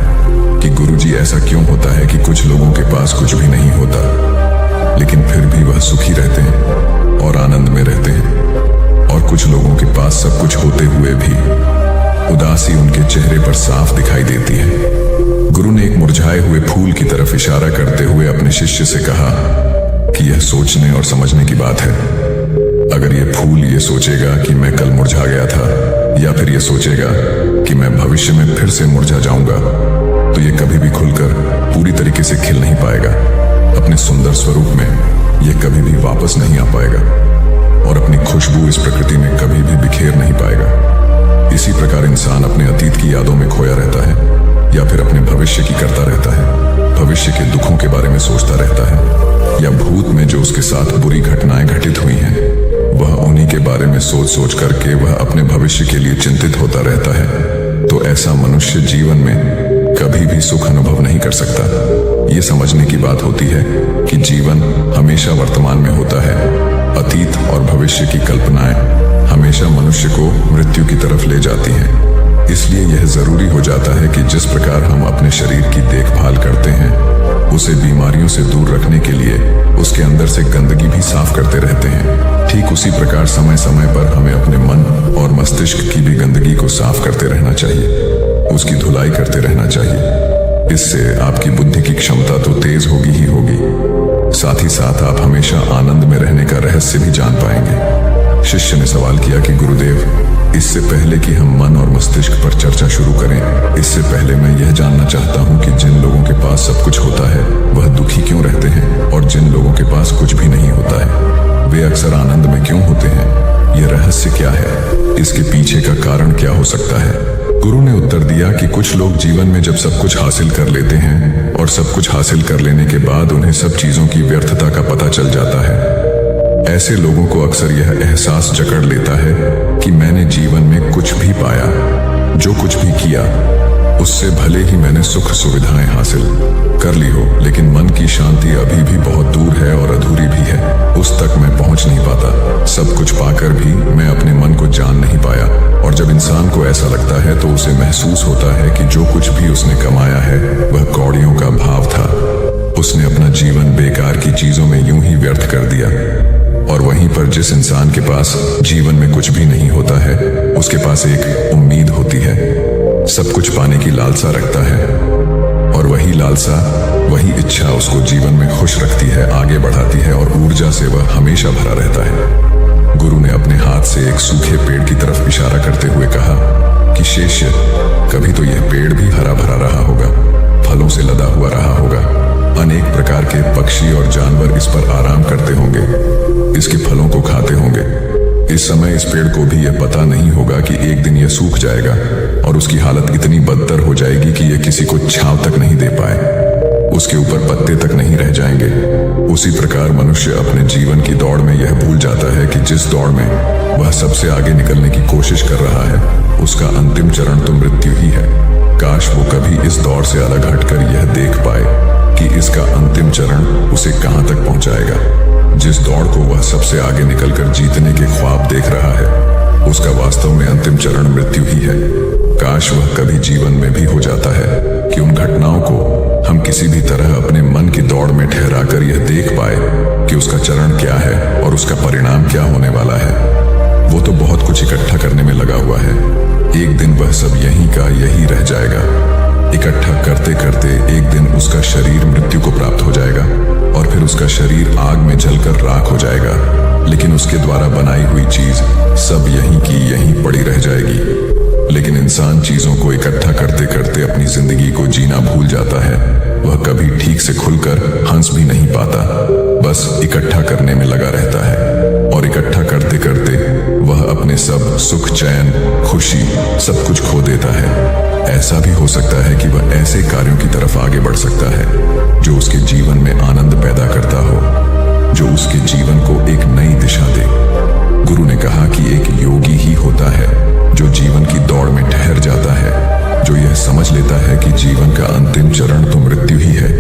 A: कि गुरुजी, ऐसा क्यों होता है कि कुछ लोगों के पास कुछ भी नहीं होता लेकिन फिर भी वह सुखी रहते हैं और आनंद में रहते हैं, और कुछ लोगों के पास सब कुछ होते हुए भी उदासी उनके चेहरे पर साफ दिखाई देती है। गुरु ने एक मुरझाए हुए फूल की तरफ इशारा करते हुए अपने शिष्य से कहा कि यह सोचने और समझने की बात है। अगर यह फूल ये सोचेगा कि मैं कल मुरझा गया था या फिर ये सोचेगा कि मैं भविष्य में फिर से मुरझा जाऊंगा, तो ये कभी भी खुलकर पूरी तरीके से खिल नहीं पाएगा। अपने सुंदर स्वरूप में ये कभी भी वापस नहीं आ पाएगा और अपनी खुशबू इस प्रकृति में कभी भी बिखेर नहीं पाएगा। इसी प्रकार इंसान अपने अतीत की यादों में खोया रहता है या फिर अपने भविष्य की करता रहता है। भविष्य के दुखों के बारे में सोचता रहता है या भूत में जो उसके साथ बुरी घटनाएं घटित हुई हैं, वह उन्हीं के बारे में सोच सोच करके वह अपने भविष्य के लिए चिंतित होता रहता है। तो ऐसा मनुष्य जीवन में कभी भी सुख अनुभव नहीं कर सकता। ये समझने की बात होती है कि जीवन हमेशा वर्तमान में होता है। अतीत और भविष्य की कल्पनाएं हमेशा मनुष्य को मृत्यु की तरफ ले जाती हैं। इसलिए यह जरूरी हो जाता है कि जिस प्रकार हम अपने शरीर की देखभाल करते हैं, उसे बीमारियों से दूर रखने के लिए उसके अंदर से गंदगी भी साफ करते रहते हैं। ठीक उसी प्रकार समय समय पर हमें अपने मन और मस्तिष्क की भी गंदगी को साफ करते रहना चाहिए, उसकी धुलाई करते रहना चाहिए। इससे आपकी बुद्धि की क्षमता तो तेज होगी ही होगी, साथ ही साथ आप हमेशा आनंद में रहने का रहस्य भी जान पाएंगे। शिष्य ने सवाल किया कि गुरुदेव, इससे पहले कि हम मन और मस्तिष्क पर चर्चा शुरू करें, इससे पहले मैं यह जानना चाहता हूं कि जिन लोगों के पास सब कुछ होता है वह दुखी क्यों रहते हैं, और जिन लोगों के पास कुछ भी नहीं होता है वे अक्सर आनंद में क्यों होते हैं? यह रहस्य क्या है? इसके पीछे का कारण क्या हो सकता है? गुरु ने उत्तर दिया कि कुछ लोग जीवन में जब सब कुछ हासिल कर लेते हैं और सब कुछ हासिल कर लेने के बाद उन्हें सब चीजों की व्यर्थता का पता चल जाता है। ऐसे लोगों को अक्सर यह एहसास जकड़ लेता है कि मैंने जीवन में कुछ भी पाया, जो कुछ भी किया उससे भले ही मैंने सुख सुविधाएं हासिल कर ली हो, लेकिन मन की शांति अभी भी बहुत दूर है और अधूरी भी है, उस तक मैं पहुंच नहीं पाता। सब कुछ पाकर भी मैं अपने मन को जान नहीं पाया। और जब इंसान को ऐसा लगता है तो उसे महसूस होता है कि जो कुछ भी उसने कमाया है वह कौड़ियों का भाव था। उसने अपना जीवन बेकार की चीजों में यूं ही व्यर्थ कर दिया। और वहीं पर जिस इंसान के पास जीवन में कुछ भी नहीं होता है, उसके पास एक उम्मीद होती है, सब कुछ पाने की लालसा रखता है, और वही लालसा, वही इच्छा उसको जीवन में खुश रखती है, आगे बढ़ाती है और ऊर्जा से वह हमेशा भरा रहता है। गुरु ने अपने हाथ से एक सूखे पेड़ की तरफ इशारा करते हुए कहा कि शिष्य, कभी तो यह पेड़ भी हरा भरा रहा होगा, फलों से लदा हुआ रहा होगा, अनेक प्रकार के पक्षी और जानवर इस पर आराम करते होंगे, इसके फलों को खाते होंगे। इस समय इस पेड़ को भी यह पता नहीं होगा कि एक दिन यह सूख जाएगा और उसकी हालत इतनी बदतर हो जाएगी कि यह किसी को छांव तक नहीं दे पाए, उसके ऊपर पत्ते तक नहीं रह जाएंगे। उसी प्रकार मनुष्य अपने जीवन की दौड़ में यह भूल जाता है कि जिस दौड़ में वह सबसे आगे निकलने की कोशिश कर रहा है, उसका अंतिम चरण तो मृत्यु ही है। काश वो कभी इस दौड़ से अलग हटकर यह देख पाए कि इसका अंतिम चरण उसे कहां तक पहुंचाएगा। जिस दौड़ को वह सबसे आगे निकलकर जीतने के ख्वाब देख रहा है, उसका वास्तव में अंतिम चरण मृत्यु ही है। काश वह कभी जीवन में भी हो जाता है कि उन घटनाओं को हम किसी भी तरह अपने मन की दौड़ में ठहरा कर यह देख पाए कि उसका चरण क्या है और उसका परिणाम क्या होने वाला है। वो तो बहुत कुछ इकट्ठा करने में लगा हुआ है, एक दिन वह सब यहीं का यही रह जाएगा। इकट्ठा करते करते एक दिन उसका शरीर मृत्यु को प्राप्त हो जाएगा और फिर उसका शरीर आग में जलकर राख हो जाएगा, लेकिन उसके द्वारा बनाई हुई चीज सब यहीं की यहीं पड़ी रह जाएगी। लेकिन इंसान चीजों को इकट्ठा करते करते अपनी जिंदगी को जीना भूल जाता है। वह कभी ठीक से खुलकर हंस भी नहीं पाता, बस इकट्ठा करने में लगा रहता है और इकट्ठा करते करते वह अपने सब सुख, चैन, खुशी सब कुछ खो देता है। ऐसा भी हो सकता है कि वह ऐसे कार्यों की तरफ आगे बढ़ सकता है जो उसके जीवन में आनंद पैदा करता हो, जो उसके जीवन को एक नई दिशा दे। गुरु ने कहा कि एक योगी ही होता है जो जीवन की दौड़ में ठहर जाता है, जो यह समझ लेता है कि जीवन का अंतिम चरण तो मृत्यु ही है।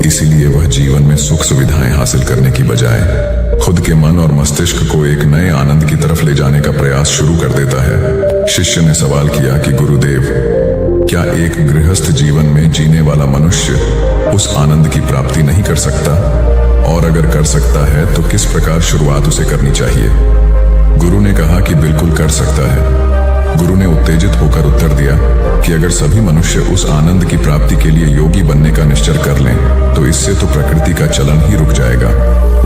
A: इसीलिए वह जीवन में सुख सुविधाएं हासिल करने की बजाय खुद के मन और मस्तिष्क को एक नए आनंद की तरफ ले जाने का प्रयास शुरू कर देता है। शिष्य ने सवाल किया कि गुरुदेव, क्या एक गृहस्थ जीवन में जीने वाला मनुष्य उस आनंद की प्राप्ति नहीं कर सकता? और अगर कर सकता है तो किस प्रकार शुरुआत उसे करनी चाहिए? गुरु ने कहा कि बिल्कुल कर सकता है। गुरु ने उत्तेजित होकर उत्तर दिया कि अगर सभी मनुष्य उस आनंद की प्राप्ति के लिए योगी बनने का निश्चय कर लें तो इससे तो प्रकृति का चलन ही रुक जाएगा,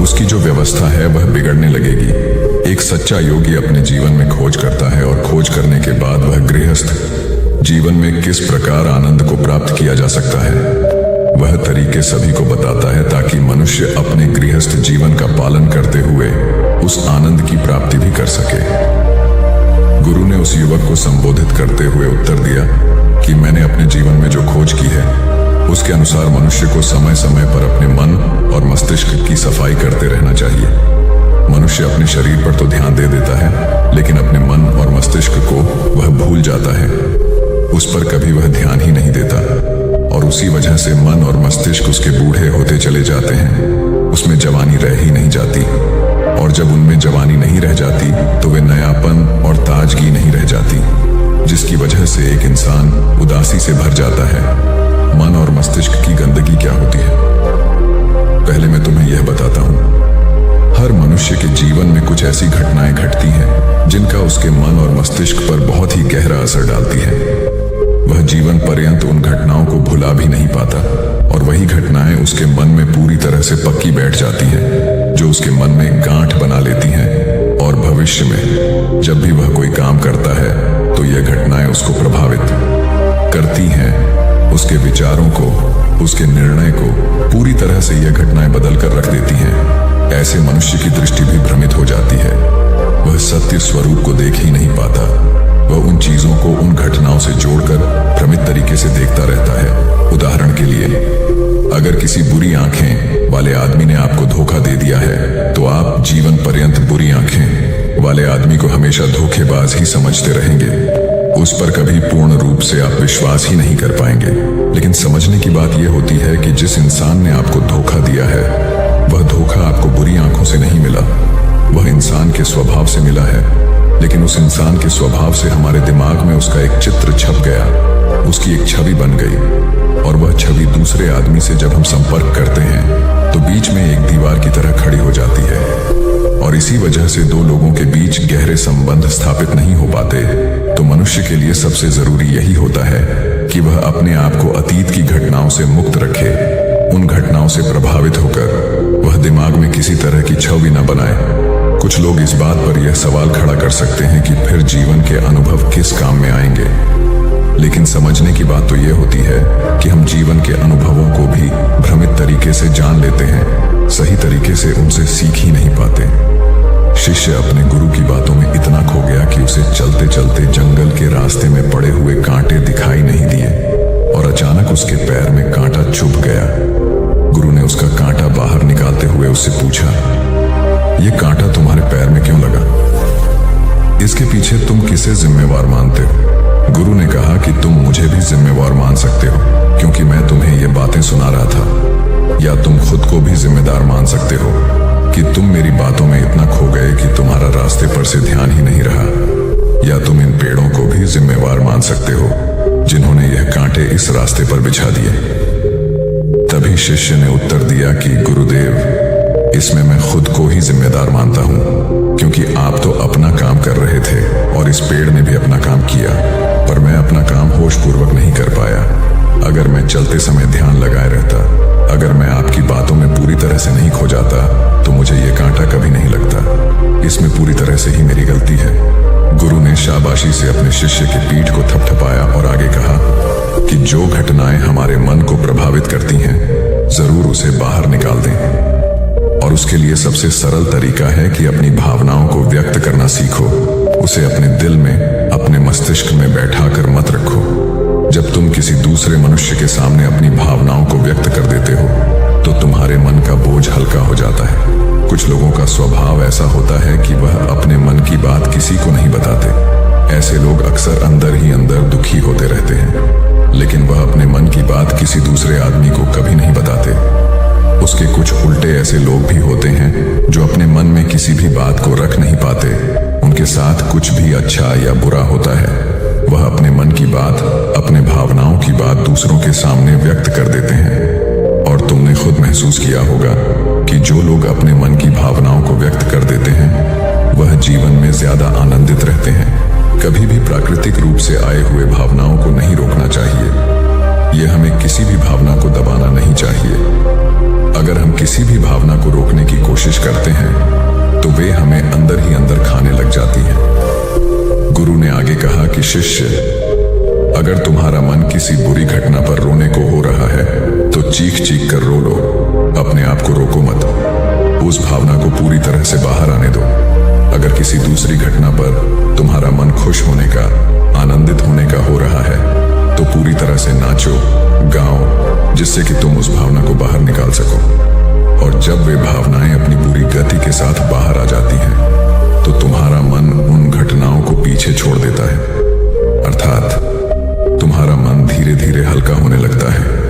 A: उसकी जो व्यवस्था है वह बिगड़ने लगेगी। एक सच्चा योगी अपने जीवन में खोज करता है और खोज करने के बाद वह गृहस्थ जीवन में किस प्रकार आनंद को प्राप्त किया जा सकता है वह तरीके सभी को बताता है, ताकि मनुष्य अपने गृहस्थ जीवन का पालन करते हुए उस आनंद की प्राप्ति भी कर सके। गुरु ने उस युवक को संबोधित करते हुए उत्तर दिया कि मैंने अपने जीवन में जो खोज की है उसके अनुसार मनुष्य को समय समय पर अपने मन और मस्तिष्क की सफाई करते रहना चाहिए। मनुष्य अपने शरीर पर तो ध्यान दे देता है, लेकिन अपने मन और मस्तिष्क को वह भूल जाता है, उस पर कभी वह ध्यान ही नहीं देता और उसी वजह से मन और मस्तिष्क उसके बूढ़े होते चले जाते हैं। उसमें जवानी रह ही नहीं जाती और जब उनमें जवानी नहीं रह जाती तो वे नयापन और ताजगी नहीं रह जाती, जिसकी वजह से एक इंसान उदासी से भर जाता है। मन और मस्तिष्क की गंदगी क्या होती है? पहले मैं तुम्हें यह बताता हूँ। हर मनुष्य के जीवन में कुछ ऐसी घटनाएं घटती हैं जिनका उसके मन और मस्तिष्क पर बहुत ही गहरा असर डालती है। वह जीवन पर्यंत उन घटनाओं को भुला भी नहीं पाता और वही घटनाएं उसके मन में पूरी तरह से पक्की बैठ जाती हैं, जो उसके मन में गांठ बना लेती हैं और भविष्य में जब भी वह कोई काम करता है तो यह घटनाएं उसको प्रभावित करती हैं। उसके विचारों को, उसके निर्णय को पूरी तरह से यह घटनाएं बदल कर रख देती हैं। ऐसे मनुष्य की दृष्टि भी भ्रमित हो जाती है। वह सत्य स्वरूप को देख ही नहीं पाता। वह उन चीजों को उन घटनाओं से जोड़कर भ्रमित तरीके से देखता रहता है। उदाहरण के लिए, अगर किसी बुरी आंखें वाले आदमी ने आपको धोखा दे दिया है तो आप जीवन पर्यंत बुरी आंखें वाले आदमी को हमेशा धोखेबाज ही समझते रहेंगे। उस पर कभी पूर्ण रूप से आप विश्वास ही नहीं कर पाएंगे। लेकिन समझने की बात यह होती है कि जिस इंसान ने आपको धोखा दिया है वह धोखा आपको बुरी आंखों से नहीं मिला, वह इंसान के स्वभाव से मिला है। लेकिन उस इंसान के स्वभाव से हमारे दिमाग में उसका एक चित्र छप गया, उसकी एक छवि बन गई और वह छवि दूसरे आदमी से जब हम संपर्क करते हैं तो बीच में एक दीवार की तरह खड़ी हो जाती है और इसी वजह से दो लोगों के बीच गहरे संबंध स्थापित नहीं हो पाते। तो मनुष्य के लिए सबसे जरूरी यही होता है कि वह अपने आप को अतीत की घटनाओं से मुक्त रखे। उन घटनाओं से प्रभावित होकर वह दिमाग में किसी तरह की छवि न बनाए। कुछ लोग इस बात पर यह सवाल खड़ा कर सकते हैं कि फिर जीवन के अनुभव किस काम में आएंगे, लेकिन समझने की बात तो यह होती है कि हम जीवन के अनुभवों को भी भ्रमित तरीके से जान लेते हैं, सही तरीके से उनसे सीख ही नहीं पाते। शिष्य अपने गुरु की बातों में इतना खो गया कि उसे चलते चलते जंगल के रास्ते में पड़े हुए कांटे दिखाई नहीं दिए और अचानक उसके पैर में कांटा चुभ गया। गुरु ने उसका कांटा बाहर निकालते हुए उससे पूछा, यह कांटा तुम्हारे पैर में क्यों लगा? इसके पीछे तुम किसे जिम्मेवार मानते हो? गुरु ने कहा कि तुम मुझे भी जिम्मेवार मान सकते हो, क्योंकि मैं तुम्हें ये बातें सुना रहा था। या तुम खुद को भी जिम्मेदार मान सकते हो कि तुम मेरी बातों में इतना खो गए कि तुम्हारा रास्ते पर से ध्यान ही नहीं रहा। या तुम इन पेड़ों को भी जिम्मेवार मान सकते हो जिन्होंने यह कांटे इस रास्ते पर बिछा दिए। तभी शिष्य ने उत्तर दिया कि गुरुदेव, इसमें मैं खुद को ही जिम्मेदार मानता हूँ, क्योंकि आप तो अपना काम कर रहे थे और इस पेड़ ने भी अपना काम किया, पर मैं अपना काम होशपूर्वक नहीं कर पाया। अगर मैं चलते समय ध्यान लगाए रहता, अगर मैं आपकी बातों में पूरी तरह से नहीं खो जाता तो मुझे ये कांटा कभी नहीं लगता। इसमें पूरी तरह से ही मेरी गलती है। गुरु ने शाबाशी से अपने शिष्य की पीठ को थपथपाया और आगे कहा कि जो घटनाएं हमारे मन को प्रभावित करती हैं, जरूर उसे बाहर निकाल दें। और उसके लिए सबसे सरल तरीका है कि अपनी भावनाओं को व्यक्त करना सीखो। उसे अपने दिल में, अपने मस्तिष्क में बैठाकर मत रखो। जब तुम किसी दूसरे मनुष्य के सामने अपनी भावनाओं को व्यक्त कर देते हो तो तुम्हारे मन का बोझ हल्का हो जाता है। कुछ लोगों का स्वभाव ऐसा होता है कि वह अपने मन की बात किसी को नहीं बताते। ऐसे लोग अक्सर अंदर ही अंदर दुखी होते रहते हैं, लेकिन वह अपने मन की बात किसी दूसरे आदमी को कभी नहीं बताते। उसके कुछ उल्टे ऐसे लोग भी होते हैं जो अपने मन में किसी भी बात को रख नहीं पाते। उनके साथ कुछ भी अच्छा या बुरा होता है, वह अपने मन की बात, अपने भावनाओं की बात दूसरों के सामने व्यक्त कर देते हैं। और तुमने खुद महसूस किया होगा कि जो लोग अपने मन की भावनाओं को व्यक्त कर देते हैं वह जीवन में ज्यादा आनंदित रहते हैं। कभी भी प्राकृतिक रूप से आए हुए भावनाओं को नहीं रोकना चाहिए। यह हमें किसी भी भावना को दबाना नहीं चाहिए। अगर हम किसी भी भावना को रोकने की कोशिश करते हैं तो वे हमें अंदर ही अंदर खाने लग जाती हैं। गुरु ने आगे कहा कि शिष्य, अगर तुम्हारा मन किसी बुरी घटना पर रोने को हो रहा है तो चीख चीख कर रो लो, अपने आप को रोको मत, उस भावना को पूरी तरह से बाहर आने दो। अगर किसी दूसरी घटना पर तुम्हारा मन खुश होने का, आनंदित होने का हो रहा है तो पूरी तरह से नाचो, गाओ, जिससे कि तुम उस भावना को बाहर निकाल सको। और जब वे भावनाएं अपनी पूरी गति के साथ बाहर आ जाती हैं तो तुम्हारा मन उन घटनाओं को पीछे छोड़ देता है, अर्थात तुम्हारा मन धीरे धीरे हल्का होने लगता है।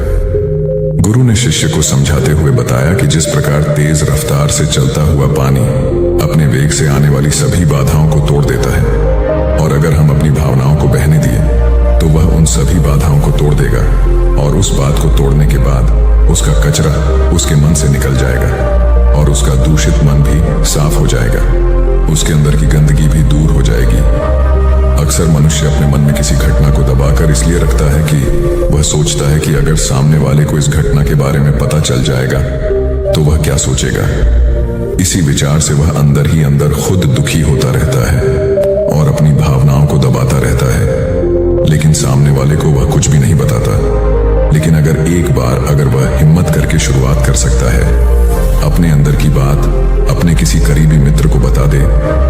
A: गुरु ने शिष्य को समझाते हुए बताया कि जिस प्रकार तेज रफ्तार से चलता हुआ पानी अपने वेग से आने वाली सभी बाधाओं को तोड़ देता है, और अगर हम अपनी भावनाओं को बहने दिए तो वह उन सभी बाधाओं को तोड़ देगा, और उस बात को तोड़ने के बाद उसका कचरा उसके मन से निकल जाएगा और उसका दूषित मन भी साफ हो जाएगा, उसके अंदर की गंदगी भी दूर हो जाएगी। अक्सर मनुष्य अपने मन में किसी घटना को दबाकर इसलिए रखता है कि वह सोचता है कि अगर सामने वाले को इस घटना के बारे में पता चल जाएगा तो वह क्या सोचेगा। इसी विचार से वह अंदर ही अंदर खुद दुखी होता रहता है और अपनी भावनाओं को दबाता रहता है, लेकिन सामने वाले को वह कुछ भी नहीं बताता। लेकिन अगर वह हिम्मत करके शुरुआत कर सकता है, अपने अंदर की बात अपने किसी करीबी मित्र को बता दे,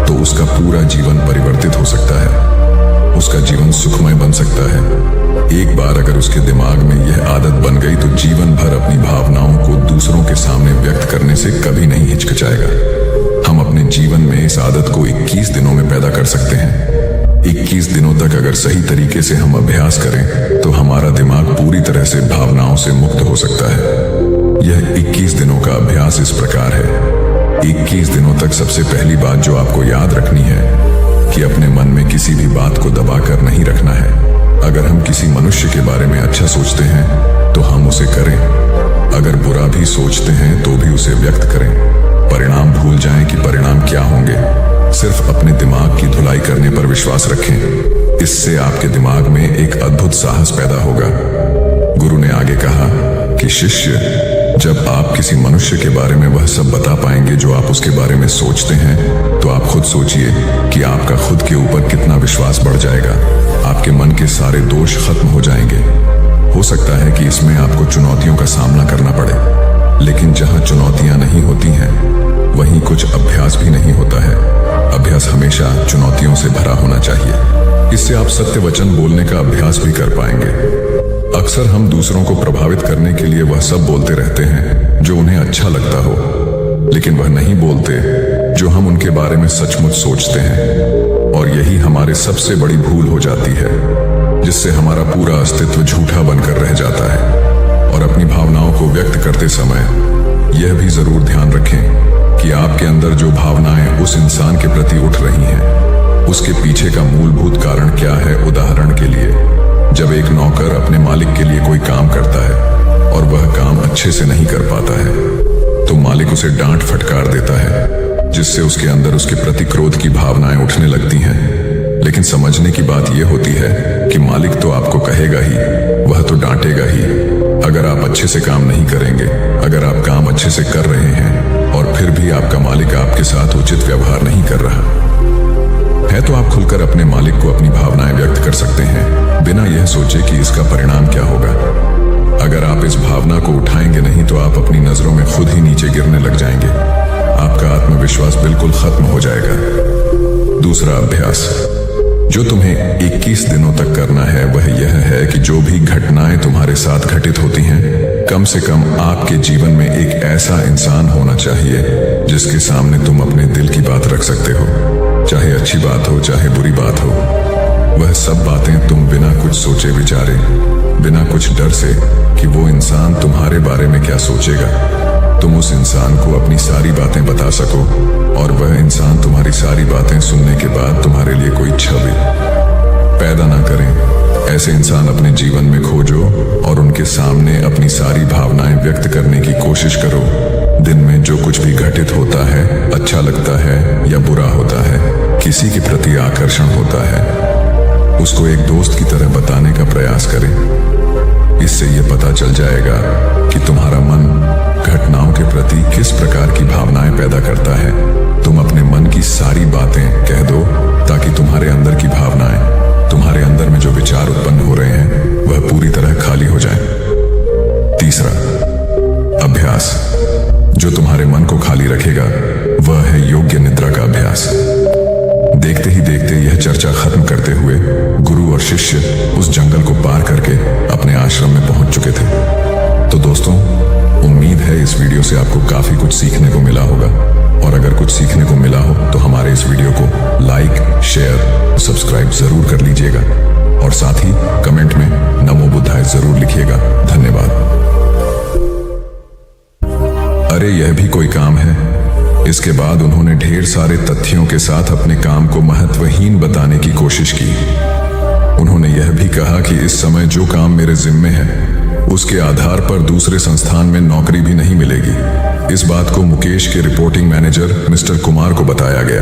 A: तो उसका पूरा जीवन परिवर्तित हो सकता है, उसका जीवन सुखमय बन सकता है। एक बार अगर उसके दिमाग में यह आदत बन गई तो जीवन भर अपनी भावनाओं को दूसरों के सामने व्यक्त करने से कभी नहीं हिचकिचाएगा। हम अपने जीवन में इस आदत को 21 दिनों में पैदा कर सकते हैं। 21 दिनों तक अगर सही तरीके से हम अभ्यास करें तो हमारा दिमाग पूरी तरह से भावनाओं से मुक्त हो सकता है। यह 21 दिनों का अभ्यास इस प्रकार है। 21 दिनों तक सबसे पहली बात जो आपको याद रखनी है कि अपने मन में किसी भी बात को दबाकर नहीं रखना है। अगर हम किसी मनुष्य के बारे में अच्छा सोचते हैं तो हम उसे करें, अगर बुरा भी सोचते हैं तो भी उसे व्यक्त करें। परिणाम भूल जाएं कि परिणाम क्या होंगे, सिर्फ अपने दिमाग की धुलाई करने पर विश्वास रखें। इससे आपके दिमाग में एक अद्भुत साहस पैदा होगा। गुरु ने आगे कहा कि शिष्य, जब आप किसी मनुष्य के बारे में वह सब बता पाएंगे जो आप उसके बारे में सोचते हैं, तो आप खुद सोचिए कि आपका खुद के ऊपर कितना विश्वास बढ़ जाएगा। आपके मन के सारे दोष खत्म हो जाएंगे। हो सकता है कि इसमें आपको चुनौतियों का सामना करना पड़े, लेकिन जहां चुनौतियां नहीं होती हैं वहीं कुछ अभ्यास भी नहीं होता है। अभ्यास हमेशा चुनौतियों से भरा होना चाहिए। इससे आप सत्य वचन बोलने का अभ्यास भी कर पाएंगे। अक्सर हम दूसरों को प्रभावित करने के लिए वह सब बोलते रहते हैं जो उन्हें अच्छा लगता हो, लेकिन वह नहीं बोलते जो हम उनके बारे में सचमुच सोचते हैं। और यही हमारे सबसे बड़ी भूल हो जाती है, जिससे हमारा पूरा अस्तित्व झूठा बनकर रह जाता है। और अपनी भावनाओं को व्यक्त करते समय यह भी जरूर ध्यान रखें कि आपके अंदर जो भावनाएं उस इंसान के प्रति उठ रही हैं, उसके पीछे का मूलभूत कारण क्या है। उदाहरण के लिए, जब एक नौकर अपने मालिक के लिए कोई काम करता है और वह काम अच्छे से नहीं कर पाता है, तो मालिक उसे डांट फटकार देता है, जिससे उसके अंदर उसके प्रति क्रोध की भावनाएं उठने लगती हैं। लेकिन समझने की बात यह होती है कि मालिक तो आपको कहेगा ही, वह तो डांटेगा ही। अगर आप अच्छे से काम नहीं करेंगे, अगर आप काम अच्छे से कर रहे हैं और फिर भी आपका मालिक आपके साथ उचित व्यवहार नहीं कर रहा है, तो आप खुलकर अपने मालिक को अपनी भावनाएं व्यक्त कर सकते हैं, बिना यह सोचे कि इसका परिणाम क्या होगा। अगर आप इस भावना को उठाएंगे नहीं तो आप अपनी नजरों में खुद ही नीचे गिरने लग जाएंगे। आपका आत्मविश्वास बिल्कुल खत्म हो जाएगा। दूसरा अभ्यास जो तुम्हें 21 दिनों तक करना है वह यह है कि जो भी घटनाएं तुम्हारे साथ घटित होती हैं, कम से कम आपके जीवन में एक ऐसा इंसान होना चाहिए जिसके सामने तुम अपने दिल की बात रख सकते हो। चाहे अच्छी बात हो, चाहे बुरी बात हो, वह सब बातें तुम बिना कुछ सोचे विचारे, बिना कुछ डर से कि वो इंसान तुम्हारे बारे में क्या सोचेगा, तुम उस इंसान को अपनी सारी बातें बता सको और वह इंसान तुम्हारी सारी बातें सुनने के बाद तुम्हारे लिए कोई छवि पैदा ना करें। ऐसे इंसान अपने जीवन में खोजो और उनके सामने अपनी सारी भावनाएं व्यक्त करने की कोशिश करो। दिन में जो कुछ भी घटित होता है, अच्छा लगता है या बुरा होता है, किसी के प्रति आकर्षण होता है, उसको एक दोस्त की तरह बताने का प्रयास करें। इससे यह पता चल जाएगा कि तुम्हारा मन घटनाओं के प्रति किस प्रकार की भावनाएं पैदा करता है। तुम अपने दोस्तों, उम्मीद है इस वीडियो से आपको काफी कुछ सीखने को मिला होगा, और अगर कुछ सीखने को मिला हो तो हमारे इस वीडियो को लाइक, शेयर, सब्सक्राइब जरूर कर लीजिएगा, और साथ ही कमेंट में नमो बुद्धाय जरूर लिखिएगा। धन्यवाद। अरे यह भी कोई काम है। इसके बाद उन्होंने ढेर सारे तथ्यों के साथ अपने काम को महत्वहीन बताने की कोशिश की। उन्होंने यह भी कहा कि इस समय जो काम मेरे जिम्मे है उसके आधार पर दूसरे संस्थान में नौकरी भी नहीं मिलेगी। इस बात को मुकेश के रिपोर्टिंग मैनेजर मिस्टर कुमार को बताया गया।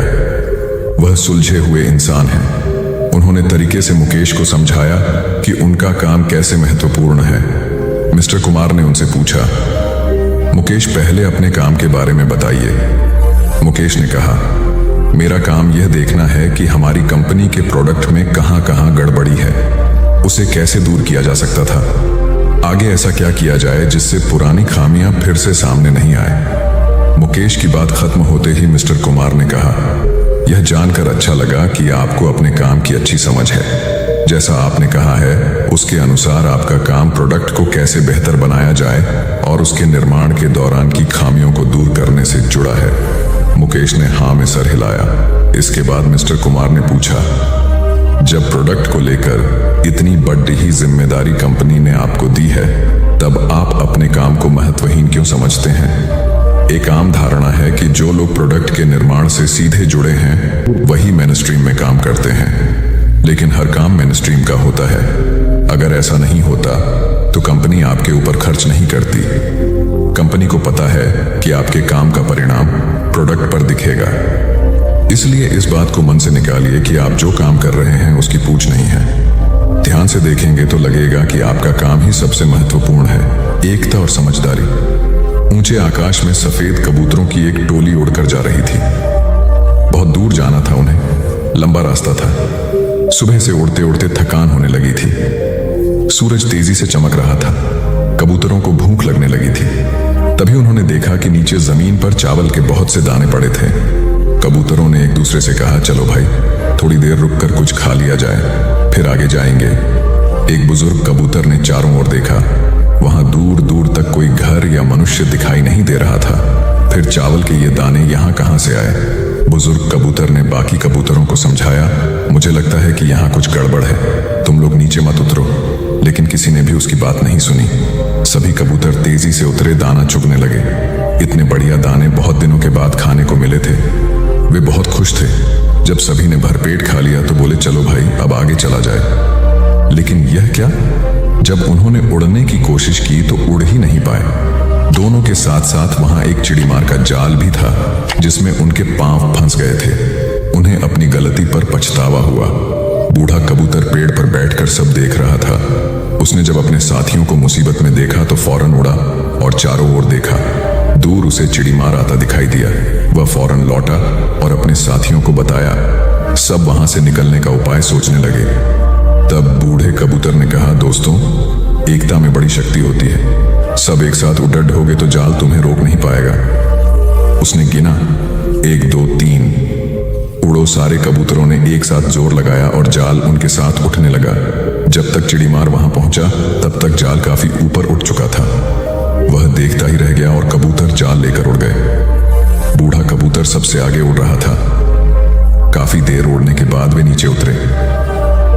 A: वह सुलझे हुए इंसान हैं। उन्होंने तरीके से मुकेश को समझाया कि उनका काम कैसे महत्वपूर्ण है। मिस्टर कुमार ने उनसे पूछा, मुकेश पहले अपने काम के बारे में बताइए। मुकेश ने कहा, मेरा काम यह देखना है कि हमारी कंपनी के प्रोडक्ट में कहां कहां गड़बड़ी है, उसे कैसे दूर किया जा सकता था, आगे ऐसा क्या किया जाए जिससे पुरानी खामियां फिर से सामने नहीं आए। मुकेश की बात खत्म होते ही मिस्टर कुमार ने कहा, यह जानकर अच्छा लगा कि आपको अपने काम की अच्छी समझ है। जैसा आपने कहा है उसके अनुसार आपका काम प्रोडक्ट को कैसे बेहतर बनाया जाए और उसके निर्माण के दौरान की खामियों को दूर करने से जुड़ा है। मुकेश ने हाँ में सर हिलाया। इसके बाद मिस्टर कुमार ने पूछा, जब प्रोडक्ट को लेकर इतनी बड़ी ही जिम्मेदारी कंपनी ने आपको दी है, तब आप अपने काम को महत्वहीन क्यों समझते हैं? एक आम धारणा है कि जो लोग प्रोडक्ट के निर्माण से सीधे जुड़े हैं वही मेनस्ट्रीम में काम करते हैं, लेकिन हर काम मेनस्ट्रीम का होता है। अगर ऐसा नहीं होता तो कंपनी आपके ऊपर खर्च नहीं करती। कंपनी को पता है कि आपके काम का परिणाम प्रोडक्ट पर दिखेगा। इसलिए इस बात को मन से निकालिए कि आप जो काम कर रहे हैं उसकी पूछ नहीं है। ध्यान से देखेंगे तो लगेगा कि आपका काम ही सबसे महत्वपूर्ण है। एकता और समझदारी। ऊंचे आकाश में सफेद कबूतरों की एक टोली उड़कर जा रही थी। बहुत दूर जाना था उन्हें, लंबा रास्ता था। सुबह से उड़ते उड़ते थकान होने लगी थी। सूरज तेजी से चमक रहा था। कबूतरों को भूख लगने लगी थी। तभी उन्होंने देखा कि नीचे जमीन पर चावल के बहुत से दाने पड़े थे। कबूतरों ने एक दूसरे से कहा, चलो भाई थोड़ी देर रुककर कुछ खा लिया जाए, फिर आगे जाएंगे। एक बुजुर्ग कबूतर ने चारों ओर देखा। वहां दूर दूर तक कोई घर या मनुष्य दिखाई नहीं दे रहा था। फिर चावल के ये दाने यहाँ कहाँ से आए? बुजुर्ग कबूतर ने बाकी कबूतरों को समझाया, मुझे लगता है कि यहाँ कुछ गड़बड़ है, तुम लोग नीचे मत उतरो। लेकिन किसी ने भी उसकी बात नहीं सुनी। सभी कबूतर तेजी से उतरे, दाना चुगने लगे। इतने बढ़िया दाने बहुत दिनों के बाद खाने को मिले थे। वे बहुत खुश थे। जब सभी ने भरपेट खा लिया तो बोले, चलो भाई अब आगे चला जाए। लेकिन यह क्या? जब उन्होंने उड़ने की कोशिश की तो उड़ ही नहीं पाए। दोनों के साथ साथ वहां एक चिड़ीमार का जाल भी था जिसमें उनके पांव फंस गए थे। उन्हें अपनी गलती पर पछतावा हुआ। बूढ़ा कबूतर पेड़ पर बैठकर सब देख रहा था। उसने जब अपने साथियों को मुसीबत में देखा तो फौरन उड़ा और चारों ओर देखा। दूर उसे चिड़ीमार आता दिखाई दिया। वह फौरन लौटा और अपने साथियों को बताया। सब वहां से निकलने का उपाय सोचने लगे। तब बूढ़े कबूतर ने कहा, दोस्तों, एकता में बड़ी शक्ति होती है। सब एक साथ उड़ड होगे तो जाल तुम्हें रोक नहीं पाएगा। उसने गिना, 1 2 3। उड़ो। सारे कबूतरों ने एक साथ जोर लगाया और जाल उनके साथ उठने लगा। जब तक चिड़ीमार वहां पहुंचा तब तक जाल काफी ऊपर उठ चुका था। वह देखता ही रह गया और कबूतर जाल लेकर उड़ गए। बूढ़ा कबूतर सबसे आगे उड़ रहा था। काफी देर उड़ने के बाद वे नीचे उतरे।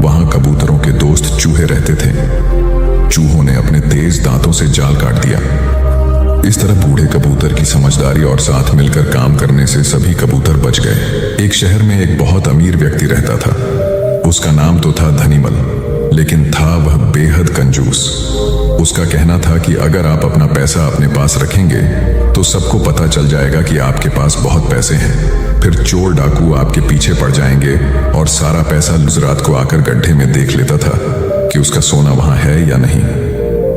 A: वहां कबूतरों के दोस्त चूहे रहते थे। चूहों ने अपने तेज दांतों से जाल काट दिया। इस तरह बूढ़े कबूतर की समझदारी और साथ मिलकर काम करने से सभी कबूतर बच गए। एक शहर में एक बहुत अमीर व्यक्ति रहता था। उसका नाम तो था धनीमल, लेकिन था वह बेहद कंजूस। उसका कहना था कि अगर आप अपना पैसा अपने पास रखेंगे तो सबको पता चल जाएगा कि आपके पास बहुत पैसे हैं। फिर चोर डाकू आपके पीछे पड़ जाएंगे और सारा पैसा रात को आकर गड्ढे में देख लेता था कि उसका सोना वहां है या नहीं।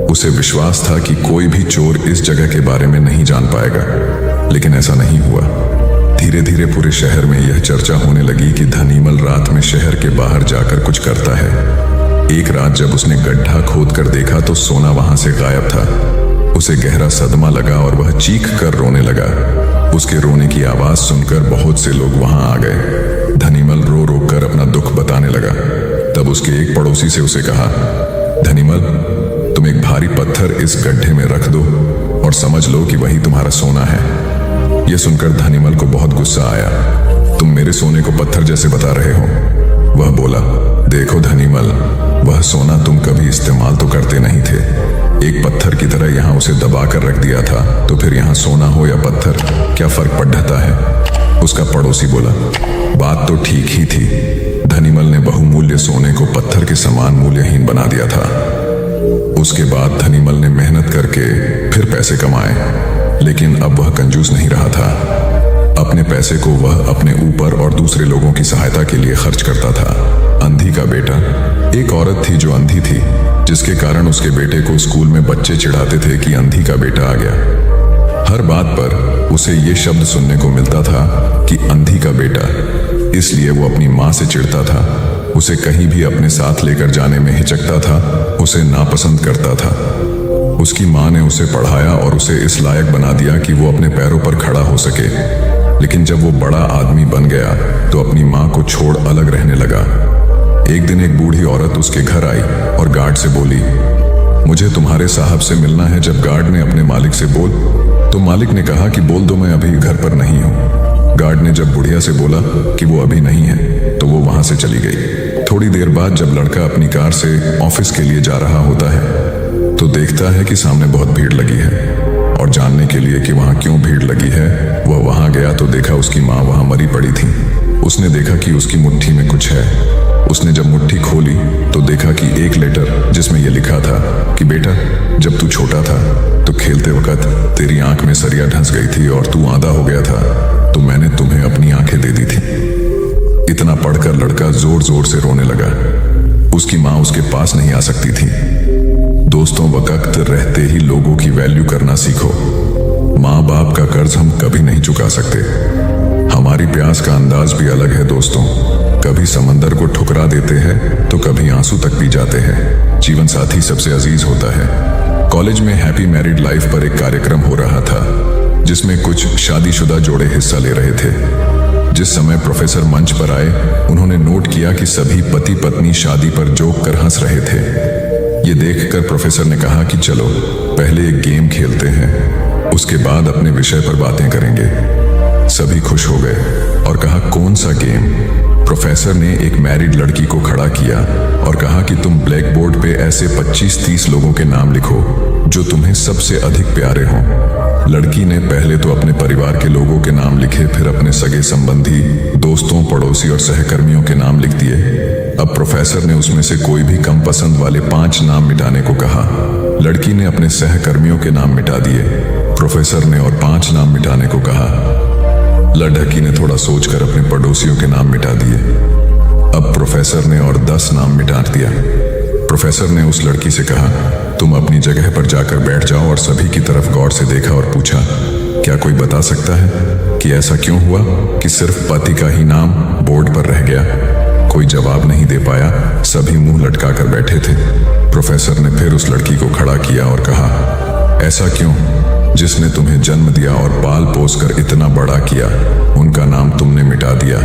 A: उसे विश्वास था कि कोई भी चोर इस जगह के बारे में नहीं जान पाएगा, लेकिन ऐसा नहीं हुआ। धीरे धीरे पूरे शहर में यह चर्चा होने लगी कि धनीमल रात में शहर के बाहर जाकर कुछ करता है। एक रात जब उसने गड्ढा खोद कर देखा तो सोना वहां से गायब था। उसे गहरा सदमा लगा और वह चीख कर रोने लगा। उसके रोने की आवाज सुनकर बहुत से लोग वहां आ गए। धनीमल रो रो कर अपना दुख बताने लगा। तब उसके एक पड़ोसी से उसे कहा, धनीमल, तुम एक भारी पत्थर इस गड्ढे में रख दो और समझ लो कि वही तुम्हारा सोना है। यह सुनकर धनीमल को बहुत गुस्सा आया। तुम मेरे सोने को पत्थर जैसे बता रहे हो। वह बोला, देखो धनीमल, वह सोना तुम कभी इस्तेमाल तो करते नहीं थे। एक पत्थर की तरह यहाँ उसे दबा कर रख दिया था, तो फिर यहाँ सोना हो या पत्थर क्या फर्क पड़ जाता है? उसका पड़ोसी बोला, बात तो ठीक ही थी। धनीमल ने बहुमूल्य सोने को पत्थर के समान मूल्यहीन बना दिया था। उसके बाद धनीमल ने मेहनत करके फिर पैसे कमाए, लेकिन अब वह कंजूस नहीं रहा था। अपने पैसे को वह अपने ऊपर और दूसरे लोगों की सहायता के लिए खर्च करता था। अंधी का बेटा। एक औरत थी जो अंधी थी, जिसके कारण उसके बेटे को स्कूल में बच्चे चिढ़ाते थे कि अंधी का बेटा आ गया। हर बात पर उसे ये शब्द सुनने को मिलता था कि अंधी का बेटा। इसलिए वो अपनी माँ से चिढ़ता था, उसे कहीं भी अपने साथ लेकर जाने में हिचकता था, उसे नापसंद करता था। उसकी माँ ने उसे पढ़ाया और उसे इस लायक बना दिया कि वो अपने पैरों पर खड़ा हो सके। लेकिन जब वो बड़ा आदमी बन गया तो अपनी माँ को छोड़ अलग रहने लगा। एक दिन एक बूढ़ी औरत उसके घर आई और गार्ड से बोली, मुझे तुम्हारे साहब से मिलना है। जब गार्ड ने अपने मालिक से बोल, तो मालिक ने कहा कि बोल दो मैं अभी घर पर नहीं हूँ। गार्ड ने जब बुढ़िया से बोला कि वो अभी नहीं है, तो वो वहां से चली गई। थोड़ी देर बाद जब लड़का अपनी कार से ऑफिस के लिए जा रहा होता है, तो देखता है कि सामने बहुत भीड़ लगी है। और जानने के लिए कि वहां क्यों भीड़ लगी है, वह वहां गया तो देखा उसकी माँ वहां मरी पड़ी थी। उसने देखा कि उसकी मुट्ठी में कुछ है। उसने जब मुट्ठी खोली तो देखा कि एक लेटर जिसमें यह लिखा था कि बेटा, जब तू छोटा था तो खेलते वक्त तेरी आंख में सरिया ढंस गई थी और तू आंधा हो गया था, तो मैंने तुम्हें अपनी आंखें दे दी थी। इतना पढ़कर लड़का जोर जोर से रोने लगा। उसकी माँ उसके पास नहीं आ सकती थी। दोस्तों, वक्त रहते ही लोगों की वैल्यू करना सीखो। माँ बाप का कर्ज हम कभी नहीं चुका सकते। हमारी प्यास का अंदाज भी अलग है दोस्तों। कभी समंदर को ठुकरा देते हैं तो कभी आंसू तक पी जाते हैं। जीवन साथी सबसे अजीज होता है। कॉलेज में हैप्पी मैरिड लाइफ पर एक कार्यक्रम हो रहा था, जिसमें कुछ शादीशुदा जोड़े हिस्सा ले रहे थे। जिस समय प्रोफेसर मंच पर आए, उन्होंने नोट किया कि सभी पति पत्नी शादी पर जोक कर हंस रहे थे। ये देखकर प्रोफेसर ने कहा कि चलो पहले एक गेम खेलते हैं, उसके बाद अपने विषय पर बातें करेंगे। सभी खुश हो गए और कहा, कौन सा गेम? प्रोफेसर ने एक मैरिड लड़की को खड़ा किया और कहा कि तुम ब्लैक बोर्ड पे ऐसे 25-30 लोगों के नाम लिखो जो तुम्हें सबसे अधिक प्यारे हों। लड़की ने पहले तो अपने परिवार के लोगों के नाम लिखे, फिर अपने सगे संबंधी, दोस्तों, पड़ोसी और सहकर्मियों के नाम लिख दिए। अब प्रोफेसर ने उसमें से कोई भी कम पसंद वाले 5 नाम मिटाने को कहा। लड़की ने अपने सहकर्मियों के नाम मिटा दिए। प्रोफेसर ने और 5 नाम मिटाने को कहा। लड़की ने थोड़ा सोचकर अपने पड़ोसियों के नाम मिटा दिए। अब प्रोफेसर ने और 10 नाम मिटा दिया। प्रोफेसर ने उस लड़की से कहा, तुम अपनी जगह पर जाकर बैठ जाओ, और सभी की तरफ गौर से देखा और पूछा, क्या कोई बता सकता है कि ऐसा क्यों हुआ कि सिर्फ पति का ही नाम बोर्ड पर रह गया? कोई जवाब नहीं दे पाया। सभी मुंह लटका कर बैठे थे। प्रोफेसर ने फिर उस लड़की को खड़ा किया और कहा, ऐसा क्यों? जिसने तुम्हें जन्म दिया और पाल पोस कर इतना बड़ा किया, उनका नाम तुमने मिटा दिया।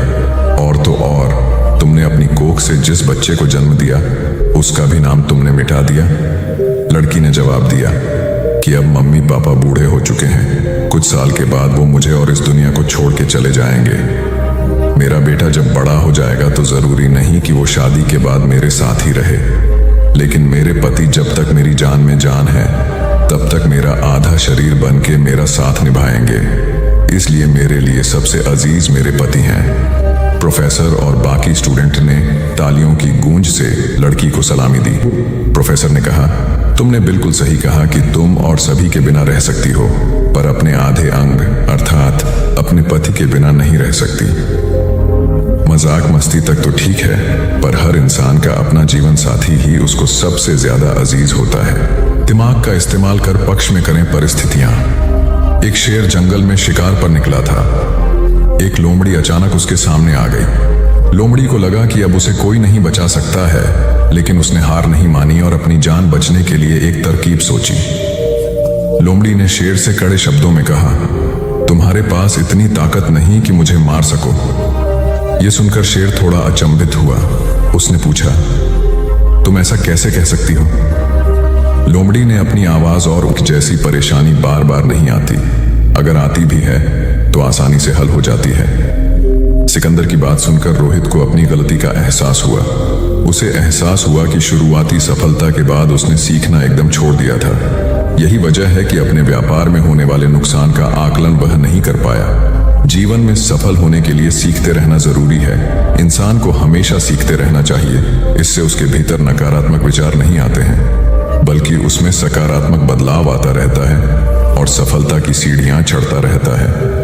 A: और तो और तुमने अपनी कोख से जिस बच्चे को जन्म दिया, उसका भी नाम तुमने मिटा दिया। लड़की ने जवाब दिया कि अब मम्मी पापा बूढ़े हो चुके हैं। कुछ साल के बाद वो मुझे और इस दुनिया को छोड़ के चले जाएंगे। मेरा बेटा जब बड़ा हो जाएगा तो जरूरी नहीं कि वो शादी के बाद मेरे साथ ही रहे, लेकिन मेरे पति जब तक मेरी जान में जान है, तब तक मेरा आधा शरीर बन के मेरा साथ निभाएंगे। इसलिए मेरे लिए सबसे अजीज मेरे पति हैं। प्रोफेसर और बाकी स्टूडेंट ने तालियों की गूंज से लड़की को सलामी दी। प्रोफेसर ने कहा, तुमने बिल्कुल सही कहा कि तुम और सभी के बिना रह सकती हो, पर अपने आधे अंग अर्थात अपने पति के बिना नहीं रह सकती। मजाक मस्ती तक तो ठीक है, पर हर इंसान का अपना जीवन साथी ही उसको सबसे ज्यादा अजीज होता है। दिमाग का इस्तेमाल कर पक्ष में करें परिस्थितियां। एक शेर जंगल में शिकार पर निकला था। एक लोमड़ी अचानक उसके सामने आ गई। लोमड़ी को लगा कि अब उसे कोई नहीं बचा सकता है, लेकिन उसने हार नहीं मानी और अपनी जान बचने के लिए एक तरकीब सोची। लोमड़ी ने शेर से कड़े शब्दों में कहा, तुम्हारे पास इतनी ताकत नहीं कि मुझे मार सको। यह सुनकर शेर थोड़ा अचंभित हुआ। उसने पूछा, तुम ऐसा कैसे कह सकती हो? लोमड़ी ने अपनी आवाज और जैसी परेशानी बार बार नहीं आती, अगर आती भी है तो आसानी से हल हो जाती है। सिकंदर की बात सुनकर रोहित को अपनी गलती का एहसास हुआ। उसे एहसास हुआ कि शुरुआती सफलता के बाद उसने सीखना एकदम छोड़ दिया था। यही वजह है कि अपने व्यापार में होने वाले नुकसान का आकलन वह नहीं कर पाया। जीवन में सफल होने के लिए सीखते रहना जरूरी है। इंसान को हमेशा सीखते रहना चाहिए। इससे उसके भीतर नकारात्मक विचार नहीं आते हैं, बल्कि उसमें सकारात्मक बदलाव आता रहता है और सफलता की सीढ़ियां चढ़ता रहता है।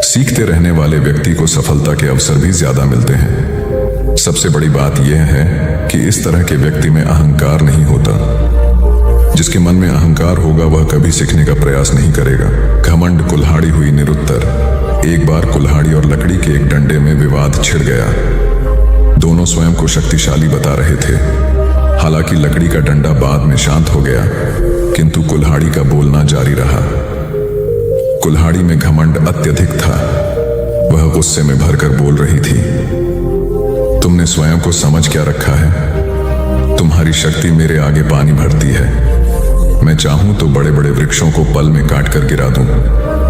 A: सीखते रहने वाले व्यक्ति को सफलता के अवसर भी ज्यादा मिलते हैं। सबसे बड़ी बात यह है कि इस तरह के व्यक्ति में अहंकार नहीं होता। जिसके मन में अहंकार होगा वह कभी सीखने का प्रयास नहीं करेगा। घमंड कुल्हाड़ी हुई निरुत्तर। एक बार कुल्हाड़ी और लकड़ी के एक डंडे में विवाद छिड़ गया। दोनों स्वयं को शक्तिशाली बता रहे थे। हालांकि लकड़ी का डंडा बाद में शांत हो गया, किंतु कुल्हाड़ी का बोलना जारी रहा। कुल्हाड़ी में घमंड अत्यधिक था। वह गुस्से में भरकर बोल रही थी, तुमने स्वयं को समझ क्या रखा है? तुम्हारी शक्ति मेरे आगे पानी भरती है। मैं चाहूं तो बड़े बड़े वृक्षों को पल में काट कर गिरा दूं,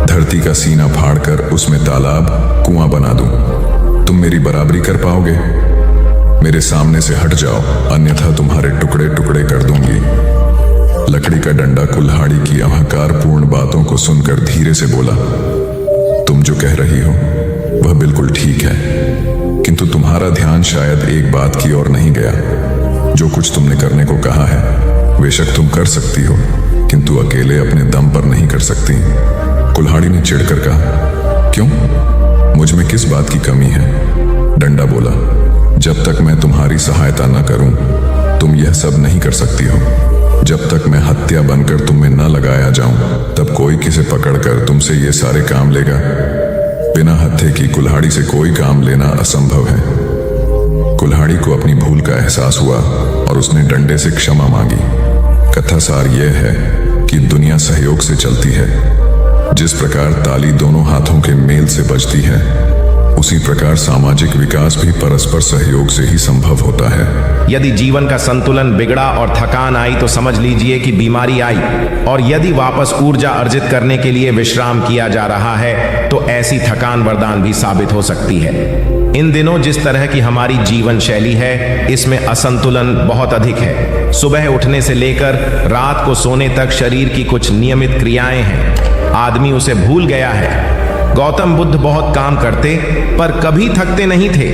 A: धरती का सीना फाड़कर उसमें तालाब कुआं बना दूं। तुम मेरी बराबरी कर पाओगे? मेरे सामने से हट जाओ, अन्यथा तुम्हारे टुकड़े टुकड़े कर दूंगी। लकड़ी का डंडा कुल्हाड़ी की अहंकारपूर्ण बातों को सुनकर धीरे से बोला, तुम जो कह रही हो वह बिल्कुल ठीक है, किंतु तुम्हारा ध्यान शायद एक बात की ओर नहीं गया। जो कुछ तुमने करने को कहा है बेशक तुम कर सकती हो, किंतु अकेले अपने दम पर नहीं कर सकती। कुल्हाड़ी ने चिढ़कर कहा, क्यों? मुझ में किस बात की कमी है? डंडा बोला, जब तक मैं तुम्हारी सहायता न करूं तुम यह सब नहीं कर सकती हो। जब तक मैं हत्या बनकर तुम में न लगाया जाऊं तब कोई किसे पकड़कर तुमसे ये सारे काम लेगा? बिना हत्थे की कुल्हाड़ी से कोई काम लेना असंभव है। कुल्हाड़ी को अपनी भूल का एहसास हुआ और उसने डंडे से क्षमा मांगी। कथा सार यह है कि दुनिया सहयोग से चलती है। जिस प्रकार ताली दोनों हाथों के मेल से बजती है, उसी प्रकार सामाजिक विकास भी परस्पर सहयोग से ही संभव होता है।
B: यदि जीवन का संतुलन बिगड़ा और थकान आई तो समझ लीजिए कि बीमारी आई, और यदि वापस ऊर्जा अर्जित करने के लिए विश्राम किया जा रहा है तो ऐसी थकान वरदान भी साबित हो सकती है। इन दिनों जिस तरह की हमारी जीवन शैली है, इसमें असंतुलन बहुत अधिक है। सुबह उठने से लेकर रात को सोने तक शरीर की कुछ नियमित क्रियाएं हैं, आदमी उसे भूल गया है। गौतम बुद्ध बहुत काम करते पर कभी थकते नहीं थे।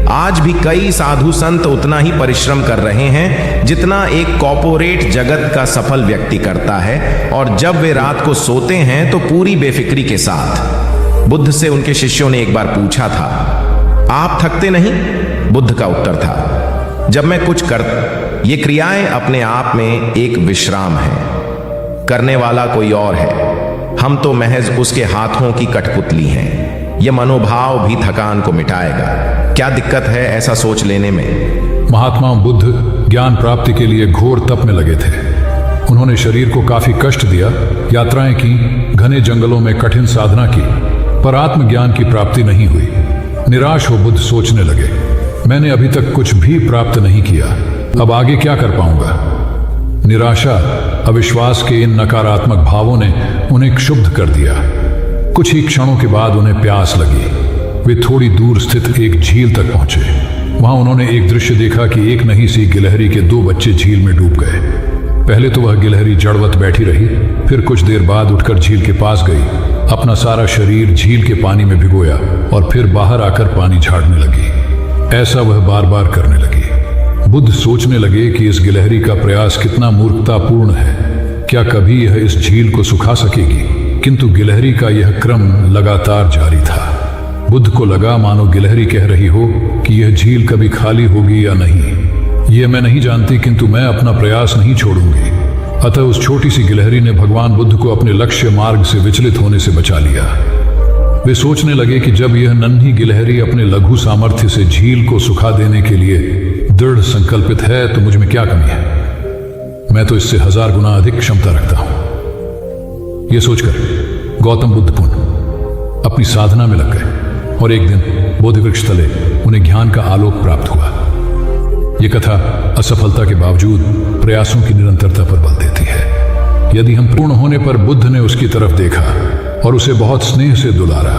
B: आज भी कई साधु संत उतना ही परिश्रम कर रहे हैं जितना एक कॉर्पोरेट जगत का सफल व्यक्ति करता है, और जब वे रात को सोते हैं तो पूरी बेफिक्री के साथ। बुद्ध से उनके शिष्यों ने एक बार पूछा था, आप थकते नहीं? बुद्ध का उत्तर था, जब मैं कुछ कर, ये क्रियाएं अपने आप में एक विश्राम है, करने वाला कोई और है, हम तो महज उसके हाथों की कठपुतली हैं। यह मनोभाव भी थकान को मिटाएगा। क्या दिक्कत है ऐसा सोच लेने में?
C: महात्मा बुद्ध ज्ञान प्राप्ति के लिए घोर तप में लगे थे। उन्होंने शरीर को काफी कष्ट दिया, यात्राएं की, घने जंगलों में कठिन साधना की, पर आत्मज्ञान की प्राप्ति नहीं हुई। निराश हो बुद्ध सोचने लगे, मैंने अभी तक कुछ भी प्राप्त नहीं किया, अब आगे क्या कर पाऊंगा? निराशा, अविश्वास के इन नकारात्मक भावों ने उन्हें क्षुब्ध कर दिया। कुछ ही क्षणों के बाद उन्हें प्यास लगी। वे थोड़ी दूर स्थित एक झील तक पहुंचे। वहां उन्होंने एक दृश्य देखा कि एक नन्ही सी गिलहरी के 2 बच्चे झील में डूब गए। पहले तो वह गिलहरी जड़वत बैठी रही, फिर कुछ देर बाद उठकर झील के पास गई, अपना सारा शरीर झील के पानी में भिगोया और फिर बाहर आकर पानी झाड़ने लगी। ऐसा वह बार बार करने लगी। बुद्ध सोचने लगे कि इस गिलहरी का प्रयास कितना मूर्खतापूर्ण है। क्या कभी यह इस झील को सुखा सकेगी? किंतु गिलहरी का यह क्रम लगातार जारी था। बुद्ध को लगा मानो गिलहरी कह रही हो कि यह झील कभी खाली होगी या नहीं, यह मैं नहीं जानती, किंतु मैं अपना प्रयास नहीं छोड़ूंगी। अतः उस छोटी सी गिलहरी ने भगवान बुद्ध को अपने लक्ष्य मार्ग से विचलित होने से बचा लिया। वे सोचने लगे कि जब यह नन्ही गिलहरी अपने लघु सामर्थ्य से झील को सुखा देने के लिए दृढ़ संकल्पित है तो मुझ में क्या कमी है? मैं तो इससे 1000 गुना अधिक क्षमता रखता हूं। यह सोचकर गौतम बुद्ध पुनः अपनी साधना में लग गए और एक दिन बोधि वृक्ष तले उन्हें ज्ञान का आलोक प्राप्त हुआ। ये कथा असफलता के बावजूद प्रयासों की निरंतरता पर बल देती है। यदि हम पूर्ण होने पर बुद्ध ने उसकी तरफ देखा और उसे बहुत स्नेह से दुलारा।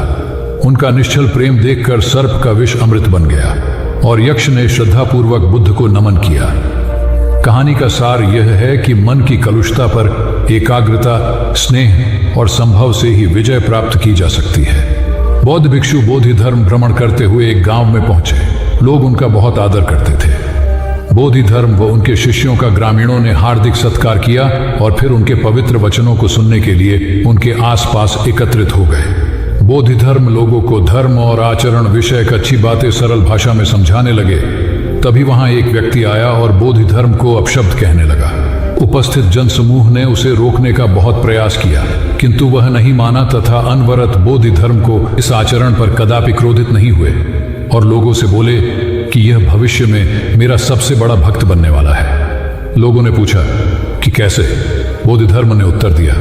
C: उनका निश्चल प्रेम देखकर सर्प का विष अमृत बन गया और यक्ष ने श्रद्धापूर्वक बुद्ध को नमन किया। कहानी का सार यह है कि मन की कलुषता पर एकाग्रता, स्नेह और संभव से ही विजय प्राप्त की जा सकती है। बौद्ध भिक्षु बोधि धर्म भ्रमण करते हुए एक गांव में पहुंचे। लोग उनका बहुत आदर करते थे। बोधि धर्म व उनके शिष्यों का ग्रामीणों ने हार्दिक सत्कार किया और फिर उनके पवित्र वचनों को सुनने के लिए उनके आसपास एकत्रित हो गए। बोधि धर्म लोगों को धर्म और आचरण विषयक अच्छी बातें सरल भाषा में समझाने लगे। तभी वहां एक व्यक्ति आया और बोधि धर्म को अपशब्द कहने लगा। उपस्थित जनसमूह ने उसे रोकने का बहुत प्रयास किया, किंतु वह नहीं माना तथा अनवरत बोधि धर्म को इस आचरण पर कदापि क्रोधित नहीं हुए और लोगों से बोले कि यह भविष्य में मेरा सबसे बड़ा भक्त बनने वाला है। लोगों ने पूछा कि कैसे? बोधि धर्म ने उत्तर दिया,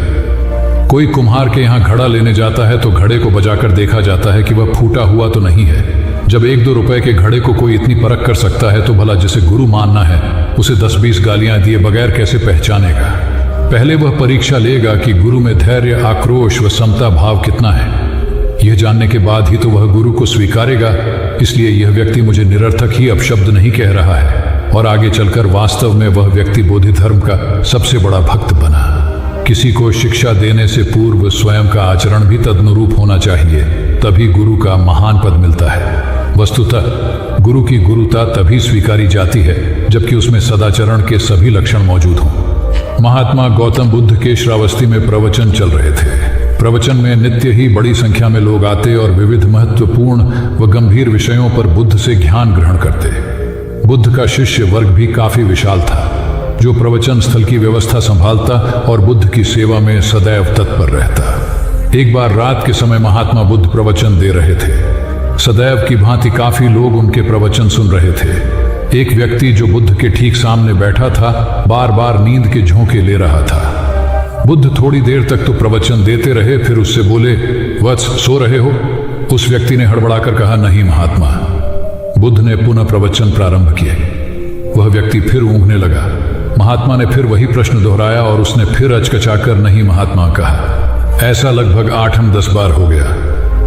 C: कोई कुम्हार के यहाँ घड़ा लेने जाता है तो घड़े को बजाकर देखा जाता है कि वह फूटा हुआ तो नहीं है। जब 1-2 रुपए के घड़े को कोई इतनी परख कर सकता है तो भला जिसे गुरु मानना है उसे 10-20 गालियां दिए बगैर कैसे पहचानेगा? पहले वह परीक्षा लेगा कि गुरु में धैर्य, आक्रोश व समता भाव कितना है। यह जानने के बाद ही तो वह गुरु को स्वीकारेगा। इसलिए यह व्यक्ति मुझे निरर्थक ही अपशब्द नहीं कह रहा है और आगे चलकर वास्तव में वह व्यक्ति बोधि धर्म का सबसे बड़ा भक्त बना। किसी को शिक्षा देने से पूर्व स्वयं का आचरण भी तदनुरूप होना चाहिए, तभी गुरु का महान पद मिलता है। वस्तुतः गुरु की गुरुता तभी स्वीकारी जाती है जबकि उसमें सदाचरण के सभी लक्षण मौजूद हों। महात्मा गौतम बुद्ध के श्रावस्ती में प्रवचन चल रहे थे। प्रवचन में नित्य ही बड़ी संख्या में लोग आते और विविध महत्वपूर्ण व गंभीर विषयों पर बुद्ध से ज्ञान ग्रहण करते। बुद्ध का शिष्य वर्ग भी काफी विशाल था, जो प्रवचन स्थल की व्यवस्था संभालता और बुद्ध की सेवा में सदैव तत्पर रहता। एक बार रात के समय महात्मा बुद्ध प्रवचन दे रहे थे। सदैव की भांति काफी लोग उनके प्रवचन सुन रहे थे। एक व्यक्ति जो बुद्ध के ठीक सामने बैठा था, बार बार नींद के झोंके ले रहा था। बुद्ध थोड़ी देर तक तो प्रवचन देते रहे, फिर उससे बोले, वत्स, सो रहे हो? उस व्यक्ति ने हड़बड़ाकर कहा, नहीं महात्मा। बुद्ध ने पुनः प्रवचन प्रारंभ किए। वह व्यक्ति फिर ऊँघने लगा। महात्मा ने फिर वही प्रश्न दोहराया और उसने फिर अचकचाकर नहीं महात्मा कहा। ऐसा लगभग 8-10 बार हो गया।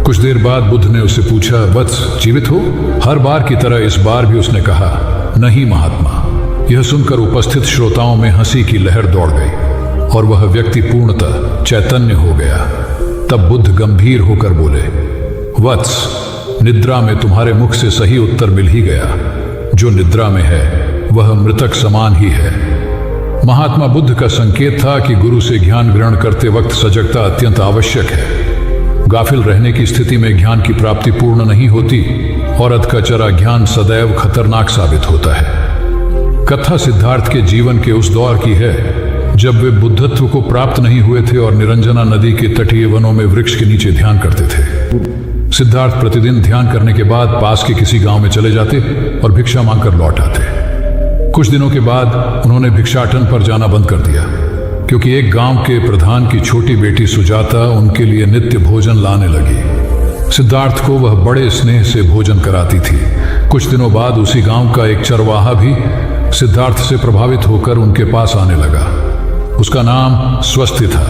C: कुछ देर बाद बुद्ध ने उससे पूछा, वत्स, जीवित हो? हर बार की तरह इस बार भी उसने कहा, नहीं महात्मा। यह सुनकर उपस्थित श्रोताओं में हंसी की लहर दौड़ गई और वह व्यक्ति पूर्णतः चैतन्य हो गया। तब बुद्ध गंभीर होकर बोले, वत्स, निद्रा में तुम्हारे मुख से सही उत्तर मिल ही गया। जो निद्रा में है वह मृतक समान ही है। महात्मा बुद्ध का संकेत था कि गुरु से ज्ञान ग्रहण करते वक्त सजगता अत्यंत आवश्यक है। गाफिल रहने की स्थिति में ज्ञान की प्राप्ति पूर्ण नहीं होती और अधकचरा ज्ञान सदैव खतरनाक साबित होता है। कथा सिद्धार्थ के जीवन के उस दौर की है जब वे बुद्धत्व को प्राप्त नहीं हुए थे और निरंजना नदी के तटीय वनों में वृक्ष के नीचे ध्यान करते थे। सिद्धार्थ प्रतिदिन ध्यान करने के बाद पास के किसी गांव में चले जाते और भिक्षा मांगकर लौट आते। कुछ दिनों के बाद उन्होंने भिक्षाटन पर जाना बंद कर दिया, क्योंकि एक गांव के प्रधान की छोटी बेटी सुजाता उनके लिए नित्य भोजन लाने लगी। सिद्धार्थ को वह बड़े स्नेह से भोजन कराती थी। कुछ दिनों बाद उसी गांव का एक चरवाहा भी सिद्धार्थ से प्रभावित होकर उनके पास आने लगा। उसका नाम स्वस्ति था।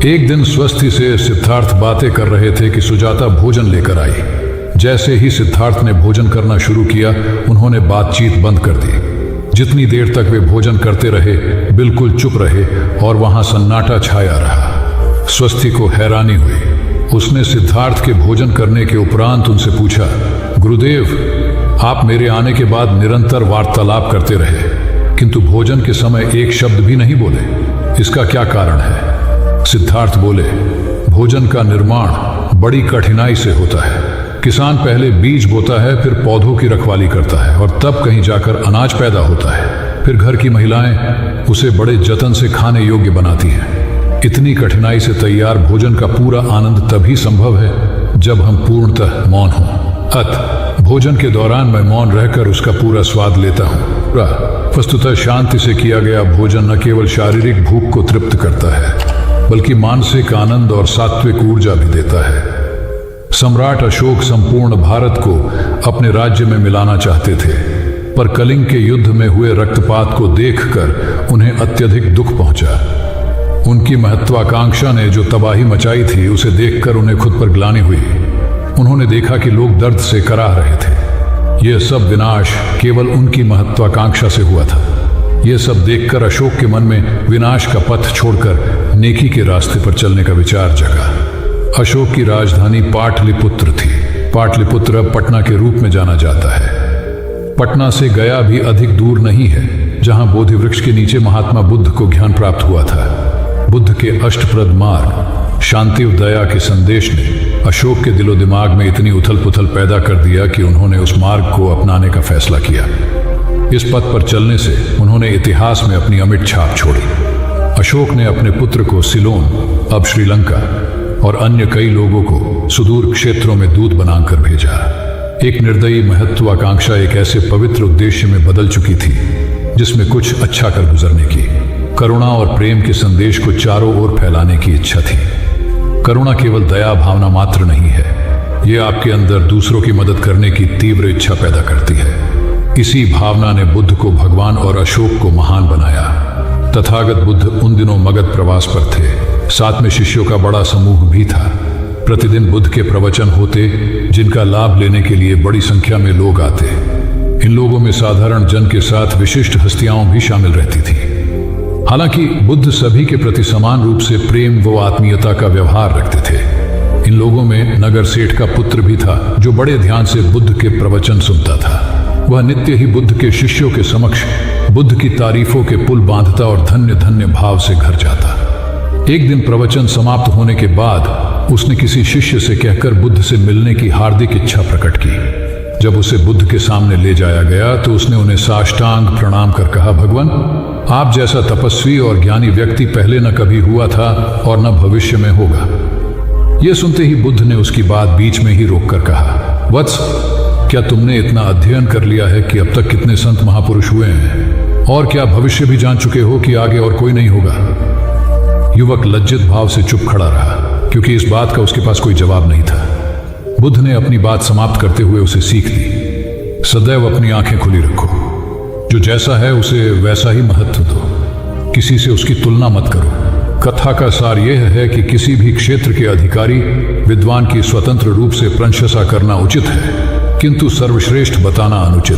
C: एक दिन स्वस्ति से सिद्धार्थ बातें कर रहे थे कि सुजाता भोजन लेकर आई। जैसे ही सिद्धार्थ ने भोजन करना शुरू किया, उन्होंने बातचीत बंद कर दी। जितनी देर तक वे भोजन करते रहे, बिल्कुल चुप रहे और वहां सन्नाटा छाया रहा। स्वस्ति को हैरानी हुई। उसने सिद्धार्थ के भोजन करने के उपरांत उनसे पूछा, गुरुदेव, आप मेरे आने के बाद निरंतर वार्तालाप करते रहे, किंतु भोजन के समय एक शब्द भी नहीं बोले। इसका क्या कारण है? सिद्धार्थ बोले, भोजन का निर्माण बड़ी कठिनाई से होता है। किसान पहले बीज बोता है, फिर पौधों की रखवाली करता है और तब कहीं जाकर अनाज पैदा होता है। फिर घर की महिलाएं उसे बड़े जतन से खाने योग्य बनाती हैं। इतनी कठिनाई से तैयार भोजन का पूरा आनंद तभी संभव है जब हम पूर्णतः मौन हों। भोजन के दौरान मैं मौन रहकर उसका पूरा स्वाद लेता हूँ। वस्तुतः शांति से किया गया भोजन न केवल शारीरिक भूख को तृप्त करता है, बल्कि मानसिक आनंद और सात्विक ऊर्जा भी देता है। सम्राट अशोक संपूर्ण भारत को अपने राज्य में मिलाना चाहते थे। पर कलिंग के युद्ध में हुए रक्तपात को देखकर उन्हें अत्यधिक दुख पहुंचा। उनकी महत्वाकांक्षा ने जो तबाही मचाई थी उसे देखकर उन्हें खुद पर ग्लानि हुई। उन्होंने देखा कि लोग दर्द से कराह रहे थे। यह सब विनाश केवल उनकी महत्वाकांक्षा से हुआ था। यह सब देखकर अशोक के मन में विनाश का पथ छोड़कर नेकी के रास्ते पर चलने का विचार जगा। अशोक की राजधानी पाटलिपुत्र थी। पाटलिपुत्र अब पटना के रूप में जाना जाता है। पटना से गया भी अधिक दूर नहीं है, जहां बोधि वृक्ष के नीचे महात्मा बुद्ध को ज्ञान प्राप्त हुआ था। बुद्ध के अष्टप्रद मार्ग शांति और दया के संदेश ने अशोक के दिलो दिमाग में इतनी उथल पुथल पैदा कर दिया कि उन्होंने उस मार्ग को अपनाने का फैसला किया। इस पथ पर चलने से उन्होंने इतिहास में अपनी अमिट छाप छोड़ी। अशोक ने अपने पुत्र को सिलोन, अब श्रीलंका, और अन्य कई लोगों को सुदूर क्षेत्रों में दूत बनाकर भेजा। एक निर्दयी महत्वाकांक्षा एक ऐसे पवित्र उद्देश्य में बदल चुकी थी जिसमें कुछ अच्छा कर गुजरने की, करुणा और प्रेम के संदेश को चारों ओर फैलाने की इच्छा थी। करुणा केवल दया भावना मात्र नहीं है, यह आपके अंदर दूसरों की मदद करने की तीव्र इच्छा पैदा करती है। इसी भावना ने बुद्ध को भगवान और अशोक को महान बनाया। तथागत बुद्ध उन दिनों मगध प्रवास पर थे। साथ में शिष्यों का बड़ा समूह भी था। प्रतिदिन बुद्ध के प्रवचन होते, जिनका लाभ लेने के लिए बड़ी संख्या में लोग आते। इन लोगों में साधारण जन के साथ विशिष्ट हस्तियां भी शामिल रहती थी। हालांकि बुद्ध सभी के प्रति समान रूप से प्रेम व आत्मीयता का व्यवहार रखते थे। इन लोगों में नगर सेठ का पुत्र भी था, जो बड़े ध्यान से बुद्ध के प्रवचन सुनता था। वह नित्य ही बुद्ध के शिष्यों के समक्ष बुद्ध की तारीफों के पुल बांधता और धन्य धन्य भाव से घर जाता। एक दिन प्रवचन समाप्त होने के बाद उसने किसी शिष्य से कहकर बुद्ध से मिलने की हार्दिक इच्छा प्रकट की। जब उसे बुद्ध के सामने ले जाया गया तो उसने उन्हें साष्टांग प्रणाम कर कहा, भगवान, आप जैसा तपस्वी और ज्ञानी व्यक्ति पहले न कभी हुआ था और न भविष्य में होगा। यह सुनते ही बुद्ध ने उसकी बात बीच में ही रोककर कहा, वत्स, क्या तुमने इतना अध्ययन कर लिया है कि अब तक कितने संत महापुरुष हुए हैं, और क्या भविष्य भी जान चुके हो कि आगे और कोई नहीं होगा? युवक लज्जित भाव से चुप खड़ा रहा, क्योंकि इस बात का उसके पास कोई जवाब नहीं था। बुद्ध ने अपनी बात समाप्त करते हुए उसे सीख दी, सदैव अपनी आंखें खुली रखो। जो जैसा है उसे वैसा ही महत्व दो। किसी से उसकी तुलना मत करो। कथा का सार यह है कि किसी भी क्षेत्र के अधिकारी विद्वान की स्वतंत्र रूप से प्रशंसा करना उचित है, किंतु सर्वश्रेष्ठ बताना अनुचित,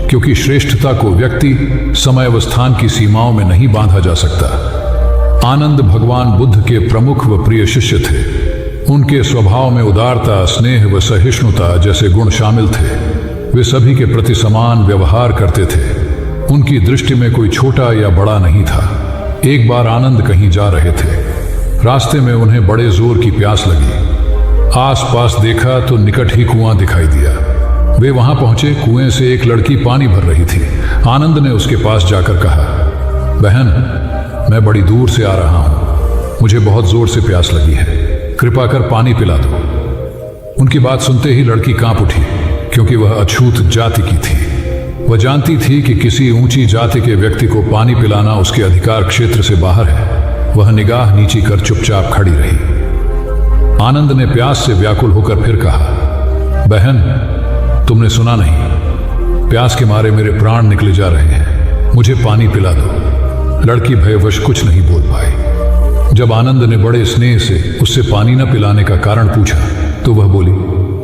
C: क्योंकि श्रेष्ठता को व्यक्ति, समय व स्थान की सीमाओं में नहीं बांधा जा सकता। आनंद भगवान बुद्ध के प्रमुख व प्रिय शिष्य थे। उनके स्वभाव में उदारता, स्नेह व सहिष्णुता जैसे गुण शामिल थे। वे सभी के प्रति समान व्यवहार करते थे। उनकी दृष्टि में कोई छोटा या बड़ा नहीं था। एक बार आनंद कहीं जा रहे थे। रास्ते में उन्हें बड़े जोर की प्यास लगी। आसपास देखा तो निकट ही कुआं दिखाई दिया। वे वहां पहुंचे। कुएं से एक लड़की पानी भर रही थी। आनंद ने उसके पास जाकर कहा, बहन, मैं बड़ी दूर से आ रहा हूं, मुझे बहुत जोर से प्यास लगी है, कृपा कर पानी पिला दो। उनकी बात सुनते ही लड़की कांप उठी, क्योंकि वह अछूत जाति की थी। वह जानती थी कि किसी ऊंची जाति के व्यक्ति को पानी पिलाना उसके अधिकार क्षेत्र से बाहर है। वह निगाह नीची कर चुपचाप खड़ी रही। आनंद ने प्यास से व्याकुल होकर फिर कहा, बहन, तुमने सुना नहीं, प्यास के मारे मेरे प्राण निकले जा रहे हैं, मुझे पानी पिला दो। लड़की भयवश कुछ नहीं बोल पाई। जब आनंद ने बड़े स्नेह से उससे पानी न पिलाने का कारण पूछा तो वह बोली,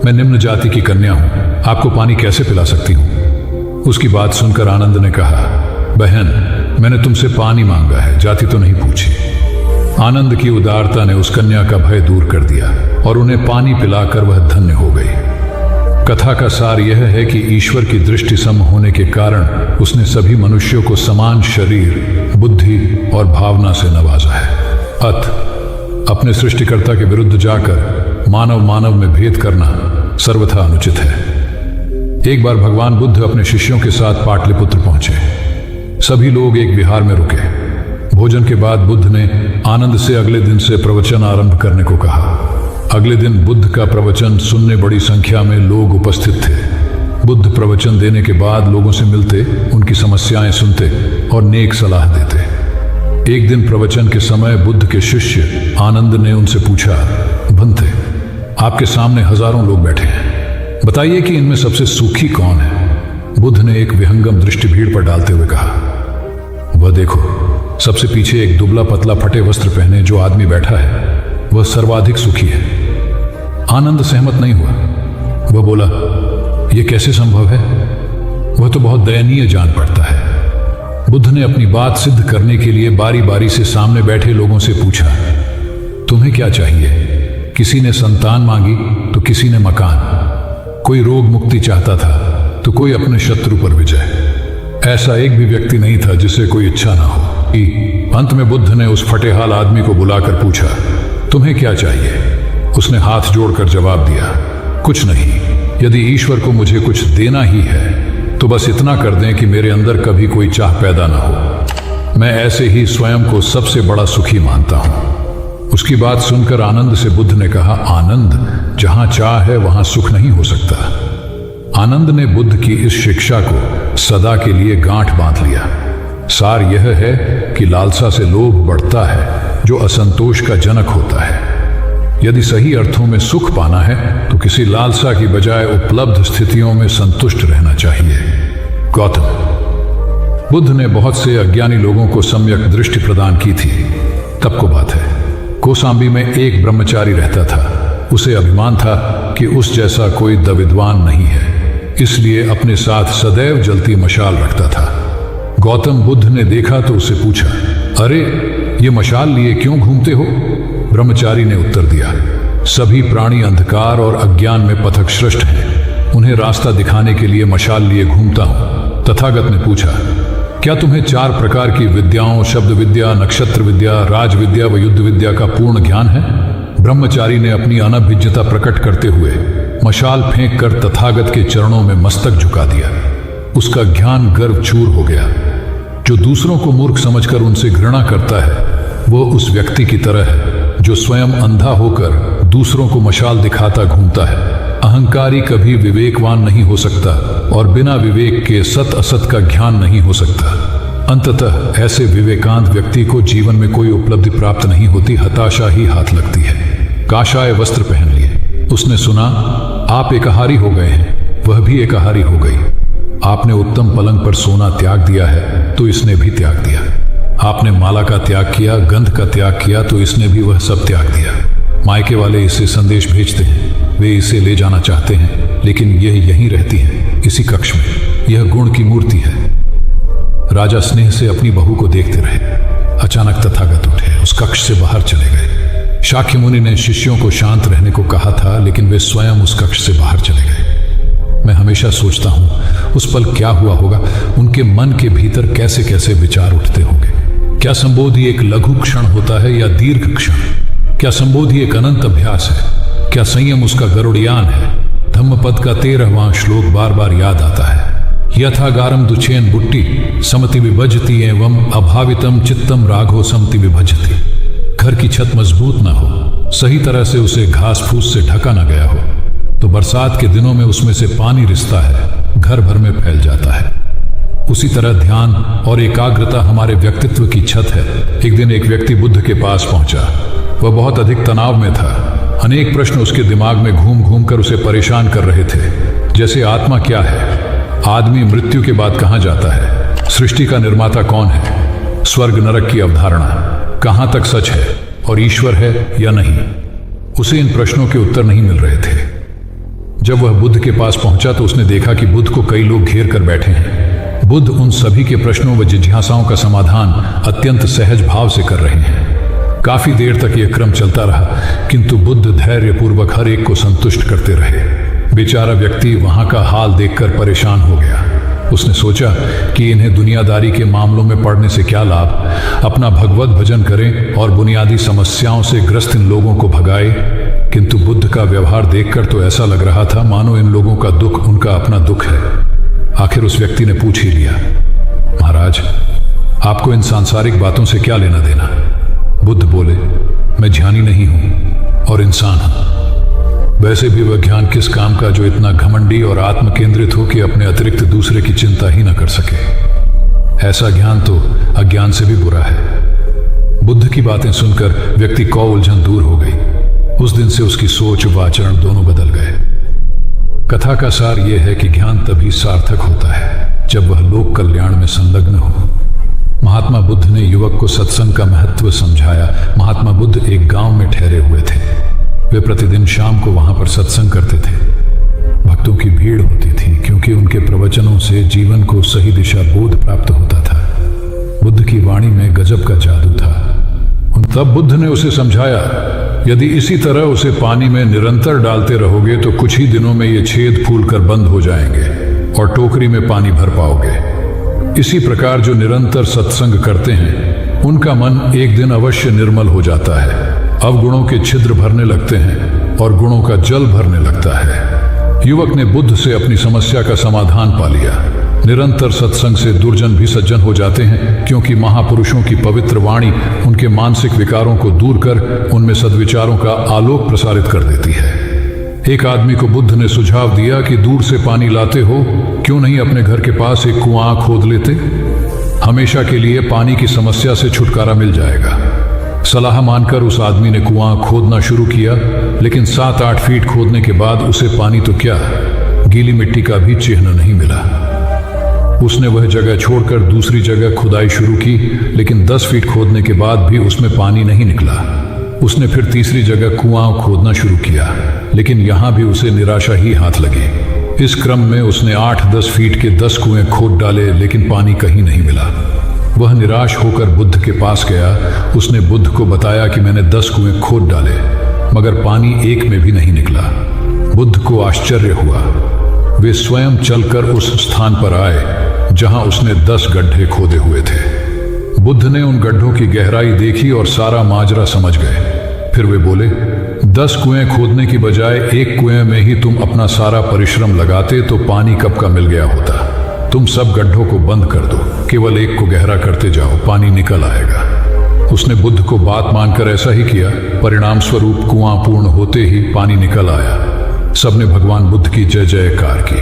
C: मैं निम्न जाति की कन्या हूं, आपको पानी कैसे पिला सकती हूं? उसकी बात सुनकर आनंद ने कहा, बहन, मैंने तुमसे पानी मांगा है, जाति तो नहीं पूछी। आनंद की उदारता ने उस कन्या का भय दूर कर दिया और उन्हें पानी पिलाकर वह धन्य हो गई। कथा का सार यह है कि ईश्वर की दृष्टि सम होने के कारण उसने सभी मनुष्यों को समान शरीर, बुद्धि और भावना से नवाजा है। अपने सृष्टिकर्ता के विरुद्ध जाकर मानव मानव में भेद करना सर्वथा अनुचित है। एक बार भगवान बुद्ध अपने शिष्यों के साथ पाटलिपुत्र पहुंचे। सभी लोग एक विहार में रुके। भोजन के बाद बुद्ध ने आनंद से अगले दिन से प्रवचन आरंभ करने को कहा। अगले दिन बुद्ध का प्रवचन सुनने बड़ी संख्या में लोग उपस्थित थे। बुद्ध प्रवचन देने के बाद लोगों से मिलते, उनकी समस्याएं सुनते और नेक सलाह देते। एक दिन प्रवचन के समय बुद्ध के शिष्य आनंद ने उनसे पूछा, भंते, आपके सामने हजारों लोग बैठे हैं, बताइए कि इनमें सबसे सुखी कौन है? बुद्ध ने एक विहंगम दृष्टि भीड़ पर डालते हुए कहा, वह देखो, सबसे पीछे एक दुबला पतला फटे वस्त्र पहने जो आदमी बैठा है, वह सर्वाधिक सुखी है। आनंद सहमत नहीं हुआ। वह बोला, यह कैसे संभव है? वह तो बहुत दयनीय जान पड़ता है। बुद्ध ने अपनी बात सिद्ध करने के लिए बारी बारी से सामने बैठे लोगों से पूछा, तुम्हें क्या चाहिए? किसी ने संतान मांगी तो किसी ने मकान, कोई रोग मुक्ति चाहता था तो कोई अपने शत्रु पर विजय। ऐसा एक भी व्यक्ति नहीं था जिसे कोई इच्छा ना हो। अंत में बुद्ध ने उस फटेहाल आदमी को बुलाकर पूछा, तुम्हें क्या चाहिए? उसने हाथ जोड़कर जवाब दिया, कुछ नहीं। यदि ईश्वर को मुझे कुछ देना ही है तो बस इतना कर दें कि मेरे अंदर कभी कोई चाह पैदा ना हो। मैं ऐसे ही स्वयं को सबसे बड़ा सुखी मानता हूं। उसकी बात सुनकर आनंद से बुद्ध ने कहा, आनंद, जहां चाह है वहां सुख नहीं हो सकता। आनंद ने बुद्ध की इस शिक्षा को सदा के लिए गांठ बांध लिया। सार यह है कि लालसा से लोभ बढ़ता है जो असंतोष का जनक होता है। यदि सही अर्थों में सुख पाना है तो किसी लालसा की बजाय उपलब्ध स्थितियों में संतुष्ट रहना चाहिए। गौतम बुद्ध ने बहुत से अज्ञानी लोगों को सम्यक दृष्टि प्रदान की थी। तब को बात है, कौसाम्बी में एक ब्रह्मचारी रहता था। उसे अभिमान था कि उस जैसा कोई विद्वान नहीं है, इसलिए अपने साथ सदैव जलती मशाल रखता था। गौतम बुद्ध ने देखा तो उससे पूछा, अरे ये मशाल लिए क्यों घूमते हो? ब्रह्मचारी ने उत्तर दिया, सभी प्राणी अंधकार और अज्ञान में पथभ्रष्ट हैं, उन्हें रास्ता दिखाने के लिए मशाल लिए घूमता हूं। तथागत ने पूछा, क्या तुम्हें 4 प्रकार की विद्याओं, शब्द विद्या, नक्षत्र विद्या, राज विद्या व युद्ध विद्या का पूर्ण ज्ञान है? ब्रह्मचारी ने अपनी अनभिज्ञता प्रकट करते हुए मशाल फेंक कर तथागत के चरणों में मस्तक झुका दिया। उसका ज्ञान गर्व चूर हो गया। जो दूसरों को मूर्ख समझकर उनसे घृणा करता है, वो उस व्यक्ति की तरह है जो स्वयं अंधा होकर दूसरों को मशाल दिखाता घूमता है। अहंकारी कभी विवेकवान नहीं हो सकता और बिना विवेक के सत असत का ज्ञान नहीं हो सकता। अंततः ऐसे विवेकांत व्यक्ति को जीवन में कोई उपलब्धि प्राप्त नहीं होती, हताशा ही हाथ लगती है। काशाय वस्त्र पहन लिए। उसने सुना, आप एकाहारी हो गए हैं, वह भी एकाहारी हो गई। आपने उत्तम पलंग पर सोना त्याग दिया है तो इसने भी त्याग दिया। आपने माला का त्याग किया, गंध का त्याग किया तो इसने भी वह सब त्याग दिया। मायके वाले इसे संदेश भेजते हैं, वे इसे ले जाना चाहते हैं, लेकिन यह यहीं रहती है, इसी कक्ष में। यह गुण की मूर्ति है। राजा स्नेह से अपनी बहू को देखते रहे। अचानक तथागत उठे, उस कक्ष से बाहर चले गए। शाक्य मुनि ने शिष्यों को शांत रहने को कहा था, लेकिन वे स्वयं उस कक्ष से बाहर चले गए। मैं हमेशा सोचता हूं उस पल क्या हुआ होगा, उनके मन के भीतर कैसे कैसे विचार उठते होंगे। क्या संबोधि एक लघु क्षण होता है या दीर्घ क्षण? क्या संबोधि एक अनंत अभ्यास है? क्या संयम उसका गरुड़यान है? धम्मपद का 13वां श्लोक बार बार याद आता है, यथागारम दुचेन बुट्टी समति विभजति एवं अभावितम चित्तम राघो समति विभजति। घर की छत मजबूत ना हो, सही तरह से उसे घास फूस से ढका ना गया हो, तो बरसात के दिनों में उसमें से पानी रिसता है, घर भर में फैल जाता है। उसी तरह ध्यान और एकाग्रता हमारे व्यक्तित्व की छत है। एक दिन एक व्यक्ति बुद्ध के पास पहुंचा। वह बहुत अधिक तनाव में था। अनेक प्रश्न उसके दिमाग में घूम घूम कर उसे परेशान कर रहे थे, जैसे आत्मा क्या है, आदमी मृत्यु के बाद कहां जाता है, सृष्टि का निर्माता कौन है, स्वर्ग नरक की अवधारणा, कहां तक सच है और ईश्वर है या नहीं। उसे इन प्रश्नों के उत्तर नहीं मिल रहे थे। जब वह बुद्ध के पास पहुंचा तो उसने देखा कि बुद्ध को कई लोग घेर कर बैठे हैं। बुद्ध उन सभी के प्रश्नों व जिज्ञासाओं का समाधान अत्यंत सहज भाव से कर रहे हैं। काफी देर तक यह क्रम चलता रहा, किंतु बुद्ध धैर्यपूर्वक हर एक को संतुष्ट करते रहे। बेचारा व्यक्ति वहां का हाल देखकर परेशान हो गया। उसने सोचा कि इन्हें दुनियादारी के मामलों में पड़ने से क्या लाभ, अपना भगवत भजन करें और बुनियादी समस्याओं से ग्रस्त इन लोगों को भगाए। किंतु बुद्ध का व्यवहार देखकर तो ऐसा लग रहा था मानो इन लोगों का दुख उनका अपना दुख है। आखिर उस व्यक्ति ने पूछ ही लिया, महाराज, आपको इन सांसारिक बातों से क्या लेना देना? बुद्ध बोले, मैं ज्ञानी नहीं हूं और इंसान हूं। वैसे भी वह ज्ञान किस काम का जो इतना घमंडी और आत्म केंद्रित हो कि अपने अतिरिक्त दूसरे की चिंता ही न कर सके। ऐसा ज्ञान तो अज्ञान से भी बुरा है। बुद्ध की बातें सुनकर व्यक्ति को उलझन दूर हो गई। उस दिन से उसकी सोच व आचरण दोनों बदल गए। कथा का सार यह है कि ज्ञान तभी सार्थक होता है जब वह लोक कल्याण में संलग्न हो। महात्मा बुद्ध ने युवक को सत्संग का महत्व समझाया। महात्मा बुद्ध एक गांव में ठहरे हुए थे। वे प्रतिदिन शाम को वहां पर सत्संग करते थे। भक्तों की भीड़ होती थी क्योंकि उनके प्रवचनों से जीवन को सही दिशा बोध प्राप्त होता था। बुद्ध की वाणी में गजब का जादू था। तब बुद्ध ने उसे समझाया, यदि इसी तरह उसे पानी में निरंतर डालते रहोगे तो कुछ ही दिनों में ये छेद फूलकर बंद हो जाएंगे और टोकरी में पानी भर पाओगे। इसी प्रकार जो निरंतर सत्संग करते हैं उनका मन एक दिन अवश्य निर्मल हो जाता है। अवगुणों के छिद्र भरने लगते हैं और गुणों का जल भरने लगता है। युवक ने बुद्ध से अपनी समस्या का समाधान पा लिया। निरंतर सत्संग से दुर्जन भी सज्जन हो जाते हैं क्योंकि महापुरुषों की पवित्र वाणी उनके मानसिक विकारों को दूर कर उनमें सद्विचारों का आलोक प्रसारित कर देती है। एक आदमी को बुद्ध ने सुझाव दिया कि दूर से पानी लाते हो, क्यों नहीं अपने घर के पास एक कुआं खोद लेते? हमेशा के लिए पानी की समस्या से छुटकारा मिल जाएगा। सलाह मानकर उस आदमी ने कुआं खोदना शुरू किया, लेकिन 7-8 फीट खोदने के बाद उसे पानी तो क्या, गीली मिट्टी का भी चिन्ह नहीं मिला। उसने वह जगह छोड़कर दूसरी जगह खुदाई शुरू की, लेकिन 10 फीट खोदने के बाद भी उसमें पानी नहीं निकला। उसने फिर तीसरी जगह कुआं खोदना शुरू किया, लेकिन यहां भी उसे निराशा ही हाथ लगी। इस क्रम में उसने 8-10 फीट के 10 कुएं खोद डाले, लेकिन पानी कहीं नहीं मिला। वह निराश होकर बुद्ध के पास गया। उसने बुद्ध को बताया कि मैंने 10 कुएं खोद डाले, मगर पानी एक में भी नहीं निकला। बुद्ध को आश्चर्य हुआ। वे स्वयं चलकर उस स्थान पर आए जहां उसने 10 गड्ढे खोदे हुए थे। बुद्ध ने उन गड्ढों की गहराई देखी और सारा माजरा समझ गए। फिर वे बोले, 10 कुएं खोदने की बजाय एक कुएं में ही तुम अपना सारा परिश्रम लगाते तो पानी कब का मिल गया होता। तुम सब गड्ढों को बंद कर दो, केवल एक को गहरा करते जाओ, पानी निकल आएगा। उसने बुद्ध को बात मानकर ऐसा ही किया। परिणाम स्वरूप कुआं पूर्ण होते ही पानी निकल आया। सबने भगवान बुद्ध की जय जयकार की।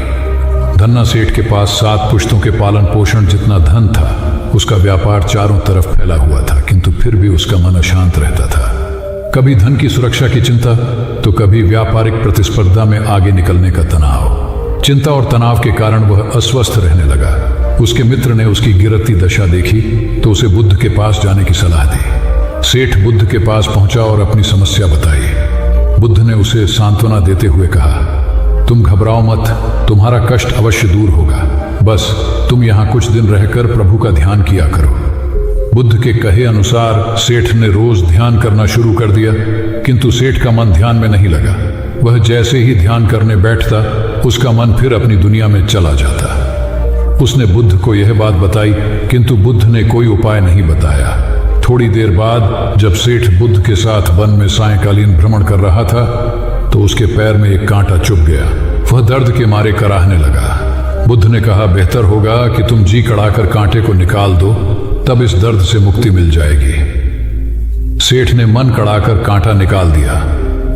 C: धन्ना सेठ के पास 7 पुश्तों के पालन पोषण जितना धन था। उसका व्यापार चारों तरफ फैला हुआ था, किंतु फिर भी उसका मन अशांत रहता था। कभी धन की सुरक्षा की चिंता तो कभी व्यापारिक प्रतिस्पर्धा में आगे निकलने का तनाव। चिंता और तनाव के कारण वह अस्वस्थ रहने लगा। उसके मित्र ने उसकी गिरती दशा देखी तो उसे बुद्ध के पास जाने की सलाह दी। सेठ बुद्ध के पास पहुंचा और अपनी समस्या बताई। बुद्ध ने उसे सांत्वना देते हुए कहा, तुम घबराओ मत, तुम्हारा कष्ट अवश्य दूर होगा। बस तुम यहाँ कुछ दिन रहकर प्रभु का ध्यान किया करो। बुद्ध के कहे अनुसार सेठ ने रोज ध्यान करना शुरू कर दिया, किंतु सेठ का मन ध्यान में नहीं लगा। वह जैसे ही ध्यान करने बैठता, उसका मन फिर अपनी दुनिया में चला जाता। उसने बुद्ध को यह बात बताई, किंतु बुद्ध ने कोई उपाय नहीं बताया। थोड़ी देर बाद जब सेठ बुद्ध के साथ वन में सायंकालीन भ्रमण कर रहा था तो उसके पैर में एक कांटा चुभ गया। वह दर्द के मारे कराहने लगा। बुद्ध ने कहा, बेहतर होगा कि तुम जी कड़ाकर कांटे को निकाल दो, तब इस दर्द से मुक्ति मिल जाएगी। सेठ ने मन कड़ाकर कांटा निकाल दिया।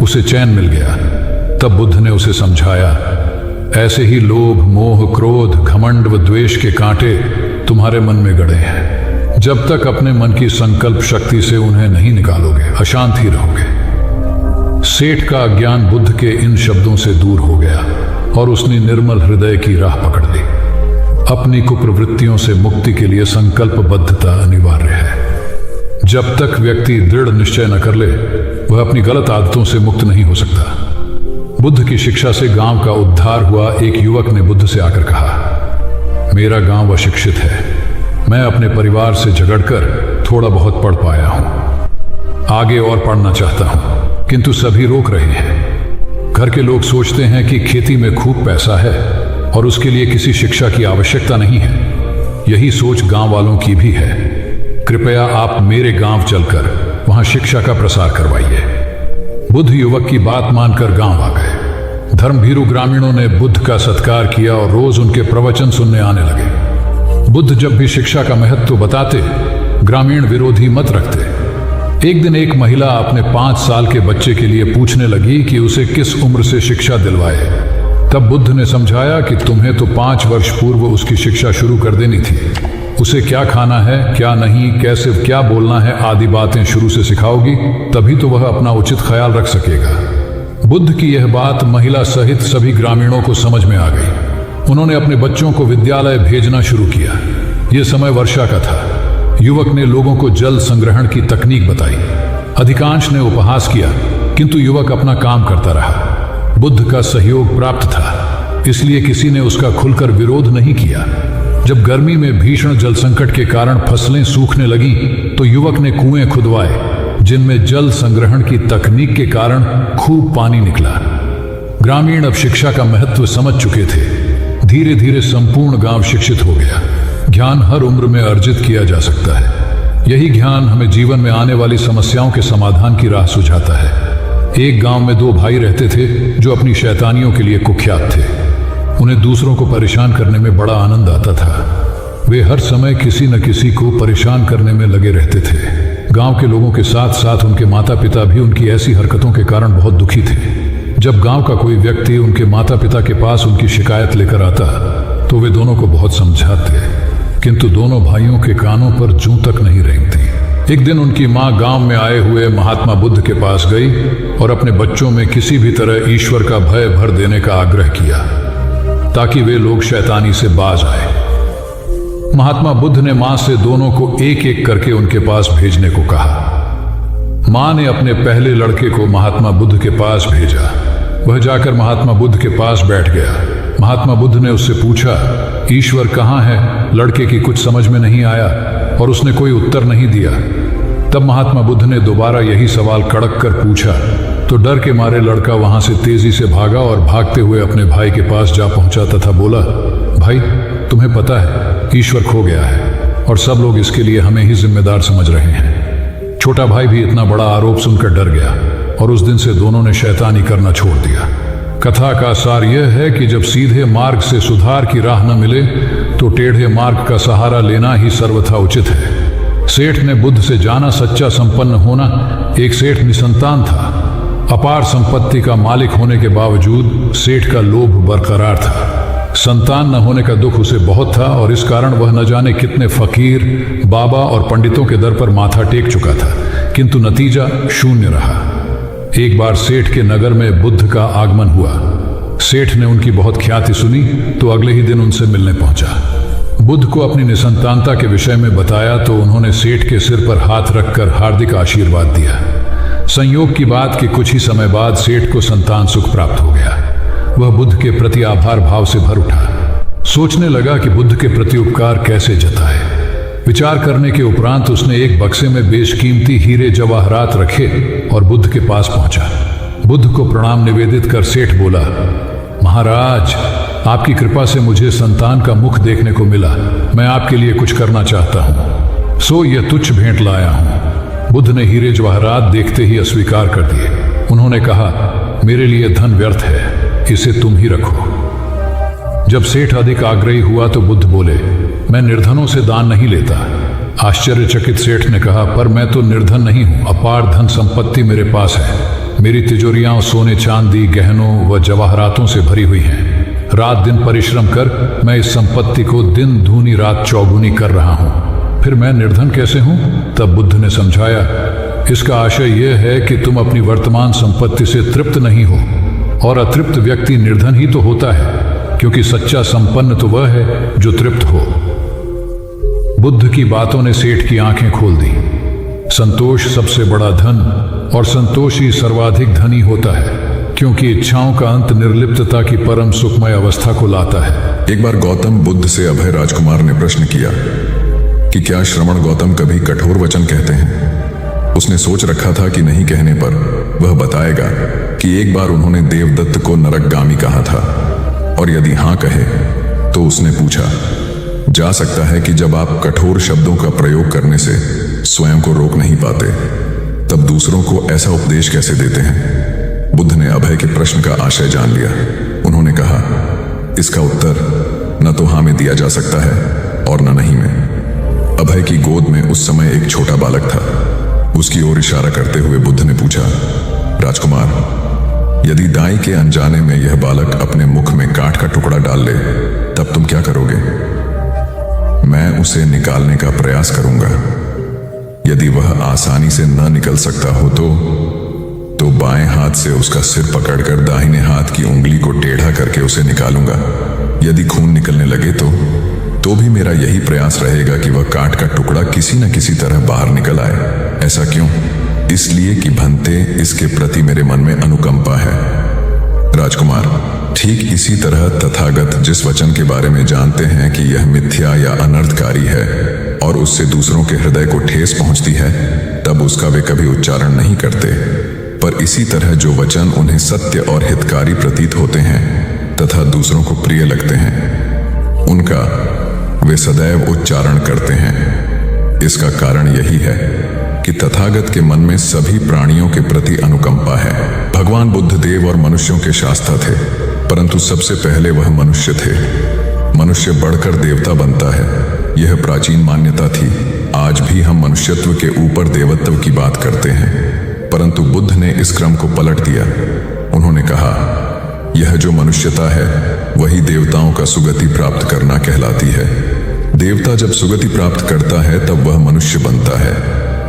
C: उसे चैन मिल गया। तब बुद्ध ने उसे समझाया, ऐसे ही लोभ, मोह, क्रोध, घमंड व द्वेष के कांटे तुम्हारे मन में गड़े हैं। जब तक अपने मन की संकल्प शक्ति से उन्हें नहीं निकालोगे, अशांत ही रहोगे। सेठ का अज्ञान बुद्ध के इन शब्दों से दूर हो गया और उसने निर्मल हृदय की राह पकड़ ली। अपनी कुप्रवृत्तियों से मुक्ति के लिए संकल्पबद्धता अनिवार्य है। जब तक व्यक्ति दृढ़ निश्चय न कर ले, वह अपनी गलत आदतों से मुक्त नहीं हो सकता। बुद्ध की शिक्षा से गांव का उद्धार हुआ। एक युवक ने बुद्ध से आकर कहा, मेरा गांव अशिक्षित है। मैं अपने परिवार से झगड़कर थोड़ा बहुत पढ़ पाया हूं। आगे और पढ़ना चाहता हूं, किंतु सभी रोक रहे हैं। घर के लोग सोचते हैं कि खेती में खूब पैसा है और उसके लिए किसी शिक्षा की आवश्यकता नहीं है। यही सोच गांव वालों की भी है। कृपया आप मेरे गांव चलकर वहां शिक्षा का प्रसार करवाइए। बुद्ध युवक की बात मानकर गांव आ गए। धर्मभीरू ग्रामीणों ने बुद्ध का सत्कार किया और रोज उनके प्रवचन सुनने आने लगे। बुद्ध जब भी शिक्षा का महत्व बताते, ग्रामीण विरोधी मत रखते। एक दिन एक महिला अपने 5 साल के बच्चे के लिए पूछने लगी कि उसे किस उम्र से शिक्षा दिलवाए। तब बुद्ध ने समझाया कि तुम्हें तो 5 वर्ष पूर्व उसकी शिक्षा शुरू कर देनी थी। उसे क्या खाना है, क्या नहीं, कैसे क्या बोलना है आदि बातें शुरू से सिखाओगी, तभी तो वह अपना उचित ख्याल रख सकेगा। बुद्ध की यह बात महिला सहित सभी ग्रामीणों को समझ में आ गई। उन्होंने अपने बच्चों को विद्यालय भेजना शुरू किया। यह समय वर्षा का था। युवक ने लोगों को जल संग्रहण की तकनीक बताई। अधिकांश ने उपहास किया, किंतु युवक अपना काम करता रहा। बुद्ध का सहयोग प्राप्त था, इसलिए किसी ने उसका खुलकर विरोध नहीं किया। जब गर्मी में भीषण जल संकट के कारण फसलें सूखने लगीं, तो युवक ने कुएं खुदवाए, जिनमें जल संग्रहण की तकनीक के कारण खूब पानी निकला। ग्रामीण अब शिक्षा का महत्व समझ चुके थे। धीरे धीरे संपूर्ण गांव शिक्षित हो गया। ज्ञान हर उम्र में अर्जित किया जा सकता है। यही ज्ञान हमें जीवन में आने वाली समस्याओं के समाधान की राह सुझाता है। एक गांव में दो भाई रहते थे जो अपनी शैतानियों के लिए कुख्यात थे। उन्हें दूसरों को परेशान करने में बड़ा आनंद आता था। वे हर समय किसी न किसी को परेशान करने में लगे रहते थे। गांव के लोगों के साथ साथ उनके माता पिता भी उनकी ऐसी हरकतों के कारण बहुत दुखी थे। जब गांव का कोई व्यक्ति उनके माता पिता के पास उनकी शिकायत लेकर आता, तो वे दोनों को बहुत समझाते, किंतु दोनों भाइयों के कानों पर जूं तक नहीं रेंगती। एक दिन उनकी मां गांव में आए हुए महात्मा बुद्ध के पास गई और अपने बच्चों में किसी भी तरह ईश्वर का भय भर देने का आग्रह किया, ताकि वे लोग शैतानी से बाज आए। महात्मा बुद्ध ने मां से दोनों को एक एक करके उनके पास भेजने को कहा। मां ने अपने पहले लड़के को महात्मा बुद्ध के पास भेजा। वह जाकर महात्मा बुद्ध के पास बैठ गया। महात्मा बुद्ध ने उससे पूछा, ईश्वर कहाँ है? लड़के की कुछ समझ में नहीं आया और उसने कोई उत्तर नहीं दिया। तब महात्मा बुद्ध ने दोबारा यही सवाल कड़क कर पूछा, तो डर के मारे लड़का वहां से तेजी से भागा और भागते हुए अपने भाई के पास जा पहुंचा तथा बोला, भाई, तुम्हें पता है ईश्वर खो गया है और सब लोग इसके लिए हमें ही जिम्मेदार समझ रहे हैं। छोटा भाई भी इतना बड़ा आरोप सुनकर डर गया और उस दिन से दोनों ने शैतानी करना छोड़ दिया। कथा का सार यह है कि जब सीधे मार्ग से सुधार की राह न मिले, तो टेढ़े मार्ग का सहारा लेना ही सर्वथा उचित है। सेठ ने बुद्ध से जाना सच्चा संपन्न होना। एक सेठ निसंतान था। अपार संपत्ति का मालिक होने के बावजूद सेठ का लोभ बरकरार था। संतान न होने का दुख उसे बहुत था और इस कारण वह न जाने कितने फकीर, बाबा और पंडितों के दर पर माथा टेक चुका था, किंतु नतीजा शून्य रहा। एक बार सेठ के नगर में बुद्ध का आगमन हुआ। सेठ ने उनकी बहुत ख्याति सुनी, तो अगले ही दिन उनसे मिलने पहुंचा। बुद्ध को अपनी निसंतानता के विषय में बताया तो उन्होंने सेठ के सिर पर हाथ रखकर हार्दिक आशीर्वाद दिया। संयोग की बात कि कुछ ही समय बाद सेठ को संतान सुख प्राप्त हो गया। वह बुद्ध के प्रति आभार भाव से भर उठा। सोचने लगा कि बुद्ध के प्रति उपकार कैसे जताए। विचार करने के उपरांत उसने एक बक्से में बेशकीमती हीरे जवाहरात रखे और बुद्ध के पास पहुंचा। बुद्ध को प्रणाम निवेदित कर सेठ बोला, महाराज, आपकी कृपा से मुझे संतान का मुख देखने को मिला। मैं आपके लिए कुछ करना चाहता हूं, सो यह तुच्छ भेंट लाया हूं। बुद्ध ने हीरे जवाहरात देखते ही अस्वीकार कर दिए। उन्होंने कहा, मेरे लिए धन व्यर्थ है, इसे तुम ही रखो। जब सेठ अधिक आग्रही हुआ तो बुद्ध बोले, मैं निर्धनों से दान नहीं लेता। आश्चर्यचकित सेठ ने कहा, पर मैं तो निर्धन नहीं हूं, अपार धन संपत्ति मेरे पास है। मेरी तिजोरियां सोने चांदी, गहनों व जवाहरातों से भरी हुई हैं। रात दिन परिश्रम कर मैं इस संपत्ति को दिन दूनी रात चौगुनी कर रहा हूं, फिर मैं निर्धन कैसे हूं? तब बुद्ध ने समझाया, इसका आशय यह है कि तुम अपनी वर्तमान संपत्ति से तृप्त नहीं हो, और अतृप्त व्यक्ति निर्धन ही तो होता है, क्योंकि सच्चा संपन्न तो वह है जो तृप्त हो। बुद्ध की बातों ने सेठ की आंखें खोल दी। संतोष सबसे बड़ा धन और संतोष ही सर्वाधिक धनी होता है, क्योंकि इच्छाओं का अंत निर्लिप्तता की परम सुखमय अवस्था को लाता है।
A: एक बार गौतम बुद्ध से अभय राजकुमार ने प्रश्न किया कि क्या श्रवण गौतम कभी कठोर वचन कहते हैं। उसने सोच रखा था कि नहीं कहने पर वह बताएगा कि एक बार उन्होंने देवदत्त को नरकगामी कहा था, और यदि हां कहे तो उसने पूछा, जा सकता है कि जब आप कठोर शब्दों का प्रयोग करने से स्वयं को रोक नहीं पाते, तब दूसरों को ऐसा उपदेश कैसे देते हैं। बुद्ध ने अभय के प्रश्न का आशय जान लिया। उन्होंने कहा, इसका उत्तर न तो हाँ में दिया जा सकता है और न नहीं में। अभय की गोद में उस समय एक छोटा बालक था। उसकी ओर इशारा करते हुए बुद्ध ने पूछा, राजकुमार, यदि दाई के अनजाने में यह बालक अपने मुख में काठ का टुकड़ा डाल ले, तब तुम क्या करोगे। मैं उसे निकालने का प्रयास करूंगा। यदि वह आसानी से न निकल सकता हो तो तो बाएं हाथ से उसका सिर पकड़कर दाहिने हाथ की उंगली को टेढ़ा करके उसे निकालूंगा। यदि खून निकलने लगे तो भी मेरा यही प्रयास रहेगा कि वह काट का टुकड़ा किसी न किसी तरह बाहर निकल आए। ऐसा क्यों? इसलिए कि भंते इसके प्रति मेरे मन में अनुकंपा है। राजकुमार, ठीक इसी तरह तथागत जिस वचन के बारे में जानते हैं कि यह मिथ्या या अनर्थकारी है और उससे दूसरों के हृदय को ठेस पहुंचती है, तब उसका वे कभी उच्चारण नहीं करते। पर इसी तरह जो वचन उन्हें सत्य और हितकारी प्रतीत होते हैं तथा दूसरों को प्रिय लगते हैं, उनका वे सदैव उच्चारण करते हैं। इसका कारण यही है कि तथागत के मन में सभी प्राणियों के प्रति अनुकंपा है। भगवान बुद्ध देव और मनुष्यों के शास्ता थे, परंतु सबसे पहले वह मनुष्य थे। मनुष्य बढ़कर देवता बनता है, यह प्राचीन मान्यता थी। आज भी हम मनुष्यत्व के ऊपर देवत्व की बात करते हैं, परंतु बुद्ध ने इस क्रम को पलट दिया। उन्होंने कहा, यह जो मनुष्यता है वही देवताओं का सुगति प्राप्त करना कहलाती है। देवता जब सुगति प्राप्त करता है तब वह मनुष्य बनता है।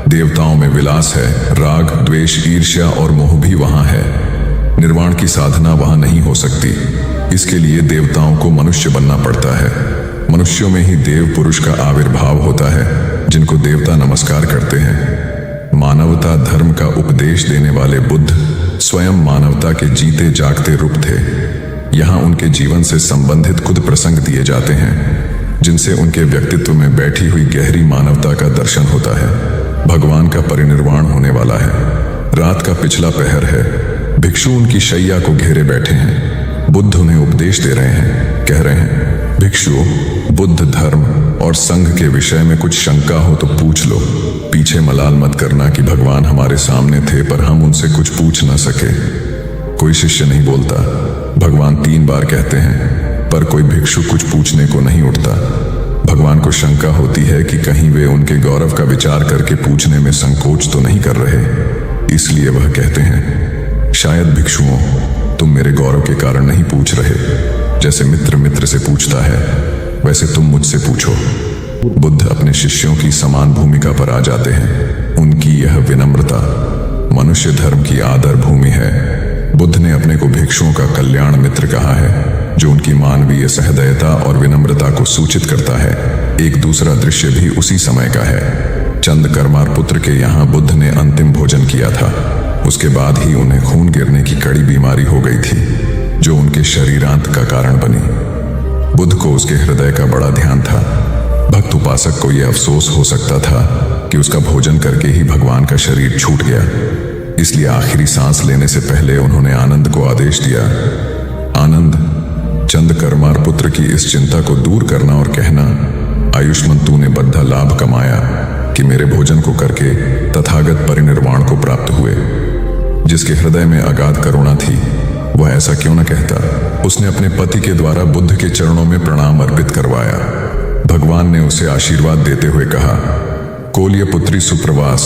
A: देवताओं में विलास है, राग, द्वेष, ईर्ष्या और मोह भी वहां है। निर्वाण की साधना वहां नहीं हो सकती। इसके लिए देवताओं को मनुष्य बनना पड़ता है। मनुष्यों में ही देव पुरुष का आविर्भाव होता है, जिनको देवता नमस्कार करते हैं। मानवता धर्म का उपदेश देने वाले बुद्ध स्वयं मानवता के जीते जागते रूप थे। यहाँ उनके जीवन से संबंधित खुद प्रसंग दिए जाते हैं, जिनसे उनके व्यक्तित्व में बैठी हुई गहरी मानवता का दर्शन होता है। भगवान का परिनिर्वाण होने वाला है। रात का पिछला पहर है। भिक्षु उनकी शैया को घेरे बैठे हैं। बुद्ध उन्हें उपदेश दे रहे हैं, कह रहे हैं, भिक्षुओं, बुद्ध धर्म और संघ के विषय में कुछ शंका हो तो पूछ लो। पीछे मलाल मत करना कि भगवान हमारे सामने थे पर हम उनसे कुछ पूछ न सके। कोई शिष्य नहीं बोलता। भगवान 3 बार कहते हैं, पर कोई भिक्षु कुछ पूछने को नहीं उठता। भगवान को शंका होती है कि कहीं वे उनके गौरव का विचार करके पूछने में संकोच तो नहीं कर रहे। इसलिए वह कहते हैं, शायद भिक्षुओं, तुम मेरे गौरव के कारण नहीं पूछ रहे। जैसे मित्र मित्र से पूछता है, वैसे तुम मुझसे पूछो। बुद्ध अपने शिष्यों की समान भूमिका पर आ जाते हैं। उनकी यह विनम्रता मनुष्य धर्म की आदर भूमि है। बुद्ध ने अपने को भिक्षुओं का कल्याण मित्र कहा है, जो उनकी मानवीय सहृदयता और विनम्रता को सूचित करता है। एक दूसरा दृश्य भी उसी समय का है। चंद करमार पुत्र के यहाँ बुद्ध ने अंतिम भोजन किया था। उसके बाद ही उन्हें खून गिरने की कड़ी बीमारी हो गई थी, जो उनके शरीरांत का कारण बनी। बुद्ध को उसके हृदय का बड़ा ध्यान था। भक्त उपासक को यह अफसोस हो सकता था कि उसका भोजन करके ही भगवान का शरीर छूट गया। इसलिए आखिरी सांस लेने से पहले उन्होंने आनंद को आदेश दिया, आनंद, चंद करमार पुत्र की इस चिंता को दूर करना और कहना, आयुष्मान तूने बद्धा लाभ कमाया कि मेरे भोजन को करके तथागत परिनिर्वाण को प्राप्त हुए। जिसके हृदय में अगाध करुणा थी वह ऐसा क्यों न कहता। उसने अपने पति के द्वारा बुद्ध के चरणों में प्रणाम अर्पित करवाया। भगवान ने उसे आशीर्वाद देते हुए कहा, कोल्य पुत्री सुप्रवास,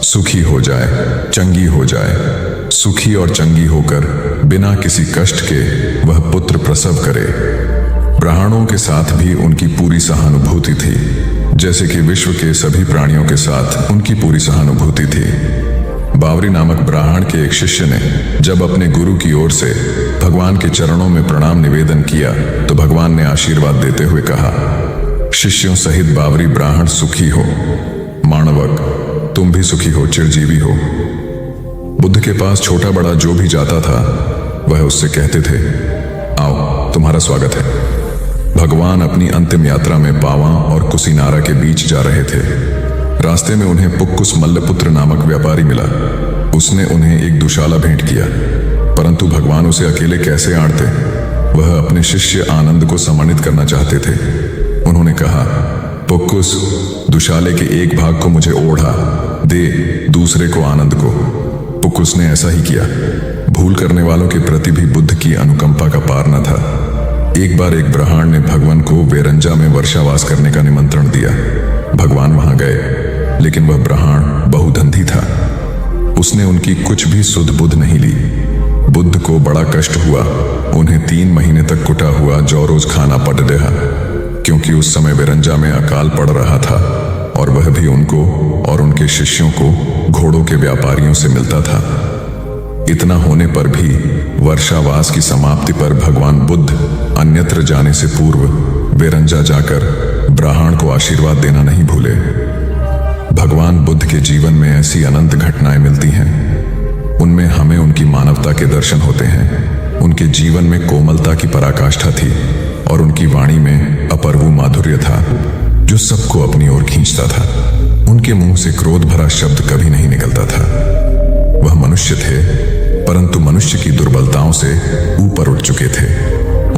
A: सुखी हो जाए, चंगी हो जाए। सुखी और चंगी होकर बिना किसी कष्ट के वह पुत्र प्रसव करे। ब्राह्मणों के साथ भी उनकी पूरी सहानुभूति थी, जैसे कि विश्व के सभी प्राणियों के साथ उनकी पूरी सहानुभूति थी। बावरी नामक ब्राह्मण के एक शिष्य ने जब अपने गुरु की ओर से भगवान के चरणों में प्रणाम निवेदन किया तो भगवान ने आशीर्वाद देते हुए कहा, शिष्यों सहित बावरी ब्राह्मण सुखी हो। मानवक, तुम भी सुखी हो, चिरजीवी हो। बुद्ध के पास छोटा बड़ा जो भी जाता था वह उससे कहते थे, आओ, तुम्हारा स्वागत है। भगवान अपनी अंतिम यात्रा में पावा और कुसिनारा के बीच जा रहे थे। रास्ते में उन्हें पुक्कुस मल्लपुत्र नामक व्यापारी मिला। उसने उन्हें एक दुशाला भेंट किया, परंतु भगवान उसे अकेले कैसे आड़ते। वह अपने शिष्य आनंद को सम्मानित करना चाहते थे। उन्होंने कहा, पुक्कुस, दुशाले के एक भाग को मुझे ओढ़ा दे, दूसरे को आनंद को। पुक्कुस ने ऐसा ही किया। भूल करने वालों के प्रति भी बुद्ध की अनुकंपा का पार न था। एक बार एक ब्राह्मण ने भगवान को वेरंजा में वर्षावास करने का निमंत्रण दिया। भगवान वहां गए, लेकिन वह ब्राह्मण बहुधंधी था। उसने उनकी कुछ भी सुध बुध नहीं ली। बुद्ध को बड़ा कष्ट हुआ। उन्हें 3 महीने तक कुटा हुआ जौ रोज खाना पड़ रहा, क्योंकि उस समय वेरंजा में अकाल पड़ रहा था और वह भी उनको और उनके शिष्यों को घोड़ों के व्यापारियों से मिलता था। इतना होने पर भी वर्षावास की समाप्ति पर भगवान बुद्ध अन्यत्र जाने से पूर्व बेरंजा जाकर ब्राह्मण को आशीर्वाद देना नहीं भूले। भगवान बुद्ध के जीवन में ऐसी अनंत घटनाएं मिलती हैं। उनमें हमें उनकी मानवता के दर्शन होते हैं। उनके जीवन में कोमलता की पराकाष्ठा थी और उनकी वाणी में अपूर्व माधुर्य था जो सबको अपनी ओर खींचता था। उनके मुंह से क्रोध भरा शब्द कभी नहीं निकलता था। वह मनुष्य थे, परंतु मनुष्य की दुर्बलताओं से ऊपर उठ चुके थे।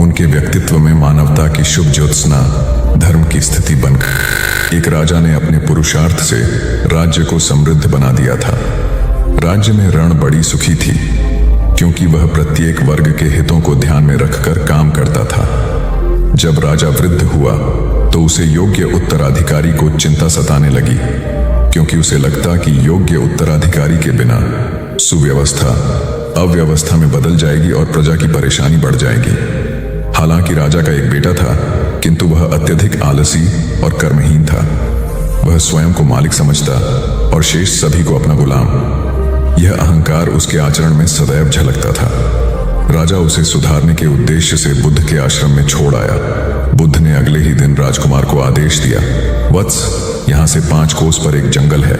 A: उनके व्यक्तित्व में मानवता की शुभ ज्योत्सना धर्म की स्थिति बनकर एक राजा ने अपने पुरुषार्थ से राज्य को समृद्ध बना दिया था। राज्य में रण बड़ी सुखी थी क्योंकि वह प्रत्येक वर्ग के हितों को ध्यान में रखकर काम करता था। जब राजा वृद्ध हुआ तो उसे योग्य उत्तराधिकारी को चिंता सताने लगी, क्योंकि उसे लगता कि योग्य उत्तराधिकारी के बिना सुव्यवस्था अव्यवस्था में बदल जाएगी और प्रजा की परेशानी बढ़ जाएगी। हालांकि राजा का एक बेटा था, किंतु वह अत्यधिक आलसी और कर्महीन था। वह स्वयं को मालिक समझता और शेष सभी को अपना गुलाम। यह अहंकार उसके आचरण में सदैव झलकता था। राजा उसे सुधारने के उद्देश्य से बुद्ध के आश्रम में छोड़ आया। बुद्ध ने अगले ही दिन राजकुमार को आदेश दिया, वत्स, यहाँ से 5 कोस पर एक जंगल है।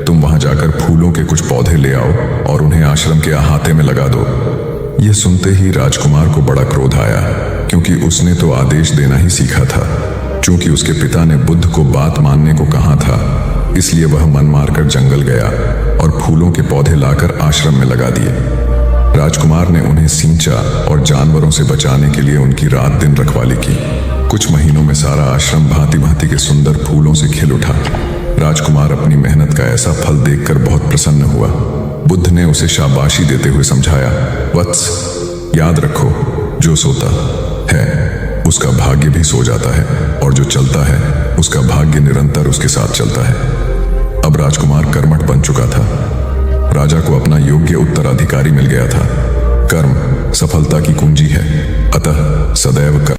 A: तुम वहां जाकर फूलों के कुछ पौधे ले आओ और उन्हें आश्रम के अहाते में लगा दो। यह सुनते ही राजकुमार को बड़ा क्रोध आया, क्योंकि उसने तो आदेश देना ही सीखा था। चूंकि उसके पिता ने बुद्ध को बात मानने को कहा था, इसलिए वह मन मारकर जंगल गया और फूलों के पौधे लाकर आश्रम में लगा दिए। राजकुमार ने उन्हें सींचा और जानवरों से बचाने के लिए उनकी रात दिन रखवाली की। कुछ महीनों में सारा आश्रम भांति भांति के सुंदर फूलों से खिल उठा। राजकुमार अपनी मेहनत का ऐसा फल देखकर बहुत प्रसन्न हुआ। बुद्ध ने उसे शाबाशी देते हुए समझाया, वत्स, याद रखो, जो सोता है उसका भाग्य भी सो जाता है और जो चलता है उसका भाग्य निरंतर उसके साथ चलता है। अब राजकुमार कर्मठ बन चुका था। राजा को अपना योग्य उत्तराधिकारी मिल गया था। कर्म सफलता की कुंजी है, अतः सदैव कर्म